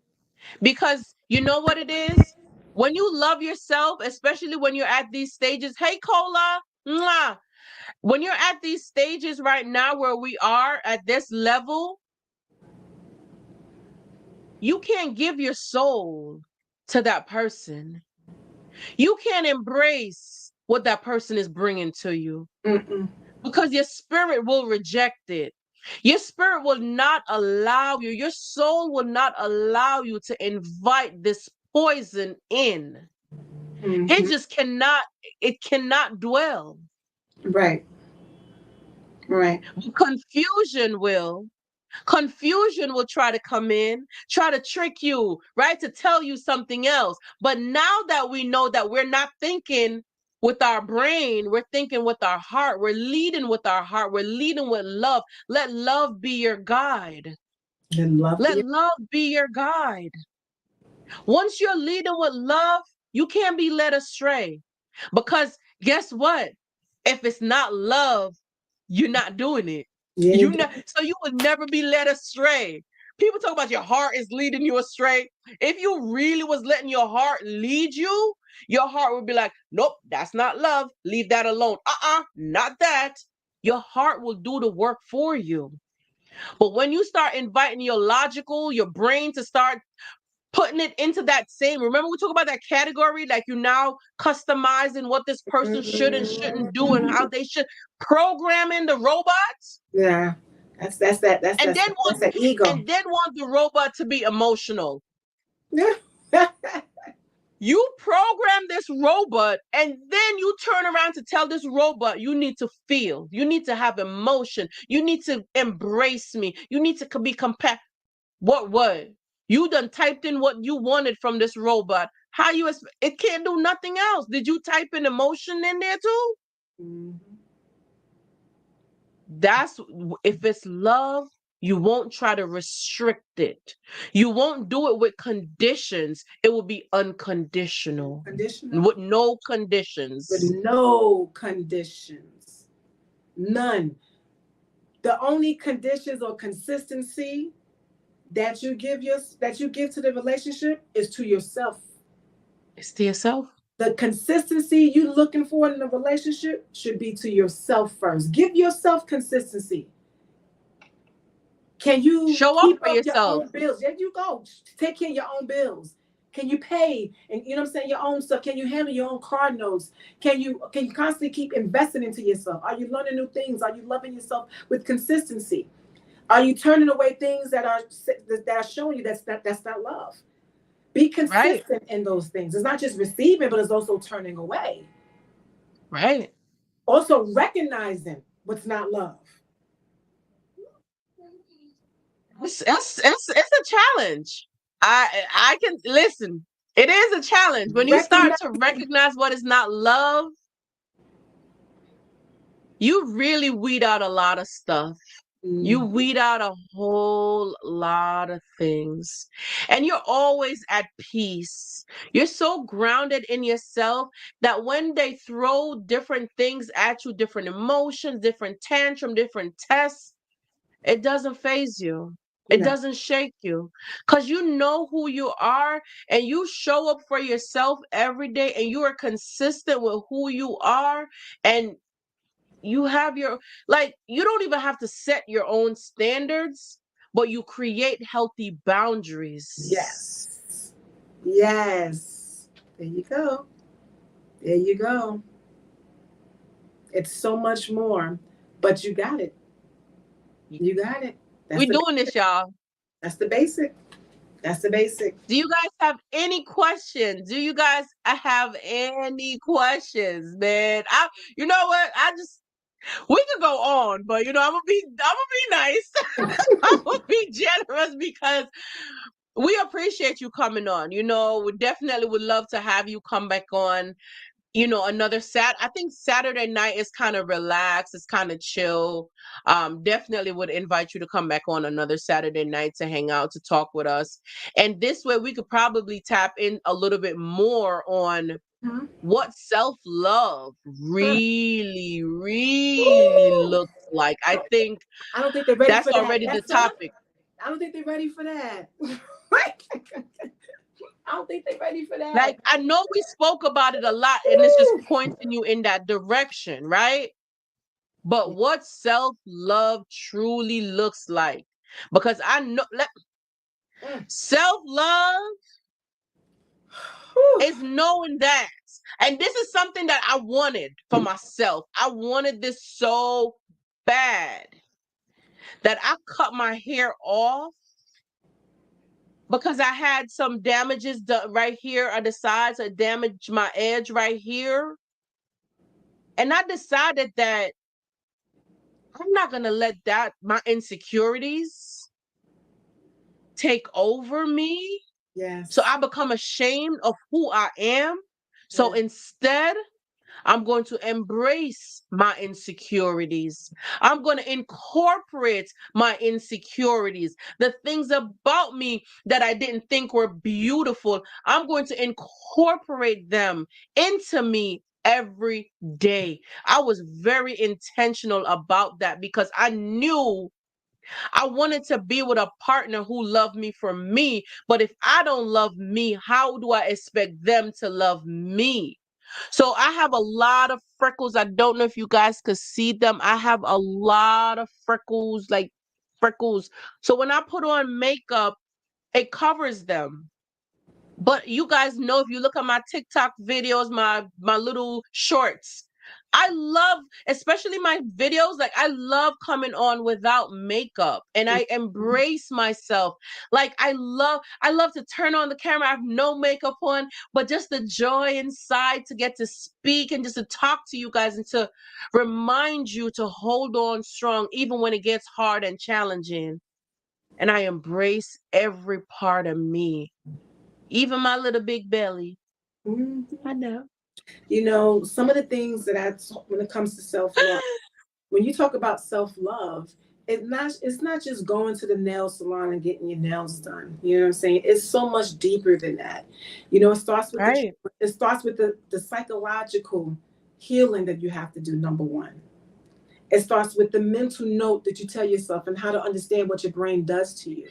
Because you know what it is? When you love yourself, especially when you're at these stages, hey, Cola, mwah. When you're at these stages right now where we are at this level, you can't give your soul to that person. You can't embrace what that person is bringing to you. Mm-mm. Because your spirit will reject it. Your spirit will not allow you, your soul will not allow you to invite this poison in. Mm-hmm. It cannot dwell. Right. Confusion will try to come in, try to trick you, right? To tell you something else. But now that we know that we're not thinking with our brain, we're thinking with our heart, we're leading with our heart, we're leading with love. Let love be your guide. Let love be your guide. Once you're leading with love, you can't be led astray. Because guess what? If it's not love, you're not doing it. Yeah. So you would never be led astray. People talk about your heart is leading you astray. If you really was letting your heart lead you, your heart would be like, nope, that's not love. Leave that alone. Not that. Your heart will do the work for you. But when you start inviting your brain to start putting it into that same, remember we talk about that category, like you now customizing what this person should and shouldn't do and how they should, programming the robots. Yeah, that's that ego. And then want the robot to be emotional. You program this robot, and then you turn around to tell this robot you need to feel, you need to have emotion, you need to embrace me, you need to be compassionate. What? You done typed in what you wanted from this robot. How you it can't do nothing else. Did you type in emotion in there too? Mm-hmm. That's if it's love, you won't try to restrict it. You won't do it with conditions. It will be unconditional. Conditional. With no conditions. With no conditions. None. The only conditions or consistency that you give to the relationship is to yourself. It's to yourself. The consistency you looking for in a relationship should be to yourself first. Give yourself consistency. Can you show up keep for up your yourself? own bills? There you go. Take care of your own bills. Can you pay and you know what I'm saying, your own stuff? Can you handle your own card notes? Can you constantly keep investing into yourself? Are you learning new things? Are you loving yourself with consistency? Are you turning away things that are showing you that's not love? Be consistent Right. in those things. It's not just receiving, but it's also turning away. Right. Also recognizing what's not love. It's a challenge. I can listen. It is a challenge when you start to Recognizing. recognize what is not love. You really weed out a lot of stuff. You weed out a whole lot of things. And you're always at peace. You're so grounded in yourself that when they throw different things at you, different emotions, different tantrum, different tests, it doesn't phase you. It No. doesn't shake you because you know who you are and you show up for yourself every day and you are consistent with who you are and you have your, like, you don't even have to set your own standards, but you create healthy boundaries. Yes. Yes. There you go. There you go. It's so much more, but you got it. You got it. That's We the doing this, y'all. that's the basic. That's the basic. Do you guys have any questions? Do you guys have any questions, man? You know what? We could go on, but I'm gonna be nice. I'm gonna be generous because we appreciate you coming on. We definitely would love to have you come back on. Another I think Saturday night is kind of relaxed, it's kind of chill. Definitely would invite you to come back on another Saturday night to hang out, to talk with us. And this way we could probably tap in a little bit more on Mhm. what self-love really, really Ooh. looks like. I think I don't think they're ready that's for that. already the Yes, sir. topic. I don't think they're ready for that. I don't think they're ready for that. Like, I know we spoke about it a lot, and it's just Woo. pointing you in that direction, right? But what self-love truly looks like. Because I know Mm. self-love Whew. is knowing that. And this is something that I wanted for myself. I wanted this so bad that I cut my hair off because I had some damages right here on the sides. I damaged my edge right here. And I decided that I'm not going to let my insecurities take over me. So Yes. I become ashamed of who I am. So Yes. instead, I'm going to embrace my insecurities. I'm going to incorporate my insecurities, the things about me that I didn't think were beautiful. I'm going to incorporate them into me every day. I was very intentional about that because I knew I wanted to be with a partner who loved me for me. But if I don't love me, how do I expect them to love me? So I have a lot of freckles. I don't know if you guys could see them. I have a lot of freckles, like freckles. So when I put on makeup, it covers them. But you guys know, if you look at my TikTok videos, my little shorts, I love, especially my videos, like I love coming on without makeup and I embrace myself. Like I love to turn on the camera. I have no makeup on, but just the joy inside to get to speak and just to talk to you guys and to remind you to hold on strong, even when it gets hard and challenging. And I embrace every part of me, even my little big belly. Mm-hmm. I know. You know, some of the things that when it comes to self-love, when you talk about self-love, it's not just going to the nail salon and getting your nails done. You know what I'm saying? It's so much deeper than that. You know, Right. it starts with the psychological healing that you have to do, number one. It starts with the mental note that you tell yourself and how to understand what your brain does to you,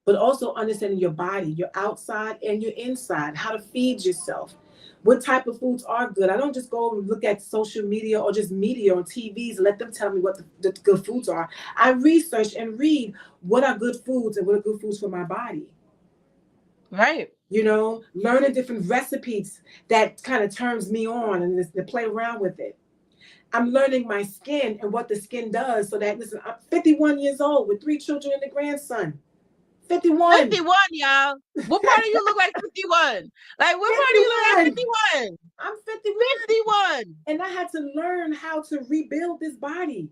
but also understanding your body, your outside and your inside, how to feed yourself. What type of foods are good? I don't just go and look at social media or just media on TVs and let them tell me what the good foods are. I research and read what are good foods and what are good foods for my body. Right. You know, learning different recipes that kind of turns me on and to play around with it. I'm learning my skin and what the skin does so that, listen, I'm 51 years old with 3 children and a grandson. 51. 51, y'all. What part of you look like 51? Like, what part do you look like 51. 51? I'm 51. 51. And I had to learn how to rebuild this body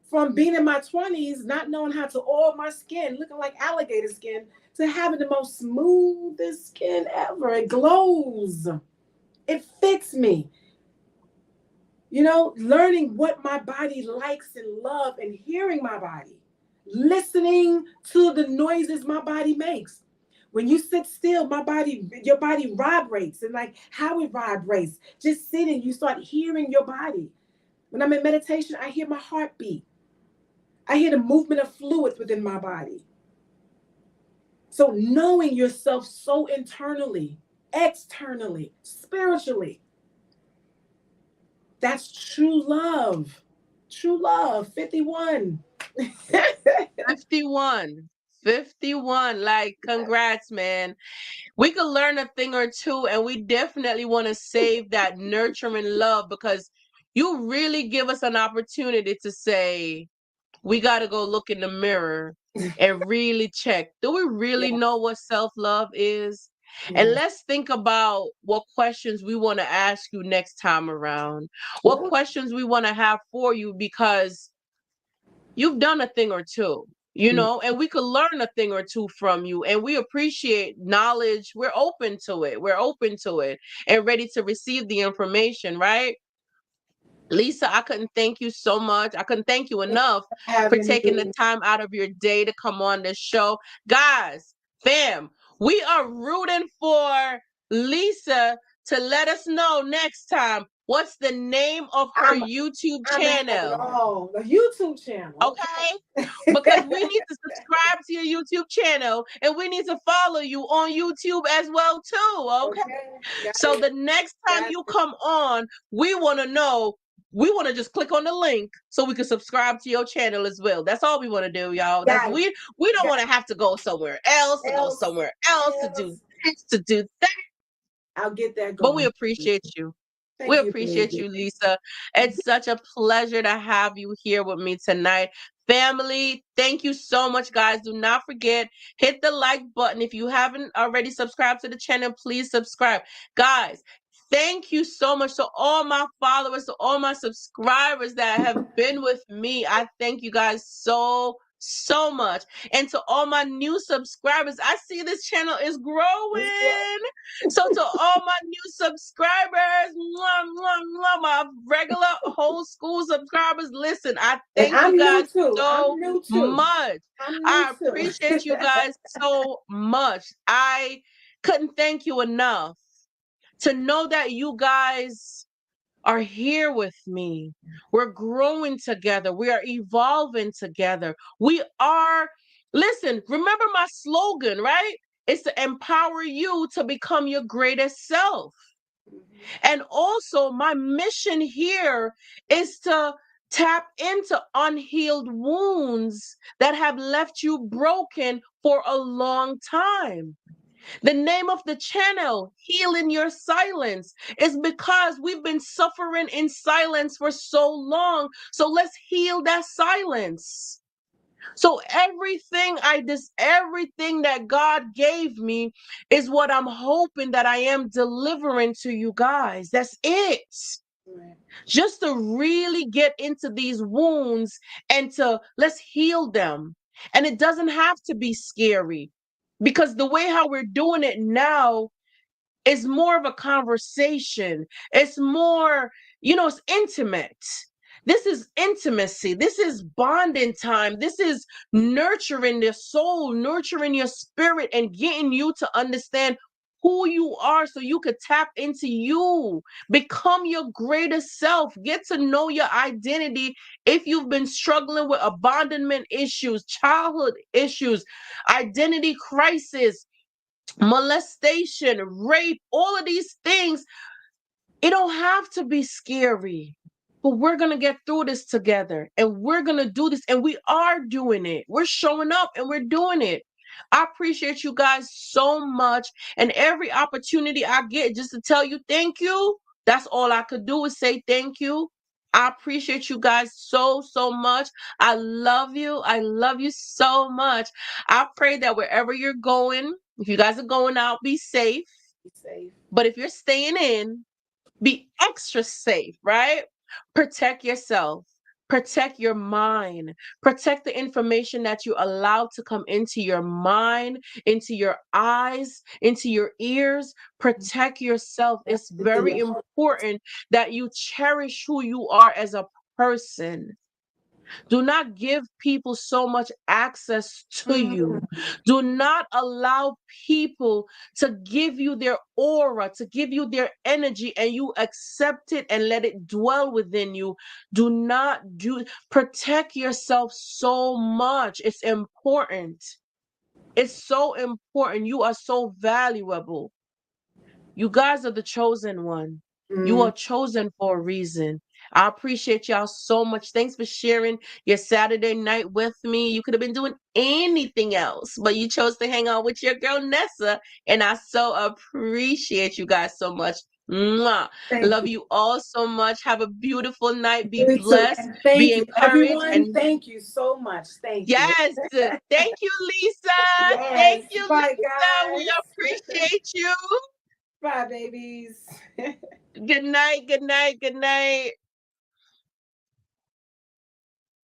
from being in my 20s, not knowing how to oil my skin, looking like alligator skin, to having the most smoothest skin ever. It glows. It fits me. You know, learning what my body likes and love and hearing my body, listening to the noises my body makes. When you sit still, your body vibrates, and like how it vibrates. Just sitting, you start hearing your body. When I'm in meditation, I hear my heartbeat. I hear the movement of fluids within my body. So knowing yourself so internally, externally, spiritually, that's true love. True love, 51. 51. 51. Like, congrats, man. We could learn a thing or two, and we definitely want to save that nurturing love because you really give us an opportunity to say, we got to go look in the mirror and really check. Do we really Yeah, know what self love is? And yeah, let's think about what questions we want to ask you next time around. What yeah, questions we want to have for you because you've done a thing or two, you know, and we could learn a thing or two from you. And we appreciate knowledge. We're open to it. We're open to it and ready to receive the information, right? Lisa, I couldn't thank you so much. I couldn't thank you enough for having taking the me. time out of your day to come on this show. Guys, fam, we are rooting for Lisa to let us know next time what's the name of her I'm YouTube I'm having channel. all the YouTube channel. Okay? Okay. Because we need to subscribe to your YouTube channel and we need to follow you on YouTube as well too, okay? Okay. Got So it. the next time Got you it. come on, we want to know. We want to just click on the link so we can subscribe to your channel as well. That's all we want to do, y'all. That's Got it. we don't Got want to have to go somewhere else to go else. somewhere else to do Else. this to do that. I'll get that But we going. appreciate you. We Thank you, appreciate baby. you, Lisa. It's such a pleasure to have you here with me tonight. Family, thank you so much, guys. Do not forget, hit the like button. If you haven't already subscribed to the channel, please subscribe. Guys, thank you so much to all my followers, to all my subscribers that have been with me. I thank you guys so much. And to all my new subscribers, I see this channel is Let's go. growing. So to all my new subscribers, mwah, mwah, mwah, my regular whole school subscribers, listen, I And thank you I'm new guys too. so I'm new too. much. I'm new I too. appreciate you guys so much. I couldn't thank you enough to know that you guys are here with me. We're growing together. We are evolving together. Listen, remember my slogan, right? It's to empower you to become your greatest self. And also, my mission here is to tap into unhealed wounds that have left you broken for a long time. The name of the channel, Healing Your Silence, is because we've been suffering in silence for so long. So let's heal that silence. So everything that God gave me is what I'm hoping that I am delivering to you guys. That's it. Right. Just to really get into these wounds and to let's heal them. And it doesn't have to be scary because the way how we're doing it now, it's more of a conversation. It's more, it's intimate. This is intimacy. This is bonding time. This is nurturing the soul, nurturing your spirit, and getting you to understand who you are so you could tap into you, become your greatest self, get to know your identity. If you've been struggling with abandonment issues, childhood issues, identity crisis, molestation, rape, all of these things, it don't have to be scary. But we're going to get through this together and we're going to do this and we are doing it. We're showing up and we're doing it. I appreciate you guys so much. And every opportunity I get just to tell you thank you, that's all I could do is say thank you. I appreciate you guys so, so much. I love you. I love you so much. I pray that wherever you're going, if you guys are going out, be safe. Be safe. But if you're staying in, be extra safe, right? Protect yourself. Protect your mind. Protect the information that you allow to come into your mind, into your eyes, into your ears. Protect yourself. It's very important that you cherish who you are as a person. Do not give people so much access to you. Do not allow people to give you their aura, to give you their energy, and you accept it and let it dwell within you. Protect yourself so much. It's important. It's so important. You are so valuable. You guys are the chosen one. You are chosen for a reason. I appreciate y'all so much. Thanks for sharing your Saturday night with me. You could have been doing anything else, but you chose to hang out with your girl Nessa, and I so appreciate you guys so much. Mwah. Thank Love you. you all so much. Have a beautiful night. Be You too. blessed. And Be thank you, encouraged. everyone. And Thank you so much. Thank you. yes, thank you, Lisa. Thank Yes. you, Bye, Lisa. We guys. appreciate you. Bye, babies. Good night. Good night. Good night.